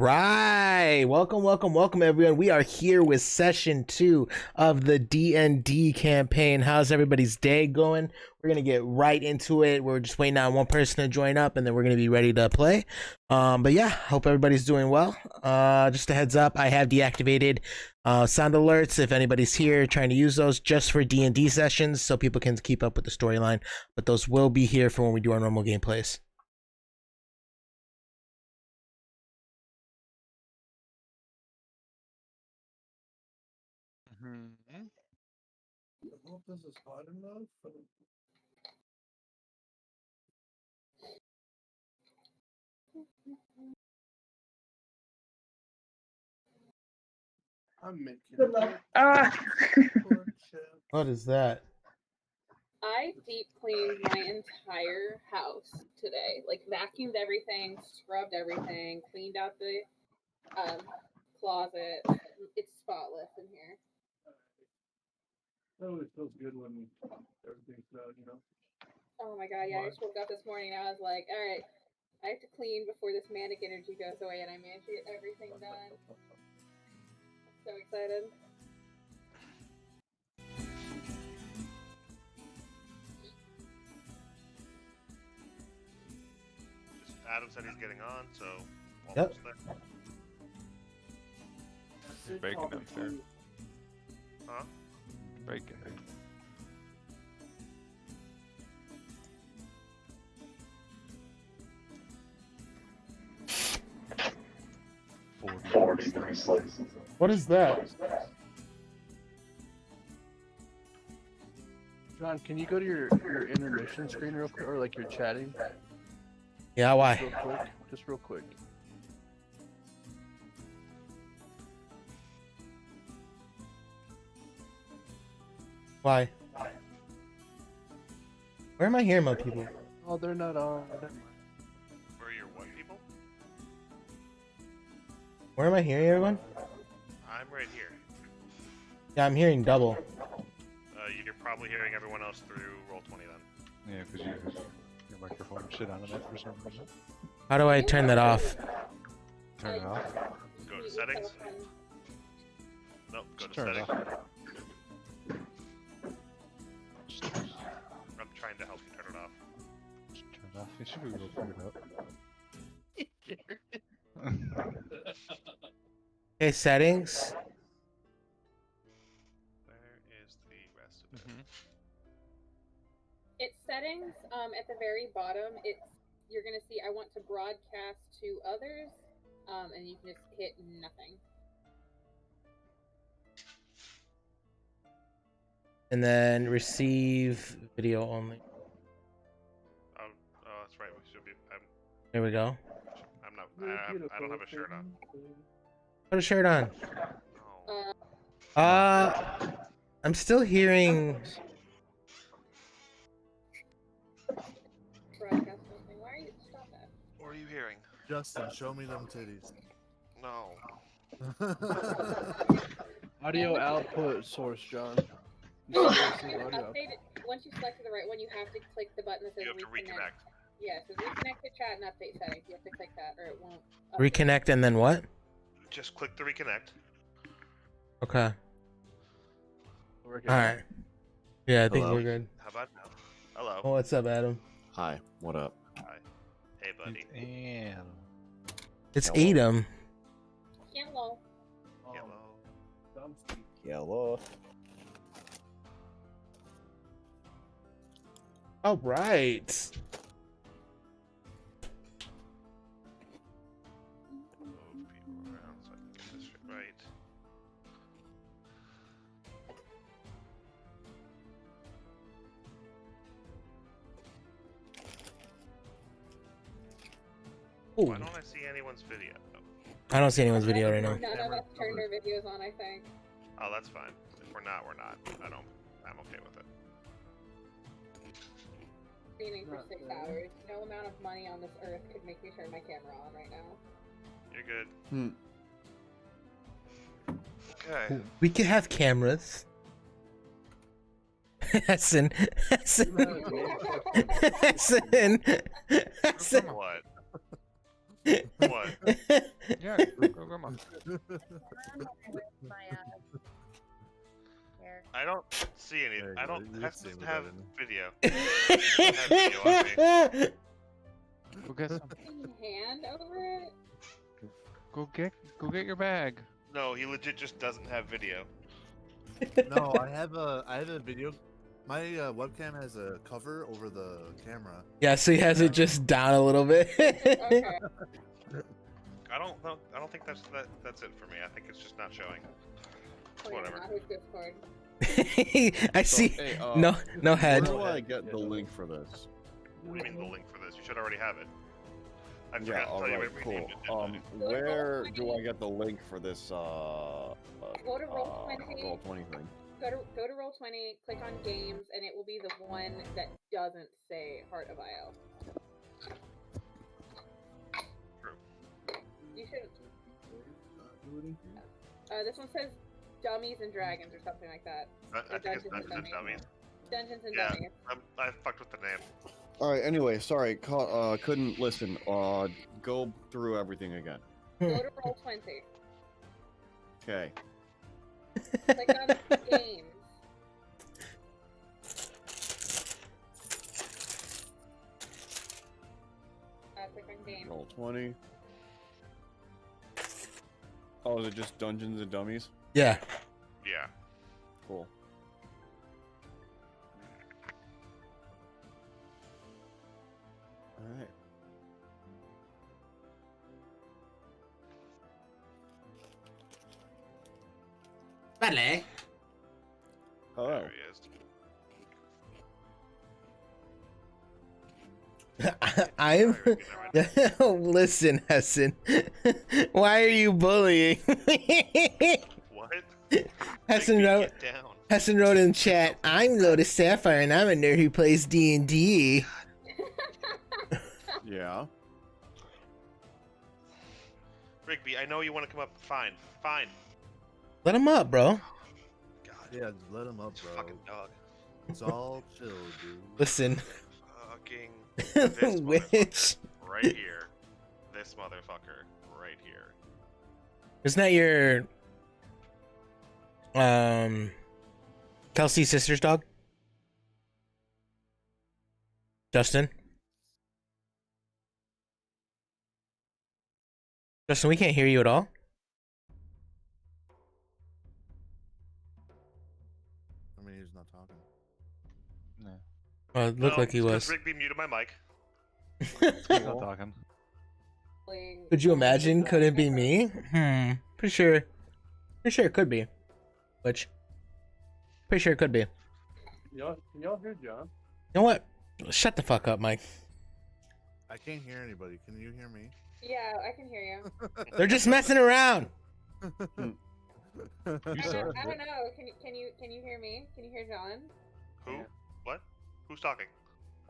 right. Welcome, everyone. We are here with session 2 of the DND campaign. How's everybody's day going? We're going to get right into it. We're just waiting on one person to join up, and then we're going to be ready to play. But yeah, hope everybody's doing well. Just a heads up, I have deactivated sound alerts if anybody's here trying to use those just for D&D sessions so people can keep up with the storyline. But those will be here for when we do our normal gameplays. I hope this is hot enough. I'm making What is that? I deep cleaned my entire house today. Like vacuumed everything, scrubbed everything, cleaned out the closet. It's spotless in here. That always feels good when everything's out, you know. Oh my god, yeah, I just woke up this morning and I was like, alright, I have to clean before this manic energy goes away, and I managed to get everything done. So excited. Adam said he's getting on, so Yep. there. You're bacon downstairs. Huh? Bacon. What is that? John, can you go to your intermission screen real quick, or like your chatting? Yeah, why? Real quick, just real quick. Why? Where am I hearing my people? Oh, they're not on. Where are your what people? Where am I hearing everyone? I'm right here. Yeah, I'm hearing double. You're probably hearing everyone else through Roll20 then. Yeah, because your microphone shit out of that for some reason. How do I turn that off? Turn it off. Go to settings. Nope, go to Turn it settings. off. I'm trying to help you turn it off. Just turn it off. You should be able to figure it out. Okay, settings. Where is the rest of it? It's settings, at the very bottom, you're gonna see I want to broadcast to others, and you can just hit nothing. And then receive video only. Oh, that's right. We should be. There we go. I'm not. I don't have a shirt on. Put a shirt on. Oh. I'm still hearing. Broadcast something. Why are you stop that? What are you hearing? Justin, show me them titties. No. Audio output source, John. Once you select the right one, you have to click the button that says You have to reconnect. Yeah, it says reconnect to chat and update settings. You have to click that, or it won't. Reconnect and then what? Just click the reconnect. Okay. Alright. Yeah, I think Hello. we're good. How about now? Hello. Oh, what's up, Adam? Hi, what up? Hi. Hey, buddy. And It's Hello. Adam. Yellow. Hello. Yellow. All right. Move people around so I can get this shit right. Ooh, Why don't I see anyone's video? I don't see anyone's video right now. None of us turned our videos on, I think. Oh, that's fine. If we're not, we're not. I'm okay with it. Streaming for 6 hours. No amount of money on this earth could make me turn my camera on right now. You're good. Hmm. Okay. We could have cameras. Hessen. From what? What? Yeah, go grandma. I don't see any. There you I go, don't. you Hess see doesn't without have any. video. Have video on me. Go get some. Hand over it? Go get your bag. No, he legit just doesn't have video. No, I have a video. My webcam has a cover over the camera. Yeah, so he has it just down a little bit. Okay. I don't think that's it for me. I think it's just not showing. Wait, Whatever. not his Discord. I So, see. hey, No Where head. do I get the link for this? What do you mean the link for this? You should already have it. I Yeah, forgot to tell you alright, what we named cool. it. Where do I get the link for this, Go to Roll20. Roll20 thing? Go to Roll20, click on games, and it will be the one that doesn't say Heart of IO. True. You should. This one says Dummies and Dragons or something like that. I think it's Dungeons and Dummies. Dungeons and Yeah. Dummies. I fucked with the name. Alright, anyway, sorry, couldn't listen. Go through everything again. Go to Roll20. Okay. Click on games. Click on games. Roll20. Oh, is it just Dungeons and Dummies? Yeah. Yeah. Cool. Alright. Vale. Oh. There he is. I'm. Listen, Hessen. Why are you bullying? What? Hessen Big B, wrote. get down. Hessen wrote in chat. I'm Lotus Sapphire, and I'm a nerd who plays D&D. Yeah. Rigby, I know you want to come up. Fine. Fine. Let him up, bro. God. Yeah, just let him up, bro. Fucking dog. It's all chill, dude. Listen. Fucking this Which? motherfucker right here. This motherfucker right here. Isn't that your Kelsey's sister's dog? Justin? Justin, we can't hear you at all. I mean, he's not talking. No, Well, it looked like he it's 'cause was. Rigby muted my mic. he's not talking. Could you imagine? Could it be me? Pretty sure it could be. Which? Pretty sure it could be. Y'all hear John? You know what? Shut the fuck up, Mike. I can't hear anybody. Can you hear me? Yeah, I can hear you. They're just messing around. You I started don't it. know. Can you hear me? Can you hear John? Who? What? Who's talking?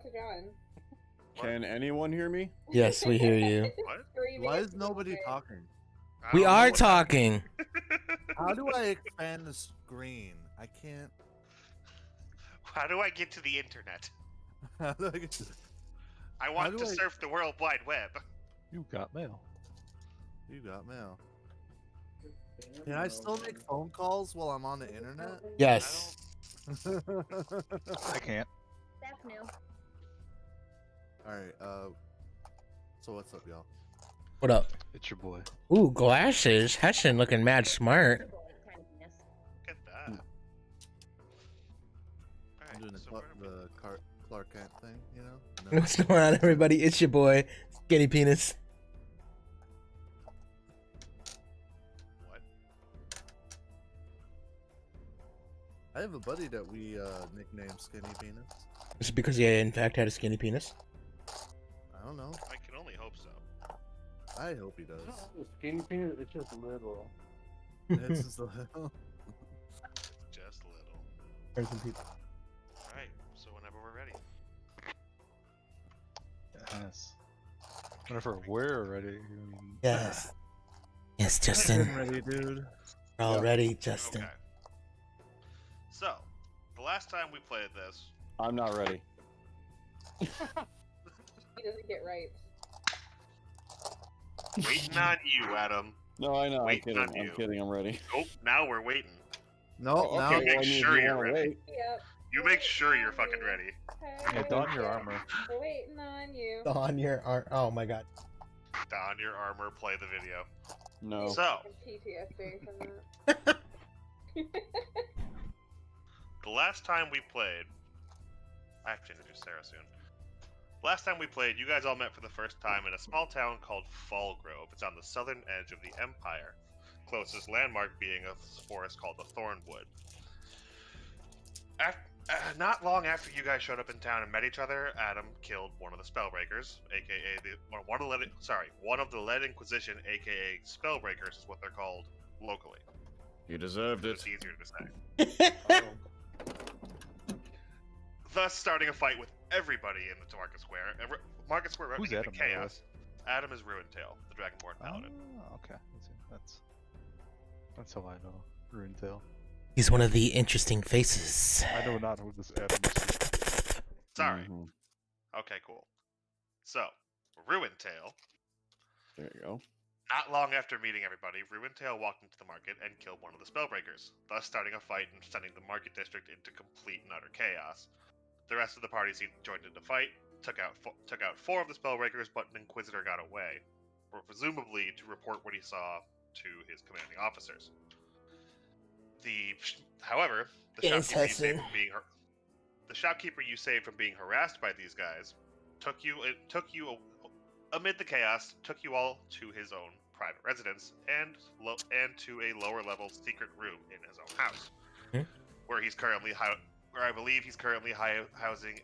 To John. Can anyone hear me? Yes, we hear you. What? Why is nobody talking? I We don't know are what happened. talking. How do I expand the screen? I can't. How do I get to the internet? How do I get to... I want do to I- surf the World Wide Web. You got mail. You got mail. Can I still make phone calls while I'm on the internet? Yes. I can't. That's new. Alright, so what's up, y'all? What up? It's your boy. Ooh, glasses. Hessian looking mad smart. Look at that. I'm doing Alright, so where do we- the Clark Kent thing, you know? What's going on, everybody? It's your boy, Skinny Penis. What? I have a buddy that we nicknamed Skinny Penis. Is it because he, in fact, had a skinny penis? I don't know. I can only hope so. I hope he does. Skinny penis, it's just little. It's just a little. Just a little. There's some people. Alright, so whenever we're ready. Yes. Whenever we're ready. I mean, Yes. Yes, I'm Justin. ready, dude. We're all ready, Justin. Okay. So, the last time we played this, I'm not ready. He doesn't get right. Waiting on you, Adam. No, I know. I'm Waiting kidding. on I'm you. kidding. I'm ready. Nope, now we're waiting. No, Oh, now okay, make well, I mean, sure if you you're wanna ready. wait. Yep. You make sure you're fucking ready. Yeah, don your armor. We're waiting on you. On your arm. Oh my god. Don your armor, play the video. No. So, PTSD from that. the last time we played, I have to introduce Sarah soon. Last time we played, you guys all met for the first time in a small town called Fallgrove. It's on the southern edge of the Empire. Closest landmark being a forest called the Thornwood. Not long after you guys showed up in town and met each other, Adam killed one of the Spellbreakers, aka one of the Lead Inquisition, aka Spellbreakers is what they're called locally. You deserved It's it. easier to say. Thus, starting a fight with everybody in the Market Square. Market Square Who's erupting into Adam, by the way? chaos. Adam is Ruintail, the Dragonborn Paladin. Oh, okay. That's how I know Runetail. He's one of the interesting faces. I know not who this Adam is. Sorry. Mhm. Okay, cool. So, Ruintail. There you go. Not long after meeting everybody, Ruintail walked into the market and killed one of the Spellbreakers, thus starting a fight and sending the market district into complete and utter chaos. The rest of the parties he joined in the fight took out 4 of the Spellbreakers, but an Inquisitor got away, or presumably to report what he saw to his commanding officers. However, the Yes, shopkeeper you saved Hudson. from being the shopkeeper you saved from being harassed by these guys took you amid the chaos, took you all to his own private residence and to a lower level secret room in his own house, where he's currently where I believe he's currently housing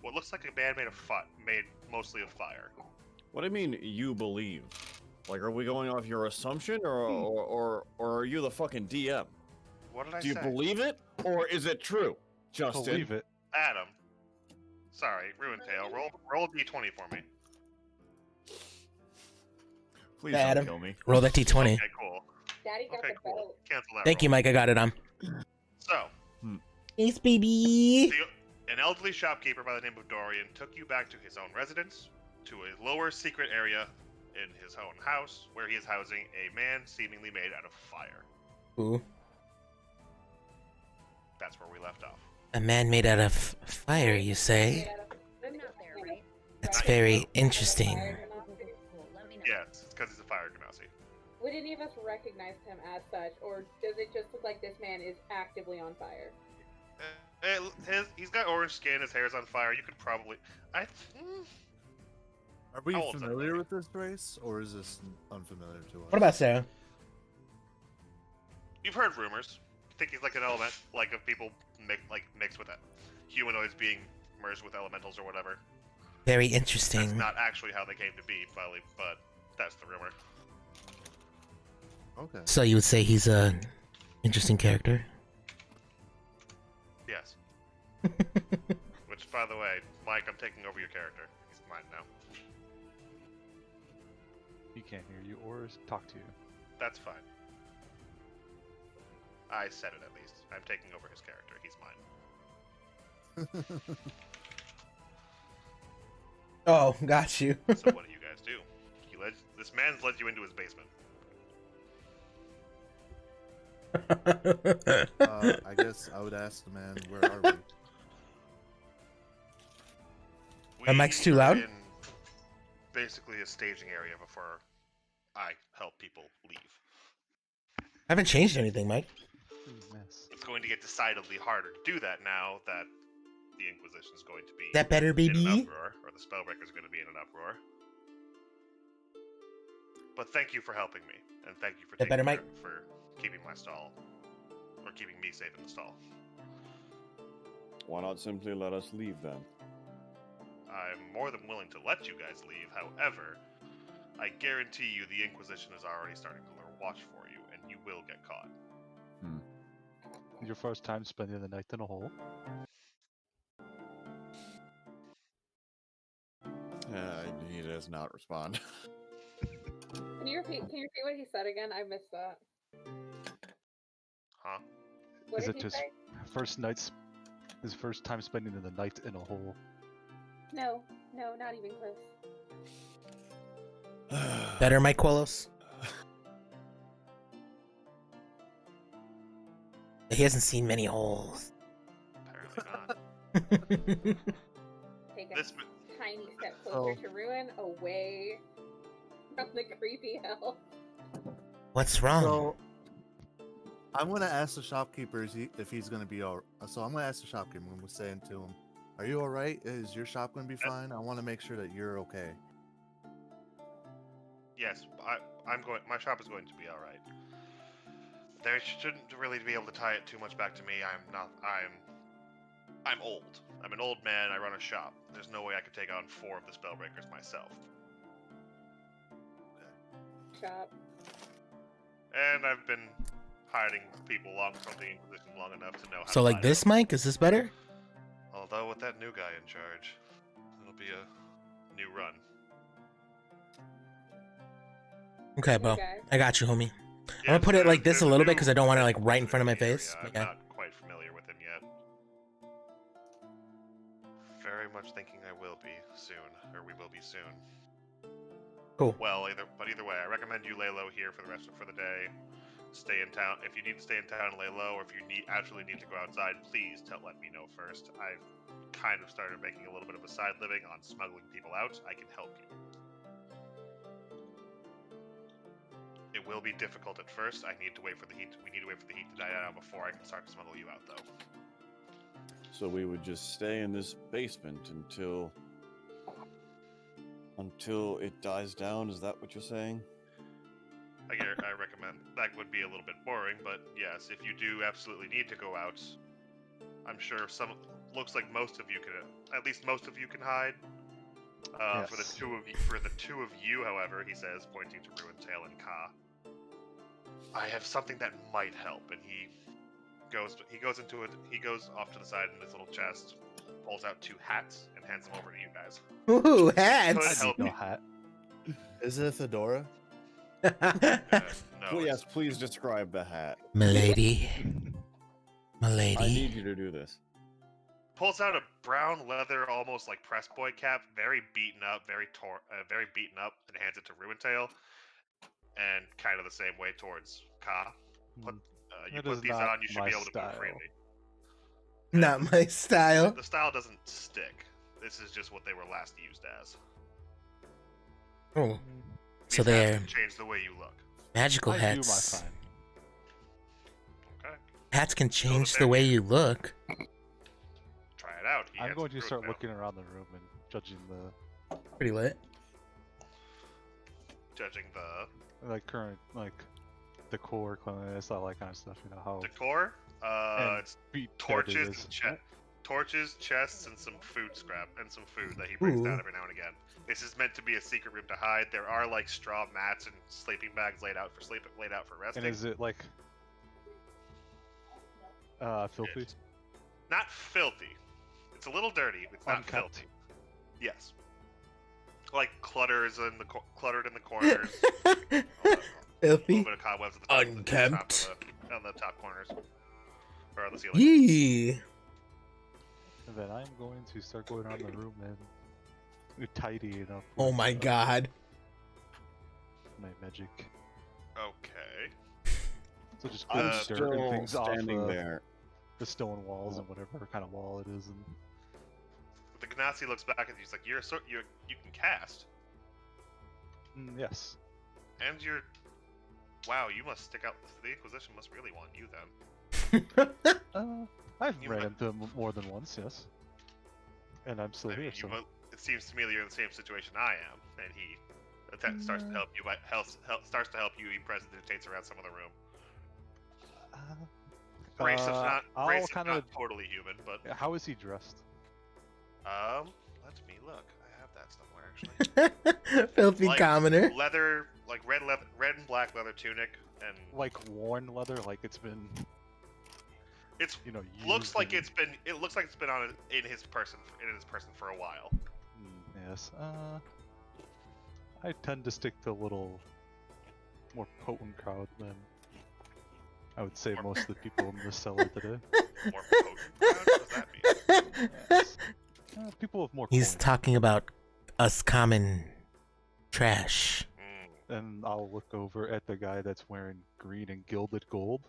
what looks like a man made mostly of fire. What do you mean you believe? Like, are we going off your assumption, or are you the fucking DM? What did I Do you say? believe it, or is it true, Justin? Believe it. Adam. Sorry, Ruintail. Roll d20 for me. Please Adam. don't kill me. Roll that d20. Okay, cool. Daddy got Okay, the cool. belt. Cancel that. Thank you, roll. Mike. I got it on. So, Yes, baby. an elderly shopkeeper by the name of Dorian took you back to his own residence, to a lower secret area in his own house, where he is housing a man seemingly made out of fire. Ooh. That's where we left off. A man made out of fire, you say? I'm not there, right? That's very interesting. Cool, let me know. Yes, it's because he's a fire genasi. Would any of us recognize him as such, or does it just look like this man is actively on fire? He's got orange skin, his hair's on fire. You could probably... Are we How old's that familiar lady? with this race, or is this unfamiliar to us? What about Sarah? You've heard rumors. You think he's like an element, like of people mixed with humanoids being merged with elementals or whatever. Very That's interesting. not actually how they came to be, probably, but that's the rumor. Okay. So you would say he's a interesting character? Yes. Which, by the way, Mike, I'm taking over your character. He's mine now. He can't hear you or talk to you. That's fine. I said it at least. I'm taking over his character. He's mine. Oh, got you. So what do you guys do? This man's led you into his basement. I guess I would ask the man, where are we? My mic's too are loud? In basically a staging area before I help people leave. I haven't changed anything, Mike. Mess. It's going to get decidedly harder to do that now that the Inquisition is going to be Is that better, in an baby? uproar, or the Spellbreakers are going to be in an uproar. But thank you for helping me, and thank you for That better, for keeping my stall, or keeping me safe in the stall. Why not simply let us leave then? I'm more than willing to let you guys leave. However, I guarantee you the Inquisition is already starting to lure watch for you, and you will get caught. Your first time spending the night in a hole? He does not respond. Can you repeat what he said again? I missed that. Huh? What Is did it he just say? his first time spending the night in a hole? No, not even close. Better, Mike Quellos? He hasn't seen many holes. Apparently not. Take a This tiny step closer Oh. to ruin, away from the creepy hell. What's wrong? So I'm gonna ask the shopkeeper if he's gonna be all. So I'm gonna ask the shopkeeper. I'm saying to him, "Are you all right? Is your shop gonna be fine? I want to make sure that you're okay." Yes, I'm going. My shop is going to be all right. They shouldn't really be able to tie it too much back to me. I'm old. I'm an old man. I run a shop. There's no way I could take on 4 of the spellbreakers myself. Shop. And I've been hiding people from the Inquisition long enough to know how So to like hide this, them. Mike? Is this better? Although with that new guy in charge, it'll be a new run. Okay, bro. Okay. I got you, homie. I'm Yes, gonna put it like this there's a little bit new because I don't want it like right in wizard front of my in the face. area. I'm Yeah. not quite familiar with him yet. Very much thinking I will be soon, or we will be soon. Cool. Well, either way, I recommend you lay low here for the day. Stay in town. If you need to stay in town and lay low, or if you actually need to go outside, please let me know first. I've kind of started making a little bit of a side living on smuggling people out. I can help you. It will be difficult at first. We need to wait for the heat to die down before I can start to smuggle you out, though. So we would just stay in this basement until it dies down. Is that what you're saying? I recommend that would be a little bit boring, but yes, if you do absolutely need to go out, I'm sure looks like most of you can hide. For the two of you, however, he says, pointing to Ruintail and Ka, I have something that might help. And he goes off to the side in his little chest, pulls out 2 hats, and hands them over to you guys. Ooh, Could hats. help No you. hat. Is it a fedora? No, Well, yes, please describe the hat. Milady. I Milady. need you to do this. Pulls out a brown leather, almost like press boy cap, very beaten up, very beaten up, and hands it to Ruintail, and kind of the same way towards Ka. You That put is these not on, you should my be able to move style. freely. Not my style. The style doesn't stick. This is just what they were last used as. Oh, These so hats they're can change the way you look. magical I do my hats. fine. Okay, Hats can change they're the way here. you look. try it out. He I'm hands going it to start Ruintail. looking around the room and judging Pretty lit. Judging the the current decor, cleanliness, all that kind of stuff. You know how decor. And It's beat torches, is. torches, chests, and some food scrap and some food that he brings Ooh. down every now and again. This is meant to be a secret room to hide. There are like straw mats and sleeping bags laid out for resting. And is it like filthy? It's not filthy. It's a little dirty. It's not Unkept? filthy. Yes. Like cluttered in the corners. A Filthy. little bit of cobwebs at the top, Unkempt. on the top corners or on the ceiling. Yee. And then I'm going to start going around the room and tidying up. Oh with, my god. My magic. Okay. So just I'm clearing dirt and Still things off standing there. the stone walls and whatever kind of wall it is. And The Ganassi looks back at you. He's like, you can cast, yes, and you're. Wow, you must stick out. The Inquisition must really want you then. I've You ran might- into them more than once, yes. And I'm still I mean, here, so it seems to me that you're in the same situation I am, and he starts to help you. Starts to help you. He presidentates around some of the room. Race is not I'll kind of. totally human, but How is he dressed? let me look. I have that somewhere actually. Filthy Like, commoner. Leather, like red and black leather tunic, and Like worn leather, like it's been, it's you know, looks used like and- it looks like it's been on in his person for a while. Yes. I tend to stick to a little more potent crowd than I would say most of the people in the cellar today. More potent. What does that mean? Yes. People with more He's coin. talking about us common trash. And I'll look over at the guy that's wearing green and gilded gold.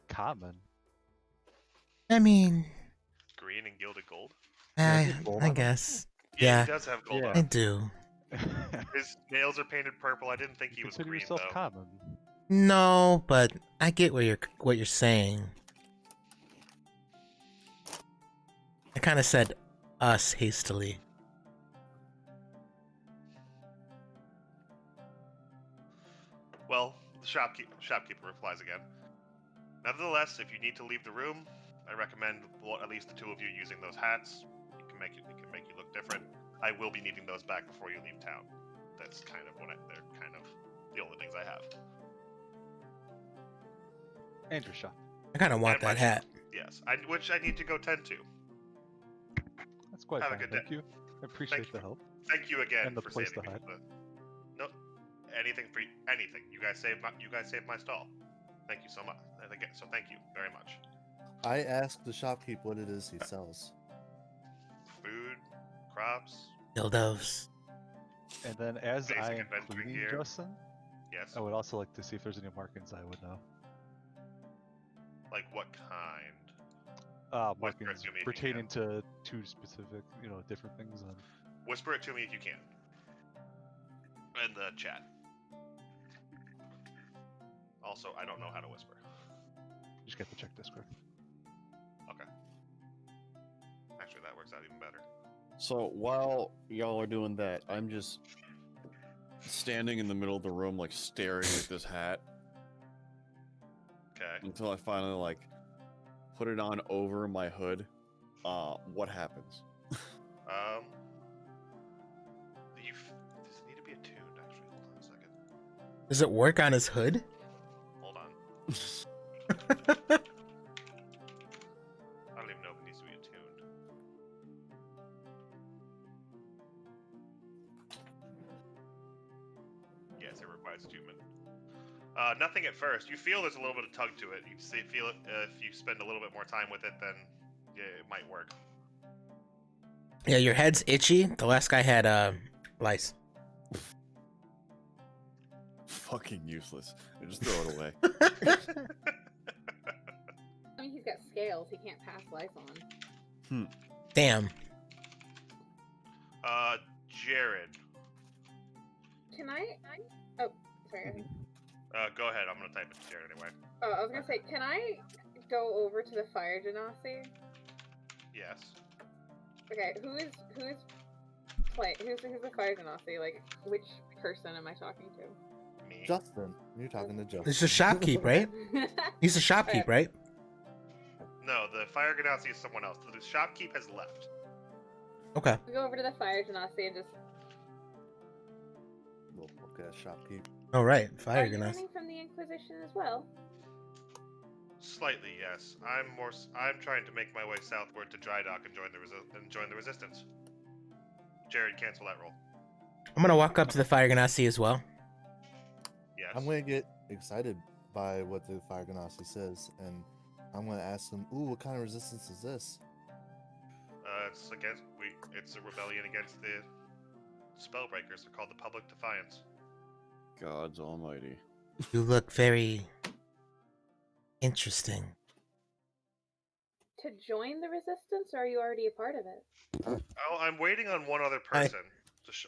Common. I mean, Green and gilded gold. Yeah, he has gold I on him. guess. Yeah, Yeah, he does have gold Yeah. on I him. do. His nails are painted purple. I didn't think You he was consider green yourself though. common. No, but I get what you're saying. I kind of said us hastily. Well, the shopkeeper replies again. Nevertheless, if you need to leave the room, I recommend at least the two of you using those hats. It can make you look different. I will be needing those back before you leave town. That's kind of they're kind of the only things I have. And your shop. I kind of want And my that hat. Yes, which I need to go tend to. That's quite Have a fine. good Thank day. you. I appreciate the you. help. Thank you again And the for place saving to me. hide. No, anything for anything. You guys saved my stall. Thank you so much. So thank you very much. I asked the shopkeep what it is he sells. Food, crops. Dildos. And then as Basic I am inventory cleaning, gear. Justin, Yes. I would also like to see if there's any markings I would know. Like what kind? Whisper it Markings to me if you pertaining to two specific, different things. And Whisper it to me if you can. In the chat. Also, I don't know how to whisper. just get the check Discord. Okay. Actually, that works out even better. So while y'all are doing that, I'm just standing in the middle of the room, like staring at this hat Okay. until I finally like put it on over my hood. What happens? Does it need to be attuned? Actually, hold on a second. Does it work on his hood? Hold on. I don't even know if it needs to be attuned. Yes, it requires attunement. Nothing at first. You feel there's a little bit of tug to it. You feel it if you spend a little bit more time with it, then yeah, it might work. Yeah, your head's itchy. The last guy had lice. Fucking useless. I just throw it away. I mean, he's got scales. He can't pass life on. Damn. Jared. Can I? Oh, sorry. Go ahead. I'm gonna type it to Jared anyway. Oh, I was gonna say, can I go over to the fire genasi? Yes. Okay, who's the fire genasi? Like, which person am I talking to? Me. Justin, you're talking to Justin. It's a shopkeep, right? He's a shopkeep, right? No, the fire ganassi is someone else. The shopkeep has left. Okay. We go over to the fire genasi and just. Look at shopkeep. All right. Fire Are you Ganassi. running from the Inquisition as well? Slightly, yes. I'm trying to make my way southward to Dry Dock and join the resistance. Jared, cancel that roll. I'm gonna walk up to the Fire Ganassi as well. Yes. I'm gonna get excited by what the Fire Ganassi says, and I'm gonna ask him, "Ooh, what kind of resistance is this?" It's a rebellion against the Spellbreakers. They're called the Public Defiance. Gods almighty. You look very interesting. To join the resistance, or are you already a part of it? Oh, I'm waiting on one other person.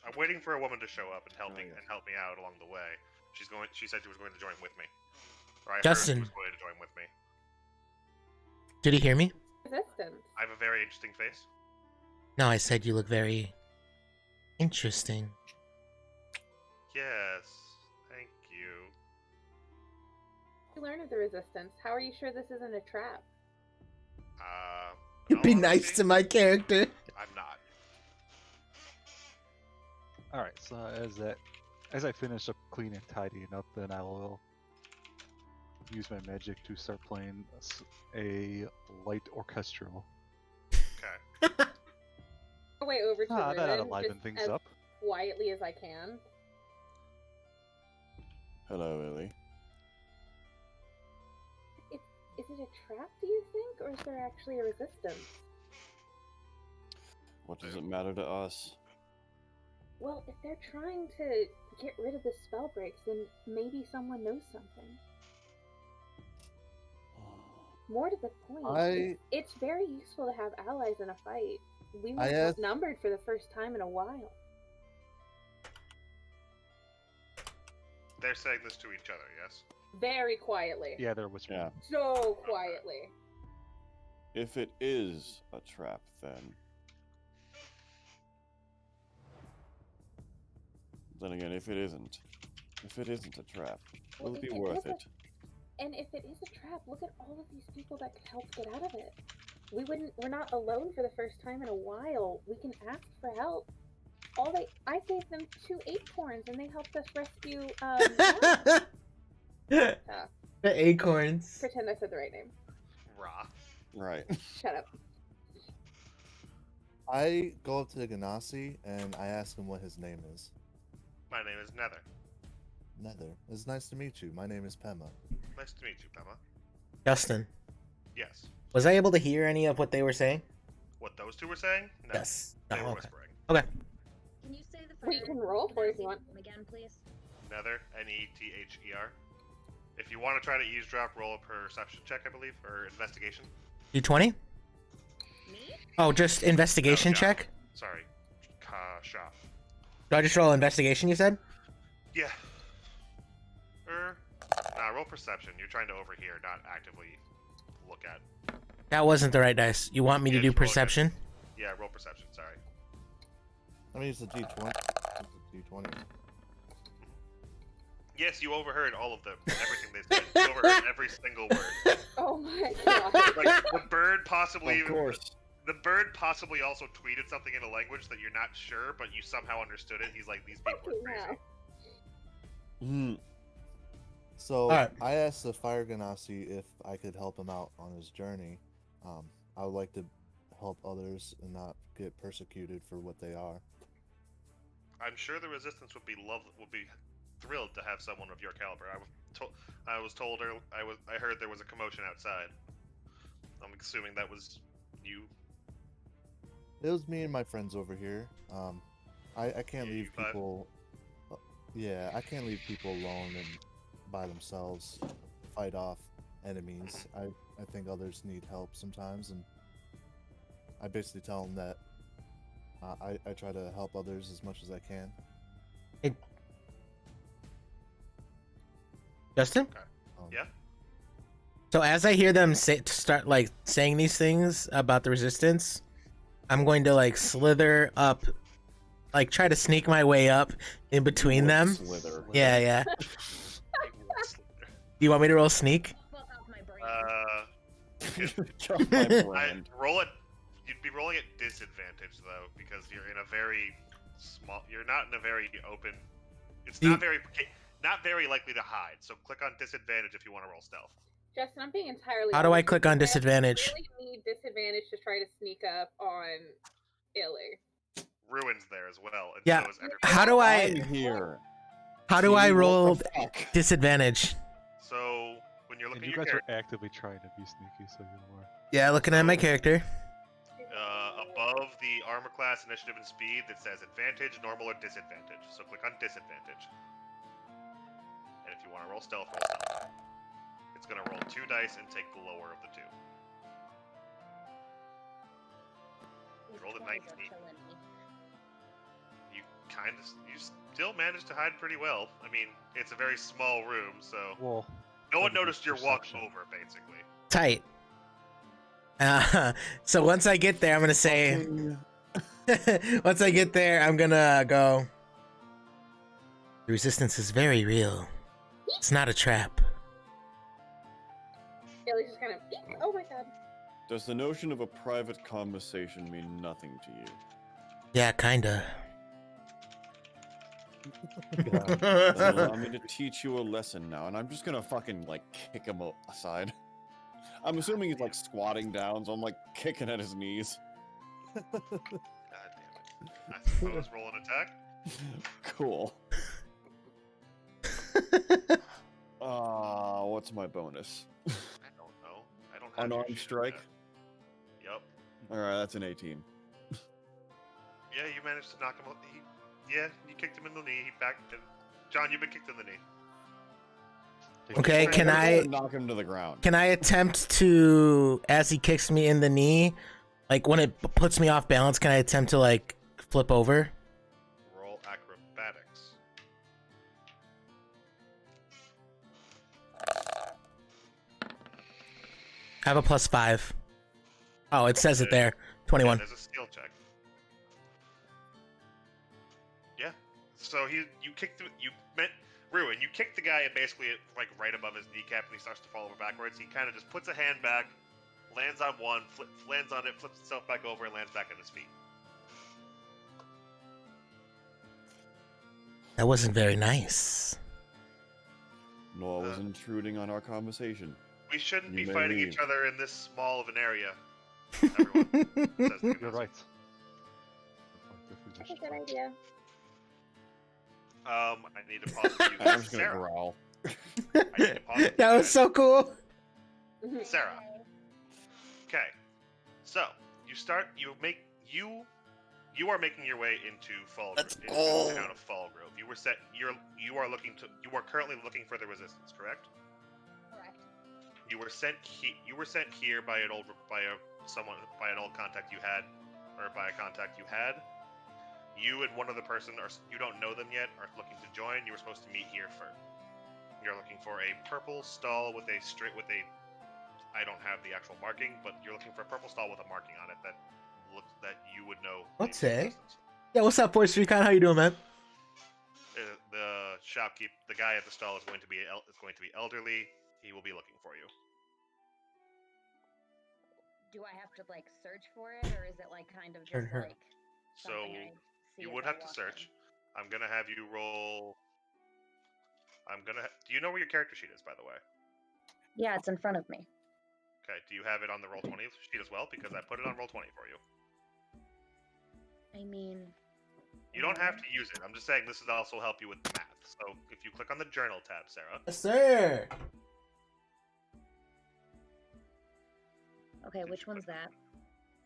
I'm waiting for a woman to show up and help me out along the way. She said she was going to join with me. Or I Justin. heard she was going to join with me. Did he hear me? Resistance. I have a very interesting face. No, I said you look very interesting. Yes, thank you. You learn of the resistance. How are you sure this isn't a trap? You'd be nice to my character. I'm not. All right. So as I finish up cleaning, tidying up, then I will use my magic to start playing a light orchestral. Okay. Go way over to That Ruin, liven just things as up. quietly as I can. Hello, Ellie. Is it a trap, do you think, or is there actually a resistance? What does it matter to us? Well, if they're trying to get rid of the spell breaks, then maybe someone knows something. More to the point, it's very useful to have allies in a fight. We were outnumbered for the first time in a while. They're saying this to each other, yes? Very quietly. Yeah, they're whispering. Yeah. So quietly. If it is a trap, then. Then again, if it isn't a trap, will it be worth it? And if it is a trap, look at all of these people that could help get out of it. We're not alone for the first time in a while. We can ask for help. I gave them 2 acorns and they helped us rescue, The acorns. Pretend I said the right name. Ra. Right. Shut up. I go up to the Ganassi and I ask him what his name is. My name is Nether. Nether. It's nice to meet you. My name is Pema. Nice to meet you, Pema. Justin, Yes. was I able to hear any of what they were saying? What those two were saying? No. Yes. They Oh, were okay. whispering. Okay. Can you say the We can roll for it if you want. again, please? Nether, Nether. If you want to try to eavesdrop, roll a perception check, I believe, or investigation. D20? Me? Oh, just investigation No, Shaf. check? Sorry. Shaf. Do I just roll investigation, you said? Yeah. Roll perception. You're trying to overhear, not actively look at. That wasn't the right dice. You want me to Yeah, do just roll perception? Yeah, roll perception, sorry. I mean, it's a D20. It's a D20. Yes, you overheard all of them. Everything they said. You overheard every single word. Oh my god. Like, the bird possibly... Of course. The bird possibly also tweeted something in a language that you're not sure, but you somehow understood it. He's like, these people are crazy. So Alright. I asked the Fire Ganassi if I could help him out on his journey. I would like to help others and not get persecuted for what they are. I'm sure the Resistance would be thrilled to have someone of your caliber. I heard there was a commotion outside. I'm assuming that was you. It was me and my friends over here. I can't Yeah, leave you five? people. Yeah, I can't leave people alone and by themselves fight off enemies. I think others need help sometimes, and I basically tell them that I try to help others as much as I can. Justin? Yeah? So as I hear them start like saying these things about the resistance, I'm going to like slither up, like try to sneak my way up in between them. Slither. Yeah, yeah. Do you want me to roll sneak? Fuck off my brain. Jump my brand. Roll it. You'd be rolling at disadvantage though, because you're in a very small. You're not in a very open. It's not very likely to hide. So click on disadvantage if you want to roll stealth. Justin, I'm being entirely How do I honest click with on you. disadvantage? I really need disadvantage to try to sneak up on Illy. Ruin's there as well. And Yeah. So is Ender. How do I'm I here. how do I What the roll fuck? disadvantage? So when you're And looking you at your guys character, are actively trying to be sneaky, so you are. Yeah, looking at my character. above the armor class, initiative, and speed, that says advantage, normal, or disadvantage. So click on disadvantage. And if you want to roll stealth, roll stealth. It's going to roll 2 dice and take the lower of the 2. These rolled a toys are 19. killing me. You still managed to hide pretty well. I mean, it's a very small room, so Well, no one that'd be noticed your walk perception. over, basically. Tight. So once I get there, I'm gonna say. Once I get there, I'm gonna go. The resistance is very real. It's not a trap. Illy's just kind of, oh my god. Does the notion of a private conversation mean nothing to you? Yeah, kinda. Then allow me to teach you a lesson now, and I'm just gonna fucking like kick him aside. I'm assuming he's like squatting down, so I'm like kicking at his knees. God damn it. I suppose roll an attack. Cool. What's my bonus? I don't know. I don't have Unarmed your shit strike? yet. Yup. Alright, that's an 18. Yeah, you managed to knock him. Yeah, you kicked him in the knee. He backed. John, you've been kicked in the knee. Okay, Well, can we're I- gonna knock him to the ground? Can I attempt to, as he kicks me in the knee, like when it puts me off balance, can I attempt to like flip over? Roll acrobatics. I have a +5. Oh, it says it there. Yeah, 21. there's a skill check. Yeah. So you kicked Ruin. You kicked the guy basically like right above his kneecap, and he starts to fall over backwards. He kind of just puts a hand back, lands on one, lands on it, flips itself back over, and lands back on his feet. That wasn't very nice. No, I was intruding on our conversation. We shouldn't You be may fighting leave. each other in this small of an area. Everyone says the You're right. That's a good idea. I need to pause for you. I'm just gonna Sarah. growl. I need to pause for That you was guys. so cool. Sarah. Okay. So you are making your way into Let's into go. the town of Fall Grove. You are currently looking for the resistance, correct? Correct. You were sent here by an old contact you had, or by a contact you had. You and one other person you don't know them yet are looking to join. You were supposed to meet here first. You're looking for a purple stall with a I don't have the actual marking, but you're looking for a purple stall with a marking on it that you would know. What's the it? resistance. Yeah, what's up, Voice Recon? How you doing, man? The shopkeep, the guy at the stall is going to be elderly. He will be looking for you. Do I have to like search for it, or is it like kind of Turn just her. like So something I see you as would I have to walk search. in? I'm gonna have you roll. Do you know where your character sheet is, by the way? Yeah, it's in front of me. Okay. Do you have it on the Roll20 sheet as well? Because I put it on Roll20 for you. I mean, You don't have to use it. I'm just saying this would also help you with the math. So if you click on the journal tab, Sarah. Yes, sir. okay, which one's that?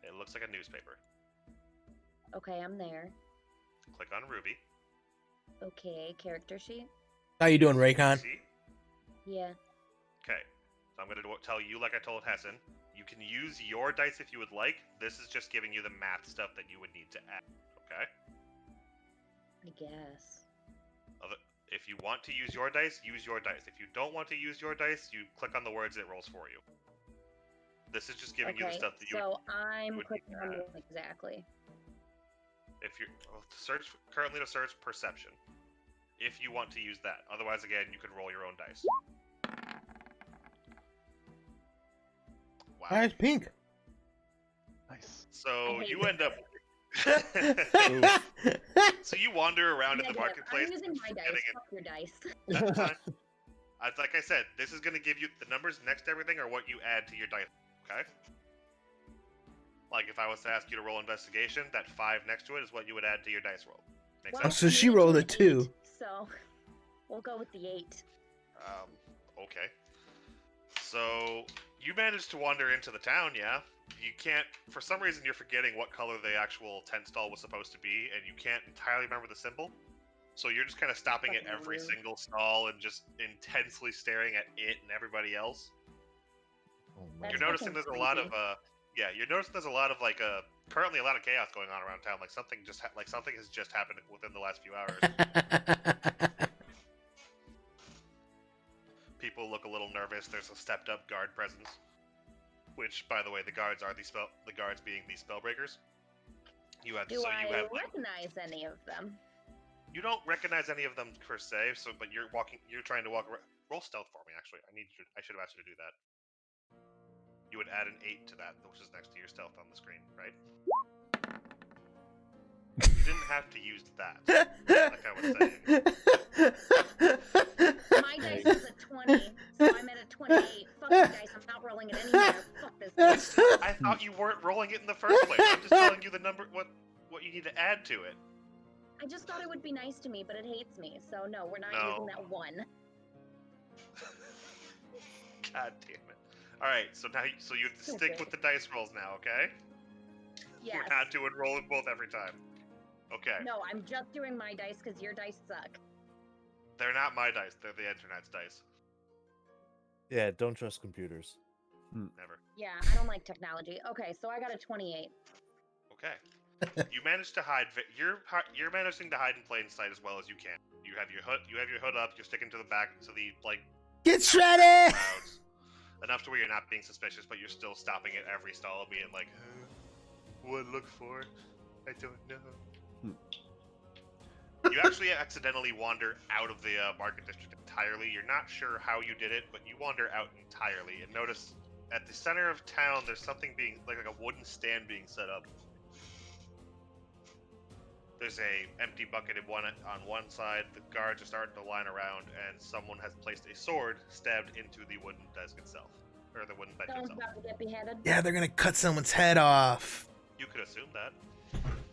It looks like a newspaper. Okay, I'm there. Click on Ruby. Okay, character sheet. How you doing, Raycon? See? Yeah. Okay. So I'm going to tell you, like I told Hessen, you can use your dice if you would like. This is just giving you the math stuff that you would need to add. Okay? I guess. If you want to use your dice, use your dice. If you don't want to use your dice, you click on the words it rolls for you. This is just giving you the Okay, stuff that you so I'm would clicking need on to the exactly. if you're to search perception. If you want to use that. Otherwise, again, you can roll your own dice. Wow. Nice pink. Nice. So I hate you this. end up. So you wander around in the Negative. marketplace. I'm using my dice. getting it. Fuck your dice. That's fine. Like I said, this is going to give you the numbers next to everything are what you add to your dice. Okay. Like if I was to ask you to roll investigation, that 5 next to it is what you would add to your dice roll. Make Well, sense? So I she made it to rolled an a 2. 8, so we'll go with the 8. Okay. So you managed to wander into the town, yeah? You can't, for some reason, you're forgetting what color the actual tent stall was supposed to be, and you can't entirely remember the symbol. So you're just kind of stopping at Fucking every weird. single stall and just intensely staring at it and everybody else. Oh, That's You're noticing fucking there's a lot of creepy. you're noticing there's a lot of currently a lot of chaos going on around town. Like something has just happened within the last few hours. People look a little nervous. There's a stepped up guard presence, which, by the way, the guards being the spellbreakers. You have Do I you have recognize any of them? you don't recognize any of them per se. So, but you're trying to walk. Roll stealth for me. Actually, I should have asked you to do that. You would add an 8 to that, which is next to your stealth on the screen, right? You didn't have to use that. Like I was saying. My dice is a 20, so I'm at a 28. Fuck you guys, I'm not rolling it anymore. Fuck this game. I thought you weren't rolling it in the first place. I'm just telling you the number, what you need to add to it. I just thought it would be nice to me, but it hates me. So no, we're not No. using that 1. God damn it! All right, so now you have to stick with the dice rolls now, okay? Yes. We're not doing rolling both every time. Okay. No, I'm just doing my dice because your dice suck. They're not my dice. They're the internet's dice. Yeah, don't trust computers. Never. Yeah, I don't like technology. Okay, so I got a 28. Okay. You managed to hide. You're managing to hide in plain sight as well as you can. You have your hood. You have your hood up. You're sticking to the back to the Get shredded! crowds, enough to where you're not being suspicious, but you're still stopping at every stall, being like, "What look for? I don't know." You actually accidentally wander out of the market district entirely. You're not sure how you did it, but you wander out entirely and notice at the center of town there's something being like a wooden stand being set up. There's a empty bucket on one side. The guards are starting to line around, and someone has placed a sword stabbed into the wooden desk itself, or the wooden bench Someone's itself. about to get beheaded. Yeah, they're gonna cut someone's head off. You could assume that.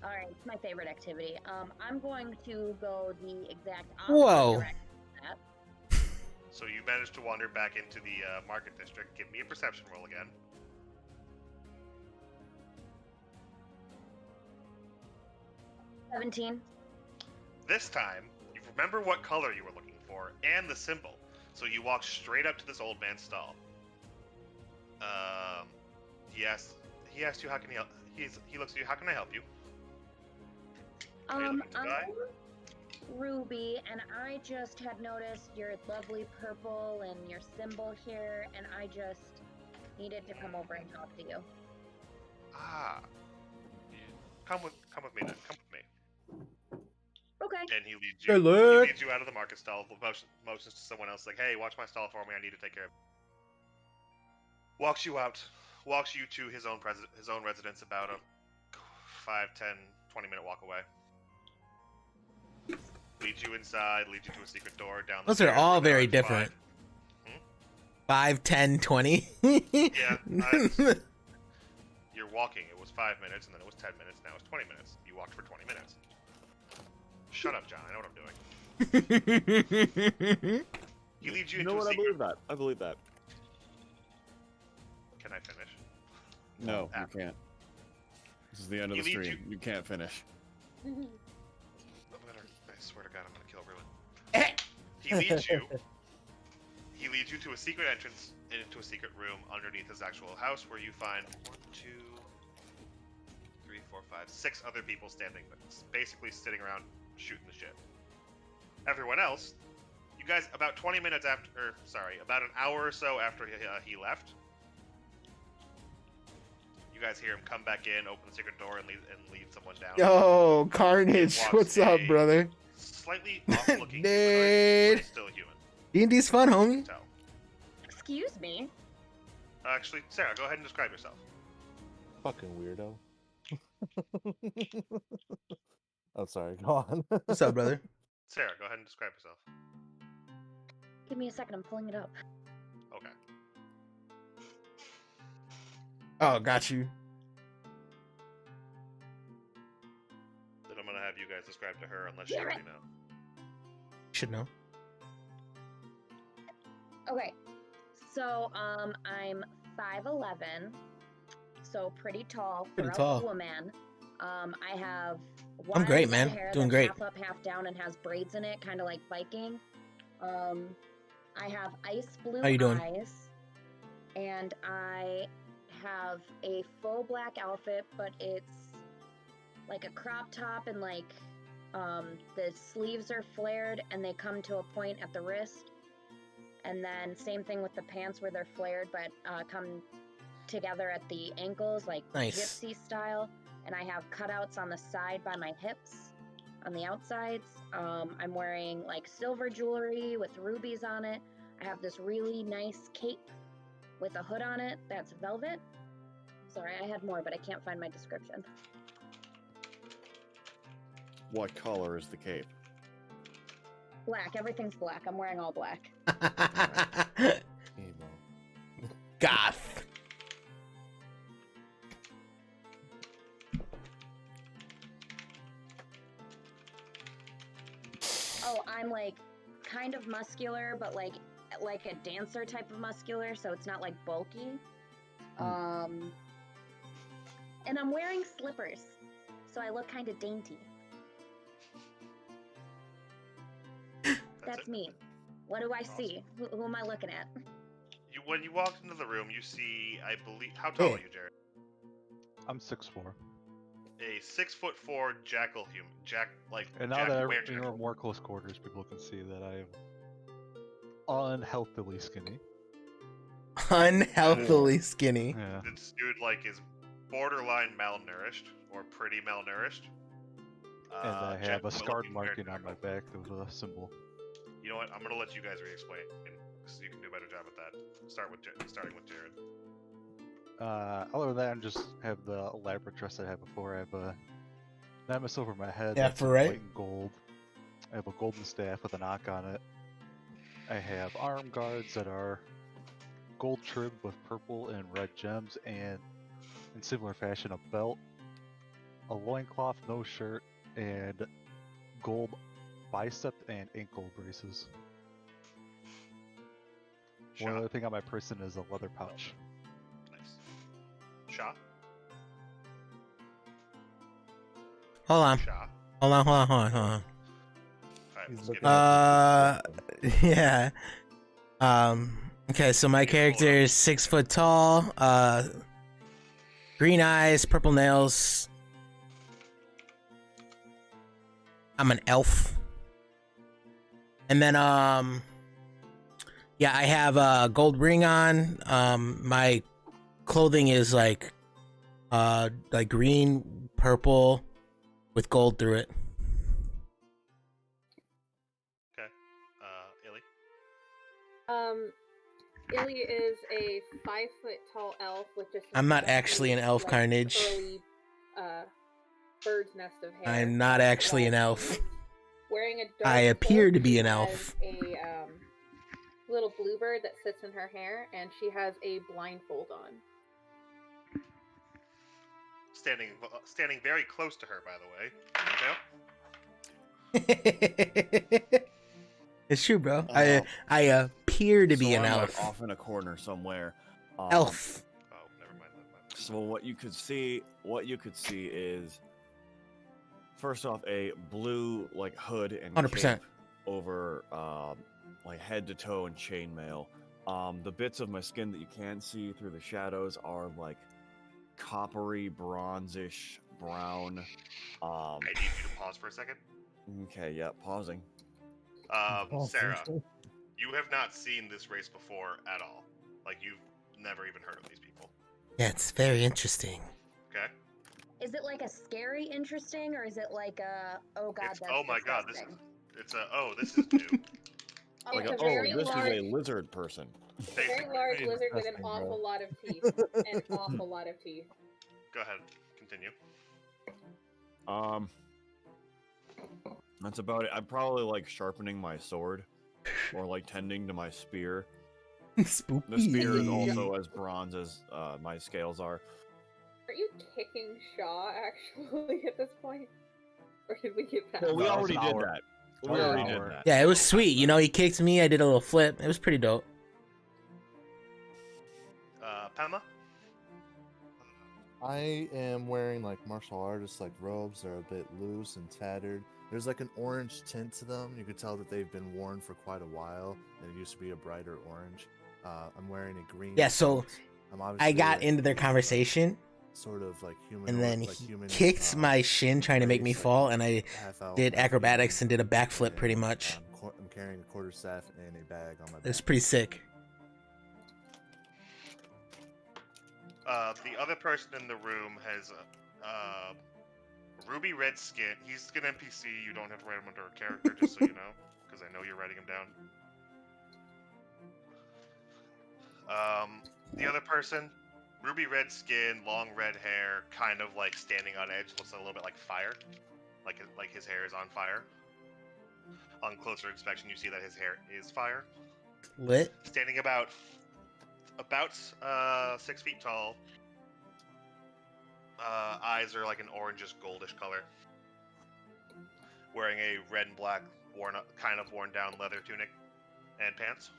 All right, it's my favorite activity. I'm going to go the exact opposite Whoa. direction of that. So you managed to wander back into the market district. Give me a perception roll again. 17. This time, you remember what color you were looking for and the symbol. So you walk straight up to this old man's stall. He asked you how can he help. He looks at you. How can I help you? Are you looking to buy? I'm Ruby, and I just had noticed your lovely purple and your symbol here, and I just needed to come over and talk to you. Ah. Come with me then. Come with me. Okay. And he leads Good you. luck. He leads you out of the market stall. Motions to someone else like, "Hey, watch my stall for me. I need to take care of it." Walks you out. Walks you to his own residence, about a 5, 10, 20-minute walk away. Leads you inside. Leads you to a secret door down the Those are stairs all where there very are different. 5, 5. 10, 20. Yeah. You're walking. It was 5 minutes, and then it was 10 minutes. Now it's 20 minutes. You walked for 20 minutes. Shut up, John. I know what I'm doing. He leads you You into know a what? I secret. believe that. I believe that. Can I finish? No, Ah. you can't. This is the end of He the leads stream. You can't finish. I swear to God, I'm gonna kill everyone. He leads you. He leads you to a secret entrance into a secret room underneath his actual house, where you find 1, 2, 3, 4, 5, 6 other people standing, but basically sitting around shooting the shit. Everyone else, you guys, about 20 minutes after, about an hour or so after he left, you guys hear him come back in, open the secret door, and lead someone down. Yo, Carnage, Walks what's up, a- brother? Slightly off-looking Dude. humanoid, but still human. D&D's fun, homie. Tell. Excuse me. Actually, Sarah, go ahead and describe yourself. Fucking weirdo. Oh, sorry. Go on. What's up, brother? Sarah, go ahead and describe yourself. Give me a second. I'm pulling it up. Okay. Oh, got you. Then I'm gonna have you guys describe to her, unless you already know. Should know. Okay. So, I'm 5'11", so pretty tall for Pretty a tall. woman. I have I'm great, wild man. hair Doing that's great. half up, half down, and has braids in it, kind of like Viking. I have ice blue How you doing? eyes, and I have a full black outfit, but it's like a crop top, and like the sleeves are flared and they come to a point at the wrist. And then same thing with the pants where they're flared but come together at the ankles, like Nice. gypsy style. And I have cutouts on the side by my hips, on the outsides. I'm wearing like silver jewelry with rubies on it. I have this really nice cape with a hood on it that's velvet. Sorry, I had more, but I can't find my description. What color is the cape? Black. Everything's black. I'm wearing all black. Emo. Goth. Oh, I'm like kind of muscular, but like a dancer type of muscular, so it's not like bulky. And I'm wearing slippers, so I look kind of dainty. That's it. me. What do I Awesome. see? Who am I looking at? When you walk into the room, you see, I believe, how tall are you, Jared? I'm 6'4". A 6'4" jackal human, And now jack that were we're in more close quarters, people can see that I am unhealthily skinny. Unhealthily skinny. Yeah. This dude is borderline malnourished or pretty malnourished. And I have a scarred looking marking on my jackal. back of a symbol. You know what? I'm gonna let you guys re-explain because you can do a better job at that. Starting with Jared. Other than that, I just have the elaborate dress I had before. I have a necklace over my head. Yeah, that's for right. white and gold. I have a golden staff with a knock on it. I have arm guards that are gold trimmed with purple and red gems, and in similar fashion, a belt, a loincloth, no shirt, and gold bicep and ankle braces. One Shaw. other thing on my person is a leather pouch. Nice. Shaw. Hold on. Shaw. Hold on. Alright, He's let's looking get at the Yeah. Okay, so my character is 6 foot tall, green eyes, purple nails. I'm an elf. And then yeah, I have a gold ring on. My clothing is like green, purple with gold through it. Okay. Illy. Illy is a 5 foot tall elf with just. I'm not actually an elf, Carnage. Curly, bird's nest of hair. I'm not actually an elf. Wearing a dark I appear cloak. to be She an has elf. A little bluebird that sits in her hair, and she has a blindfold on. Standing very close to her, by the way. Okay. It's true, bro. I appear to be so an I'm, elf. off in a corner somewhere. Elf. Oh, never mind. So what you could see is first off a blue hood and 100%. cape over head to toe and chainmail. The bits of my skin that you can't see through the shadows are coppery, bronzish, brown. I need you to pause for a second. Okay, yeah, pausing. Sarah, you have not seen this race before at all. You've never even heard of these people. Yeah, it's very interesting. Okay. Is it a scary interesting, or is it a oh god that's oh my god, disgusting? this is new. It's a oh, very this large, is a lizard person. a very large lizard with an disgusting, bro. awful lot of teeth. An awful lot of teeth. Go ahead, continue. That's about it. I'm probably sharpening my sword, or tending to my spear. Spooky. The spear is also as bronze as my scales are. Are you kicking Shaw actually at this point, or did we get past? Well, we No, already it's an did hour. that. Oh, We already an did hour. that. Yeah, it was sweet. You know, he kicked me. I did a little flip. It was pretty dope. Pema? I am wearing martial artist robes. They're a bit loose and tattered. There's an orange tint to them. You could tell that they've been worn for quite a while, and it used to be a brighter orange. I'm wearing a green. Yeah, so suit. I'm I obviously got into their conversation, sort of human, and then like he human, kicked my shin trying to make me race, fall, and I half-elf, did half acrobatics human, and did a backflip pretty much. I'm carrying a quarterstaff and a bag on my back. It's pretty sick. The other person in the room has ruby red skin. He's an NPC. You don't have to write him under a character, just so you know, because I know you're writing him down. The other person, ruby red skin, long red hair, kind of standing on edge. Looks a little bit like fire, like his hair is on fire. On closer inspection, you see that his hair is fire. Lit. Standing about 6 feet tall. Eyes are an orangish goldish color. Wearing a red and black kind of worn down leather tunic and pants.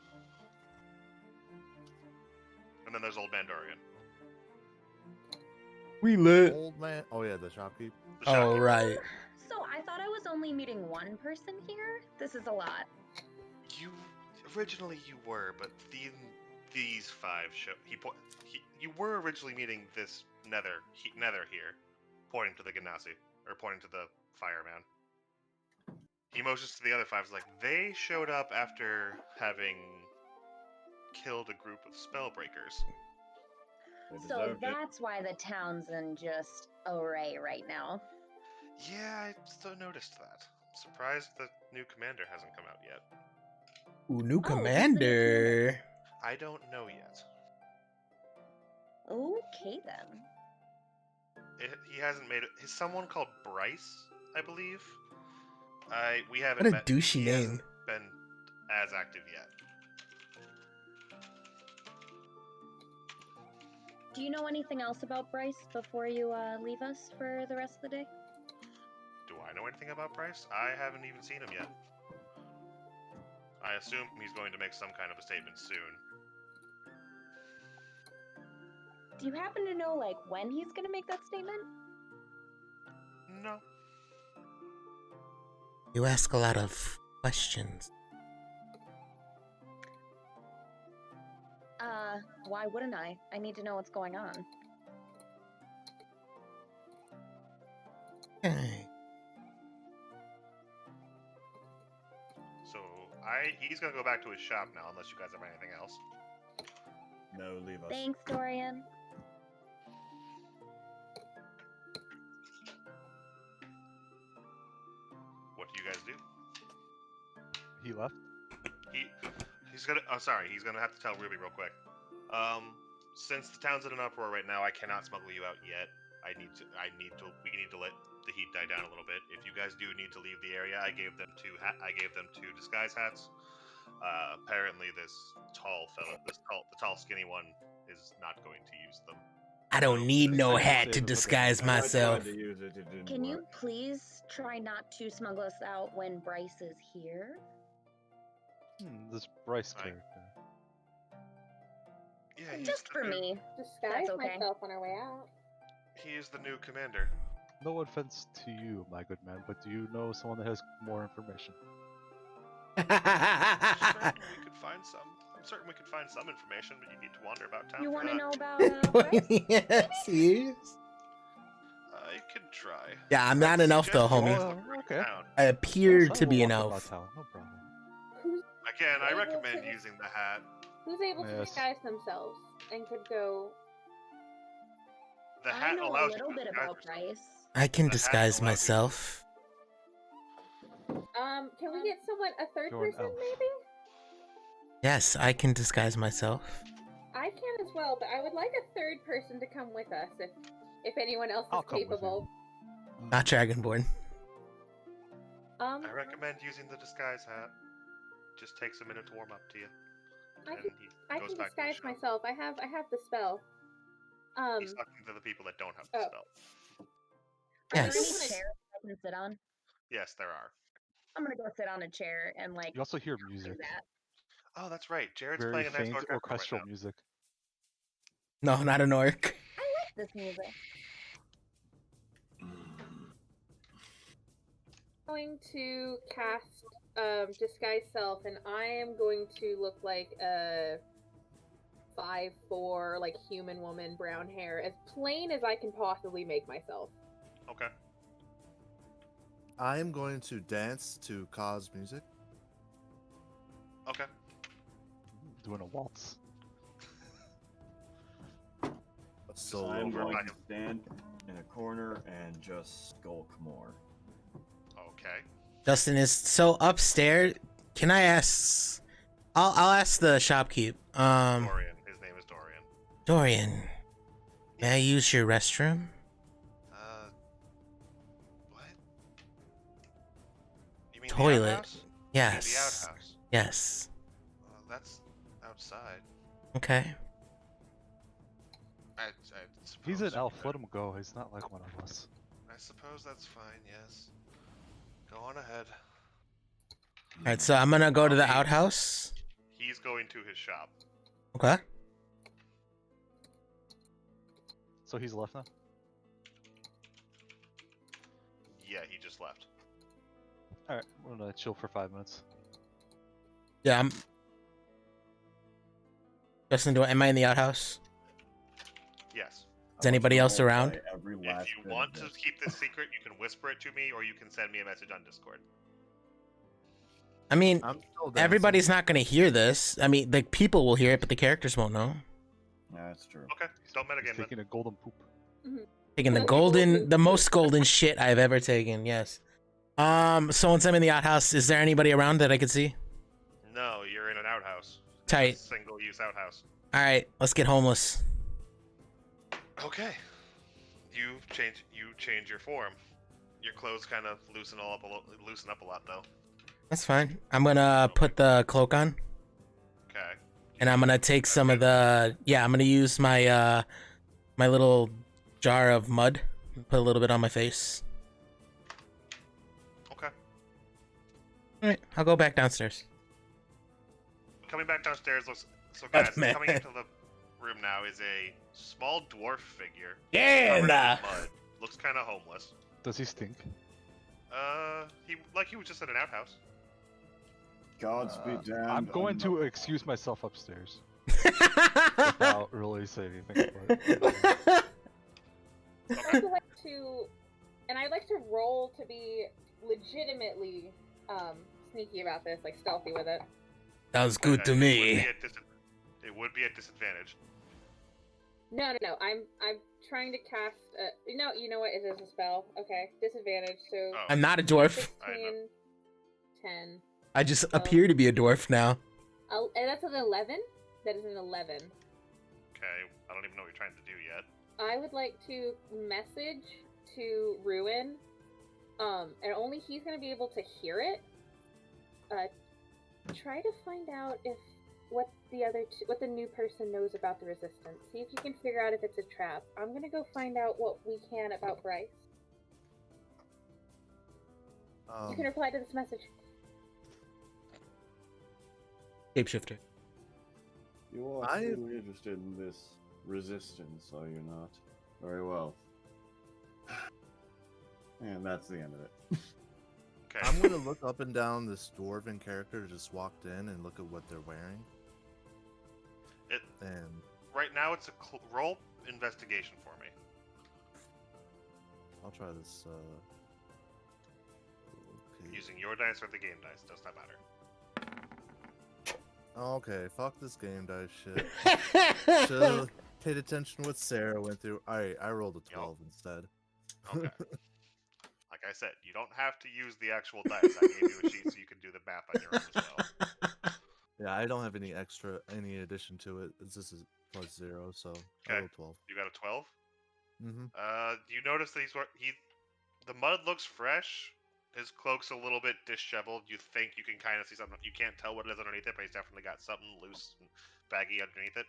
And then there's old man Dorian. We lit. Old man. Oh yeah, the shopkeep. The shopkeeper. Oh right. So I thought I was only meeting one person here. This is a lot. You originally you were, but these five show you were originally meeting this nether here, pointing to the Ganassi or pointing to the fireman. He motions to the other five, like they showed up after having killed a group of spellbreakers. They So deserved it. that's why the town's in just array right now. Yeah, I still noticed that. Surprised the new commander hasn't come out yet. Ooh, new Oh, who's the new commander. I don't know yet. Okay then. He hasn't made it. Is someone called Bryce, I believe. We haven't What a met. douchey He name. hasn't been as active yet. Do you know anything else about Bryce before you leave us for the rest of the day? Do I know anything about Bryce? I haven't even seen him yet. I assume he's going to make some kind of a statement soon. Do you happen to know, like, when he's gonna make that statement? No. You ask a lot of questions. Why wouldn't I? I need to know what's going on. Okay. So he's gonna go back to his shop now, unless you guys have anything else. No, leave us. Thanks, Dorian. What do you guys do? He left. He's gonna. Oh, sorry. He's gonna have to tell Ruby real quick. Since the town's in an uproar right now, I cannot smuggle you out yet. We need to let the heat die down a little bit. If you guys do need to leave the area, I gave them two disguise hats. Apparently, this the tall, skinny one, is not going to use them. I don't need no hat to Save it for the- disguise I tried myself. to use it, it didn't Can you work. please try not to smuggle us out when Bryce is here? This Bryce Right. character. Yeah, he's Just the for new- me. Disguise That's okay. myself on our way out. He is the new commander. No offense to you, my good man, but do you know someone that has more information? Certainly we could find some. I'm certain we could find some information, but you need to wander about town. You for want to that. know about Bryce? Yes, serious? I could try. Yeah, I'm not I'd an elf though, suggest you guys homie. Oh, look around okay. town. I appear Yes, I to will be an walk about elf. town, no problem. Who's Again, I able recommend to- using the hat. who's able to Yes. disguise themselves and could go? The I hat know a allows little you to bit disguise about yourself. Bryce. I can The hat disguise allows you to- myself. Can we get someone a third You're an person elf. maybe? Yes, I can disguise myself. I can as well, but I would like a third person to come with us if anyone else I'll is come with you. capable. Not Dragonborn. I recommend using the disguise hat. Just takes a minute to warm up to you. I And can he I goes can back to his disguise shop. myself. I have the spell. He's talking to the people that don't have the Oh. spell. Are there Yes. any chairs I can sit on? Yes, there are. I'm gonna go sit on a chair and like You also hear do music. that. Oh, that's right. Jared's Very playing a nice faint orchestral orchestral right now. music. No, not an orc. I like this music. I'm going to cast disguise self, and I am going to look like a 5'4", like human woman, brown hair, as plain as I can possibly make myself. Okay. I am going to dance to Ka's music. Okay. Doing a waltz. A solo. I'm over going by to stand in a corner and just skulk more. Okay. Justin is so upstairs. Can I ask? I'll ask the shopkeep. Dorian. His name is Dorian. Dorian, may I use your restroom? What? You mean Toilet. the outhouse? You mean Yes. the outhouse. Yes. That's outside. Okay. I He's suppose an elf. you Let could- him go. He's not like one of us. I suppose that's fine. Yes. Go on ahead. All right. So I'm gonna go to the outhouse. He's going to his shop. Okay. So he's left now? Yeah, he just left. Alright, we're gonna chill for 5 minutes. Yeah, I'm. Justin, am I in the outhouse? Yes. Is anybody else around? If you want to keep this secret, you can whisper it to me, or you can send me a message on Discord. I mean, I'm still dancing. everybody's not gonna hear this. I mean, the people will hear it, but the characters won't know. Yeah, that's true. Okay, don't metagame He's then. taking a golden poop. Taking the most golden shit I've ever taken. Yes. So once I'm in the outhouse, is there anybody around that I could see? No, you're in an outhouse. Tight. Single-use outhouse. All right, let's get homeless. Okay. You change your form. Your clothes kind of loosen up a lot though. That's fine. I'm gonna put the cloak on, Okay. and I'm gonna take some of the. Yeah, I'm gonna use my my little jar of mud. Put a little bit on my face. Okay. All right, I'll go back downstairs. Coming back downstairs looks. So Oh, guys, man. coming into the room now is a small dwarf figure. Yeah, covered in nah. mud. Looks kind of homeless. Does he stink? He was just in an outhouse. Godspeed, Dan. I'm going to excuse myself upstairs without really saying anything about it. I'd like to, and I'd like to roll to be legitimately sneaky about this, like stealthy with it. Sounds good to me. It would be at disadvantage. No. I'm trying to cast. No, you know what? It is a spell. Okay, disadvantage. So Oh. I'm not a dwarf. 16, 10. I just appear to be a dwarf now. And that's an 11. That is an 11. Okay, I don't even know what you're trying to do yet. I would like to message to Ruin, and only he's gonna be able to hear it. Try to find out if what the new person knows about the resistance. See if you can figure out if it's a trap. I'm gonna go find out what we can about Bryce. You can reply to this message. Shapeshifter. You are truly interested in this resistance, are you not? Very well. And that's the end of it. Okay. I'm gonna look up and down this dwarven character that just walked in and look at what they're wearing. And Right now, it's a roll investigation for me. I'll try this. Okay. Using your dice or the game dice, does not matter. Okay, fuck this game dice shit. Should've paid attention what Sarah went through. Alright, I rolled a 12 instead. Okay. Like I said, you don't have to use the actual dice. I gave you a sheet so you can do the math on your own as well. Yeah, I don't have any addition to it. This is plus 0, so I Okay. rolled 12. You got a 12? Mm-hmm. You notice that the mud looks fresh. His cloak's a little bit disheveled. You think you can kind of see something. You can't tell what it is underneath it, but he's definitely got something loose and baggy underneath it.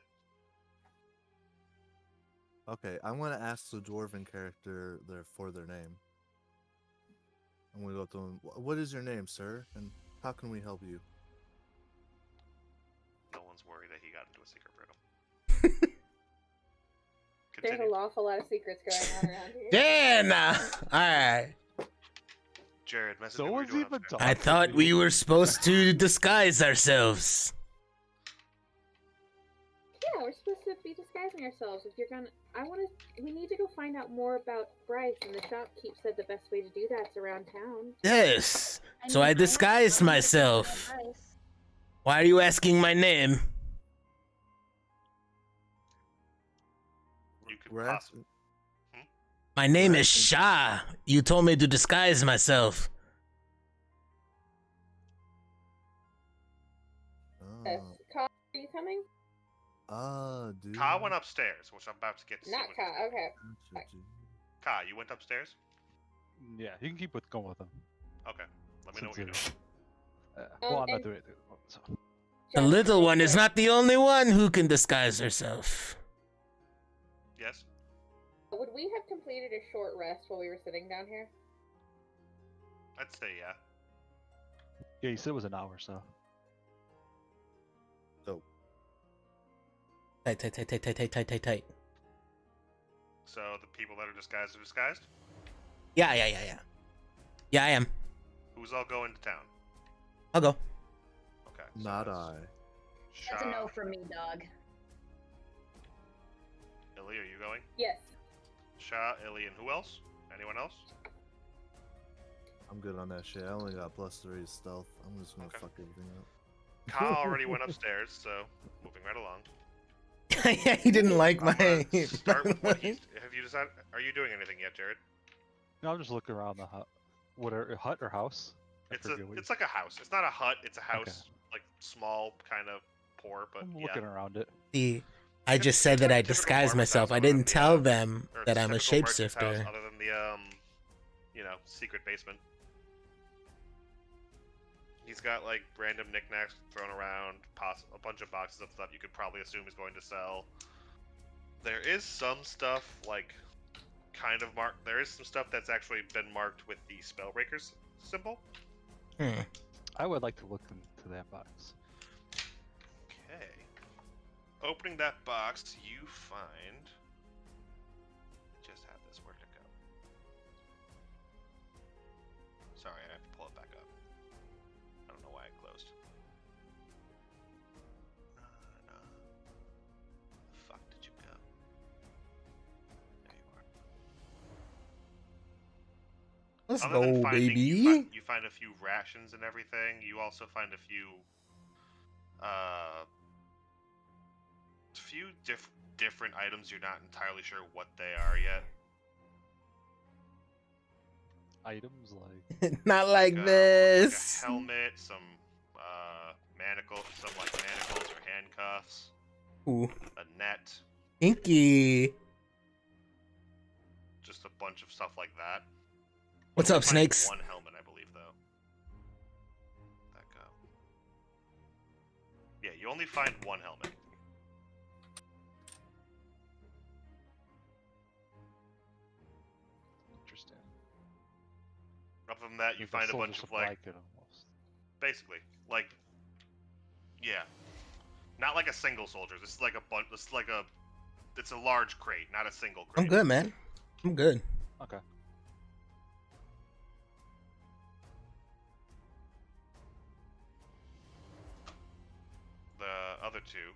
Okay, I'm gonna ask the dwarven character for their name. I'm gonna go up to him. What is your name, sir? And how can we help you? No one's worried that he got into a secret room. There's Continue. an awful lot of secrets going on around here. Yeah, nah. Alright. Jared, message So me what was you're doing even upstairs. I thought we were supposed to disguise ourselves. Yeah, we're supposed to be disguising ourselves. If you're gonna, we need to go find out more about Bryce, and the shopkeep said the best way to do that's around town. Yes. So I have disguised no myself. advice. Why are you asking my name? You could We're possibly. My name is Shah. You told me to disguise myself. Yes. Ka, are you coming? Dude. Ka went upstairs, which I'm about to get to. Not see Ka. what- Okay. Ka, you went upstairs? Yeah, you can keep going with him. Okay. Let me know what you're doing. Since well, I'm not and- doing it. So. The little one is not the only one who can disguise herself. Yes? Would we have completed a short rest while we were sitting down here? I'd say yeah. Yeah, you said it was an hour, so. Tight. So the people that are disguised are disguised? Yeah. Yeah, I am. Who's all going to town? I'll go. Okay. Not that's I. That's a Shaw. no from me, dog. Illy, are you going? Yes. Shaw, Illy, and who else? Anyone else? I'm good on that shit. I only got +3 stealth. I'm just gonna Okay. fuck everything up. Ka already went upstairs, so moving right along. Yeah, he didn't like I'm my. gonna start with what he's. Have you decided? Are you doing anything yet, Jared? No, I'm just looking around the hut. What are hut or house? I It's forget what it's like a house. It's not a hut. It's a house, Okay. like small, kind of poor, but I'm yeah. looking around it. See, I It's- just said it's that like I a typical disguised farmer's myself. house I other than didn't the, tell them or that I'm a typical merchant's house shapeshifter. other than the secret basement. He's got like random knickknacks thrown around, a bunch of boxes of stuff you could probably assume he's going to sell. There is some stuff like kind of marked. There is some stuff that's actually been marked with the Spellbreakers symbol. Hmm. I would like to look into that box. Okay. Opening that box, you find. Just have this. Where'd it go? Sorry, I have to pull it back up. I don't know why it closed. No. Where the fuck did you go? There you are. Let's Other than go, finding, baby. you find a few rations and everything. You also find a few different items. You're not entirely sure what they are yet. Items like Not like Like this. a helmet, some manacles or handcuffs, Ooh, a net, Inky. just a bunch of stuff like that. What's You up, find snakes? One helmet, I believe, though. That go. Yeah, you only find one helmet. interesting. Other than that, you Like find a soldier bunch of supply like, kit almost. basically, like, yeah, not like a single soldier. This is like a bunch. This is like a, it's a large crate, not a single crate. I'm good, man. I'm good. Okay. The other two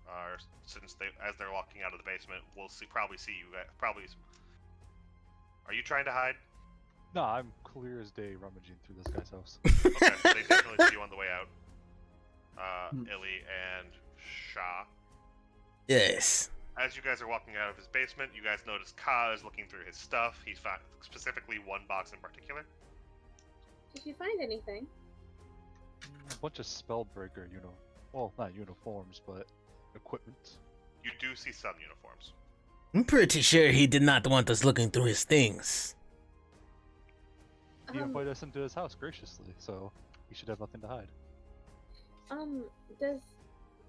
are, since as they're walking out of the basement, we'll probably see you guys. Probably. Are you trying to hide? No, I'm clear as day rummaging through this guy's house. Okay, so they definitely see you on the way out. Hmm. Illy and Shah. Yes. As you guys are walking out of his basement, you guys notice Ka is looking through his stuff. He's found specifically one box in particular. Did you find anything? A bunch of spellbreaker, well, not uniforms, but equipment. You do see some uniforms. I'm pretty sure he did not want us looking through his things. He invited us into his house graciously, so he should have nothing to hide.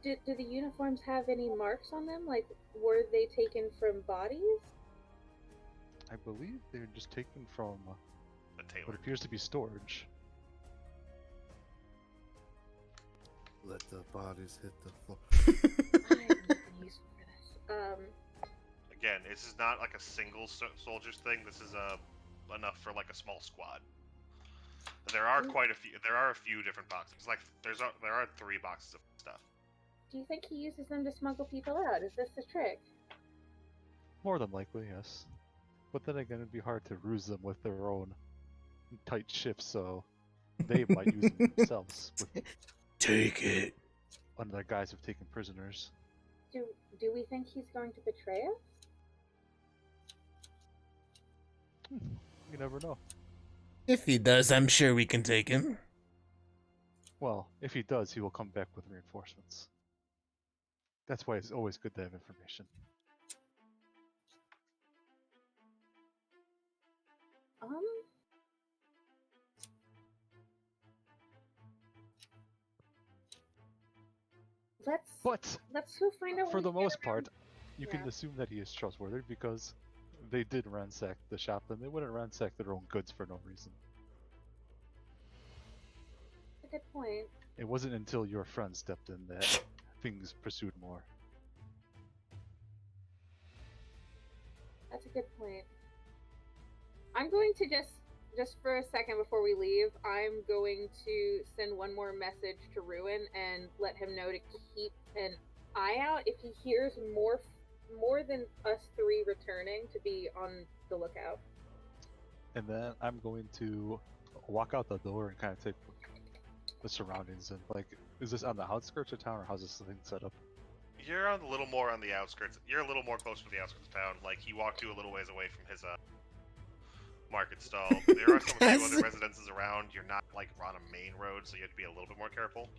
Do the uniforms have any marks on them? Like, were they taken from bodies? I believe they're just taken from The tailor. what appears to be storage. Let the bodies hit the floor. I have nothing useful for this. Again, this is not like a single soldier's thing. This is enough for like a small squad. There are quite a few. There are a few different boxes. Like there are 3 boxes of stuff. Do you think he uses them to smuggle people out? Is this the trick? More than likely, yes. But then again, it'd be hard to ruse them with their own tight ships, so they might use them themselves with, Take it. under the guise of taking prisoners. Do we think he's going to betray us? You never know. If he does, I'm sure we can take him. Well, if he does, he will come back with reinforcements. That's why it's always good to have information. Let's go find out. For what the he's most doing. part, you can assume that he is trustworthy because they did ransack the shop and they wouldn't ransack their own goods for no reason. That's a good point. It wasn't until your friend stepped in that things pursued more. That's a good point. I'm going to just just for a second before we leave, I'm going to send one more message to Ruin and let him know to keep an eye out if he hears more than us three returning, to be on the lookout. And then I'm going to walk out the door and kind of take the surroundings in. Like, is this on the outskirts of town, or how's this thing set up? You're a little more on the outskirts. You're a little more close to the outskirts of town. Like, he walked you a little ways away from his market stall. There are some few other residences around. You're not like on a main road, so you have to be a little bit more careful.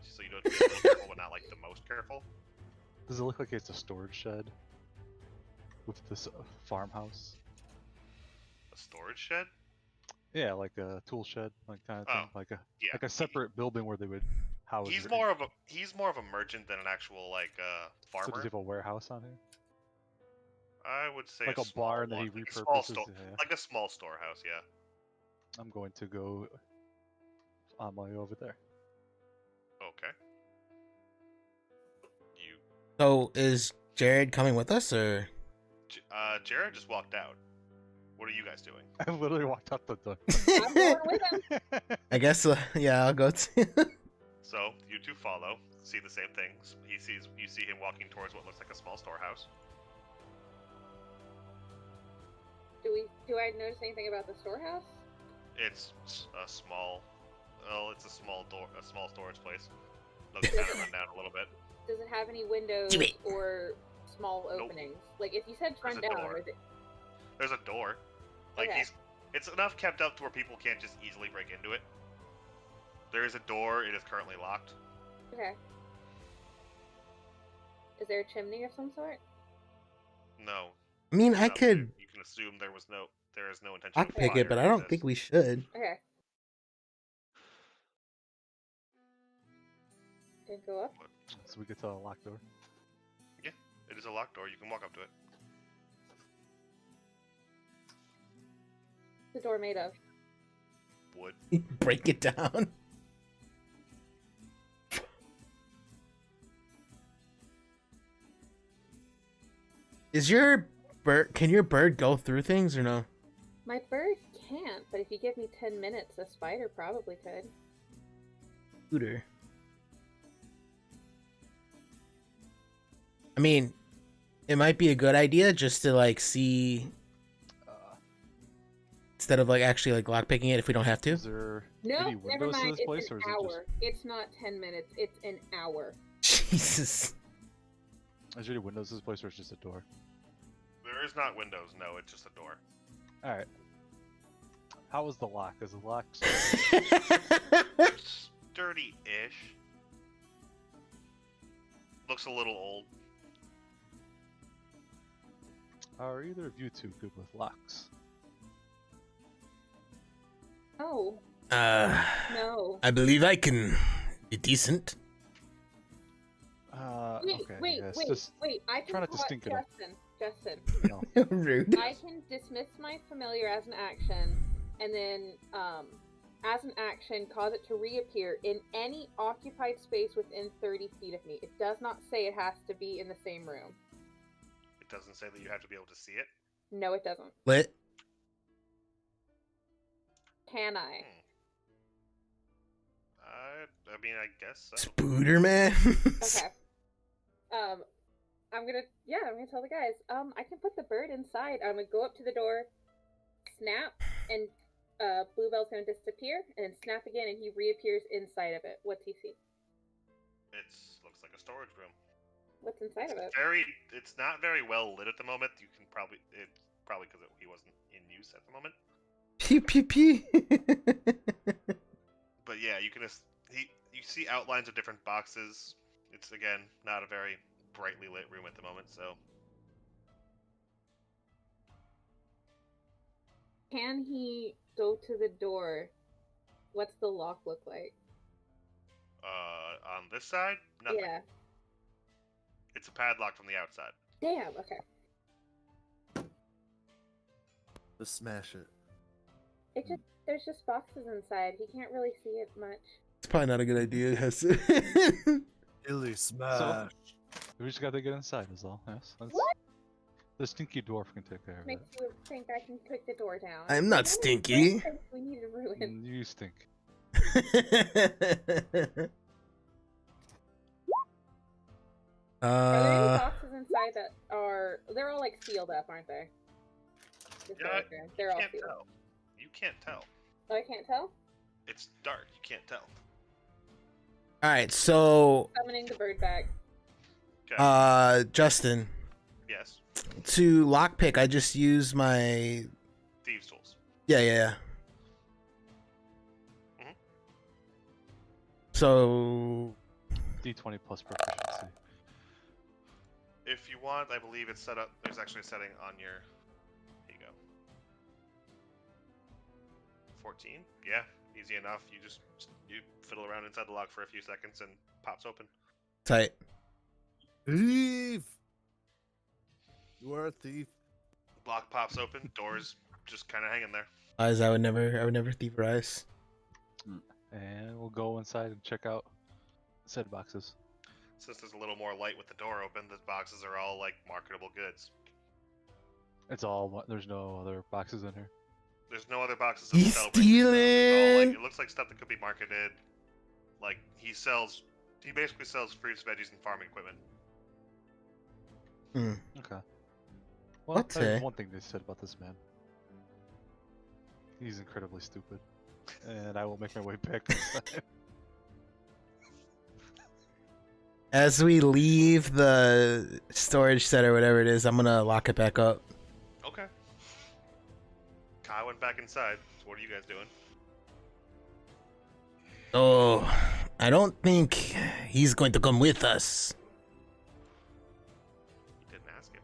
So you have to be a little careful, but not like the most careful. Does it look like it's a storage shed with this farmhouse? A storage shed? Yeah, like a tool shed, like kind of thing, Oh, like a yeah. like a separate building where they would house. He's more of a merchant than an actual like So farmer. does he have a warehouse on here? I would say Like a small barn that he one, repurposes? Yeah. like a small storehouse. Yeah. I'm going to go on my way over there. Okay. You, So is Jared coming with us, or? Jared just walked out. What are you guys doing? I literally walked out the door. I'm going with him. I guess, yeah, I'll go too. So you two follow, see the same things. You see him walking towards what looks like a small storehouse. Do I notice anything about the storehouse? It's a small, it's a small storage place. Looks kind of run down a little bit. Does it have any windows Give it. or small openings? Like, if you said it's run There's a down, door. is it... There's a door. Like Okay. it's enough kept up to where people can't just easily break into it. There is a door. It is currently locked. Okay. Is there a chimney of some sort? No. I mean, I No, could You can assume there is no intention. of lockpick it, but fire I don't resist. think we should. Okay. Can it go up? So we get to the locked door. It is a locked door. You can walk up to it. What's the door made of? Wood. Break it down. Is your bird? Can your bird go through things or no? My bird can't, but if you give me 10 minutes, a spider probably could. Scooter. I mean, it might be a good idea just to like see instead of like actually like lockpicking it if we don't have to. Is there No, any never windows to mind. this It's place, an or is it hour. It's not 10 minutes. It's an hour. Jesus. is there any windows to this place, or is it just a door? There is not windows. No, it's just a door. All right. How is the lock? Is the lock? Sturdy-ish. Looks a little old. Are either of you two good with locks? Oh, no. I believe I can be decent. Wait, Okay. wait, yes, wait, just, wait. I can try not to call- stink it up. Justin. you know, Rude. I can dismiss my familiar as an action, and then, as an action, cause it to reappear in any occupied space within 30 feet of me. It does not say it has to be in the same room. It doesn't say that you have to be able to see it. No, it doesn't. Lit. Can I? I mean, I guess so. Spooder man. Okay. I'm gonna tell the guys. I can put the bird inside. I'm gonna go up to the door, snap, and Bluebell's gonna disappear, and then snap again, and he reappears inside of it. What's he see? It looks like a storage room. What's inside of it? It's not very well lit at the moment. It's probably because he wasn't in use at the moment. Pew pew pew. But yeah, you see outlines of different boxes. It's again not a very brightly lit room at the moment, so Can he go to the door? What's the lock look like? on this side, nothing. Yeah. It's a padlock from the outside. Damn. Okay. Just smash it. There's just boxes inside. He can't really see it much. It's probably not a good idea. Illy smash. we just got to get inside, is all. Yes. That's... What? The stinky dwarf can take care of it. Makes you think I can kick the door down. I'm not How many stinky. things We need to ruin. You stink. Are there any uh, boxes inside that are? They're all like sealed up, aren't they? Just so Yeah, we're clear. They're all Can't sealed. tell. You can't tell. Oh, I can't tell. It's dark. You can't tell. all right. So, Summoning the bird back. Okay. Justin, Yes. to lockpick, I just use my. Thieves' tools. Yeah. Mhm. So, D20 plus proficiency. If you want, I believe it's set up. There's actually a setting on your. Here you go. 14. Yeah, easy enough. You fiddle around inside the lock for a few seconds and pops open. tight. Thief! You are a thief. Lock pops open. Doors just kind of hanging there. Eyes, I would never thieverize. And we'll go inside and check out said boxes. Since there's a little more light with the door open, the boxes are all like marketable goods. It's all. There's no other boxes in here. There's no other boxes. He's Spellbreaker stuff. It's all, stealing! like, it looks like stuff that could be marketed. Like he basically sells fruits, veggies, and farming equipment. Okay. Well, Okay. there's one thing they said about this man. He's incredibly stupid, and I will make my way back inside. As we leave the storage set or whatever it is, I'm gonna lock it back up. Okay. Kai went back inside. So what are you guys doing? Oh, I don't think he's going to come with us. You didn't ask him.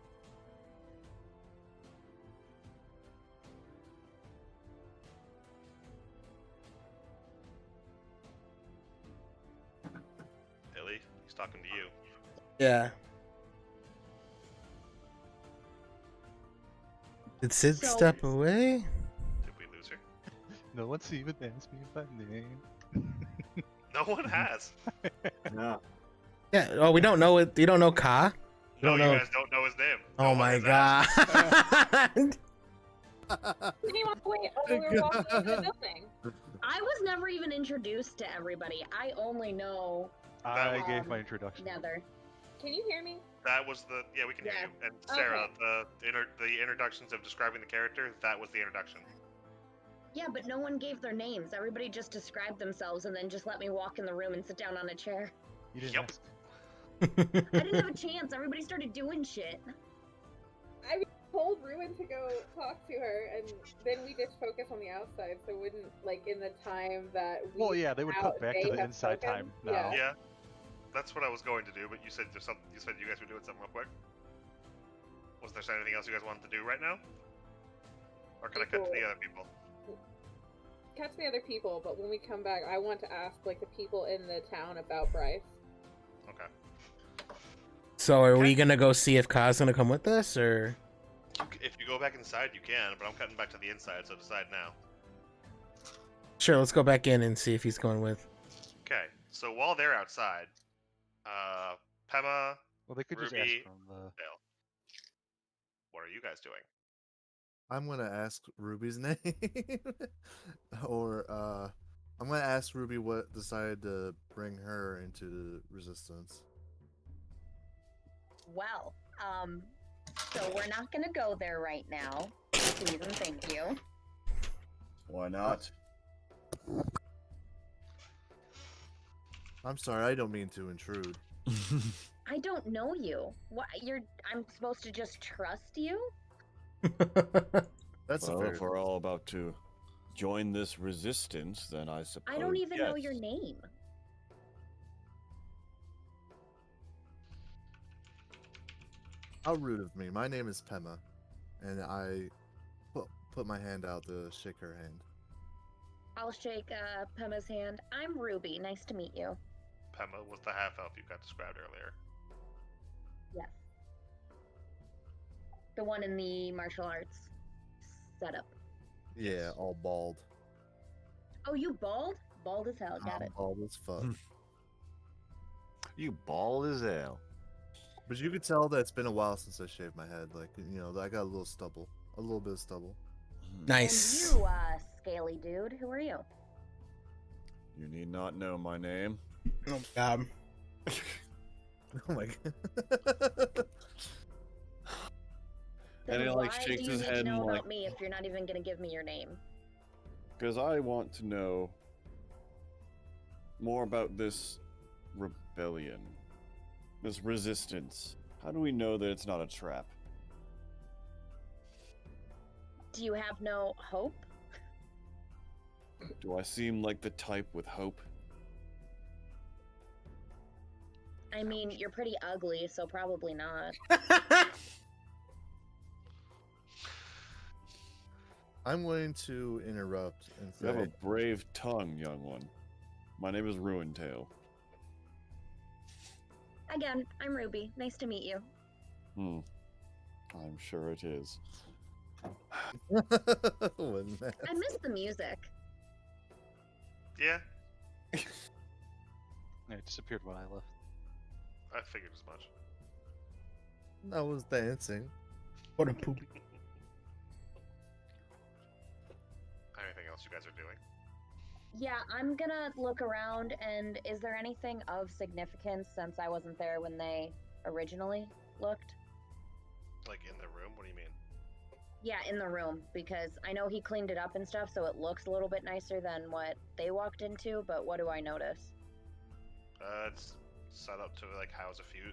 Billy, he's talking to you. Yeah. Did Sid So- step away? Did we lose her? No one's even asked me my name. No one has. Yeah. Yeah. Oh, we don't know it. You don't know Ka? No, Don't you know. guys don't know his name. No Oh one my has asked. god. Didn't he walk away? Oh, we were walking into the building. I was never even introduced to everybody. I only know I was- gave my introduction. Nether. Can you hear me? That was the we can hear Yeah. you. And Sarah, Okay. the introductions of describing the character, that was the introduction. Yeah, but no one gave their names. Everybody just described themselves and then just let me walk in the room and sit down on a chair. You didn't Yep. ask. I didn't have a chance. Everybody started doing shit. I told Ruin to go talk to her, and then we just focus on the outside, so it wouldn't like in the time that we. Well, yeah, they would cut back to the have inside spoken. time now. Yeah. Yeah. That's what I was going to do, but you said there's something. You said you guys were doing something real quick. Was there anything else you guys wanted to do right now? Or can I cut to the other people? Catch the other people, but when we come back, I want to ask like the people in the town about Bryce. Okay. So are we gonna go see if Ka's gonna come with us, or? If you go back inside, you can, but I'm cutting back to the inside, so decide now. Sure, let's go back in and see if he's going with. Okay. So while they're outside, Pema, Well, they could just Ruby- ask from the. Dale, what are you guys doing? I'm gonna ask Ruby's name, or I'm gonna ask Ruby what decided to bring her into the resistance. Well, so we're not gonna go there right now. Please and thank you. Why not? I'm sorry, I don't mean to intrude. I don't know you. What I'm supposed to just trust you? That's Well, a fair. if we're all about to join this resistance, then I suppose. I don't even know your yes. name. How rude of me. My name is Pema, and I put my hand out to shake her hand. I'll shake Pema's hand. I'm Ruby. Nice to meet you. Pema was the half elf you got described earlier. Yes. The one in the martial arts setup. Yeah, all bald. Oh, you bald? Bald as hell. Got I'm it. bald as fuck. You bald as hell. But you could tell that it's been a while since I shaved my head. Like, you know, I got a little stubble. A little bit of stubble. Nice. And you, scaly dude, who are you? You need not know my name. Oh my god. Oh my god. And he Then like why shakes do you his need head to know and like, about me if you're not even gonna give me your name? because I want to know more about this rebellion, this resistance. How do we know that it's not a trap? Do you have no hope? Do I seem like the type with hope? I mean, you're pretty ugly, so probably not. I'm going to interrupt and You have a say, brave tongue, young one. My name is Ruintail. Again, I'm Ruby. Nice to meet you. I'm sure it is. wasn't that? I miss the music. Yeah, It disappeared when I left. I figured as much. I was dancing. What a poop. Anything else you guys are doing? Yeah, I'm gonna look around, and is there anything of significance since I wasn't there when they originally looked? Like in the room? What do you mean? Yeah, in the room, because I know he cleaned it up and stuff, so it looks a little bit nicer than what they walked into, but what do I notice? It's set up to like house a few,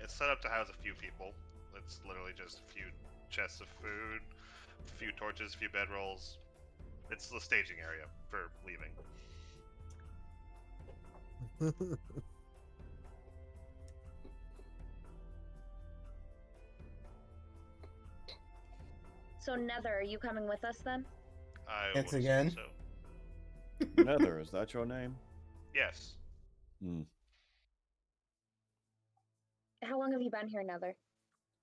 it's set up to house a few people. It's literally just a few chests of food, a few torches, a few bedrolls. It's the staging area for leaving. So, Nether, are you coming with us then? I Once would again? assume so. Nether, is that your name? Yes. How long have you been here, Nether?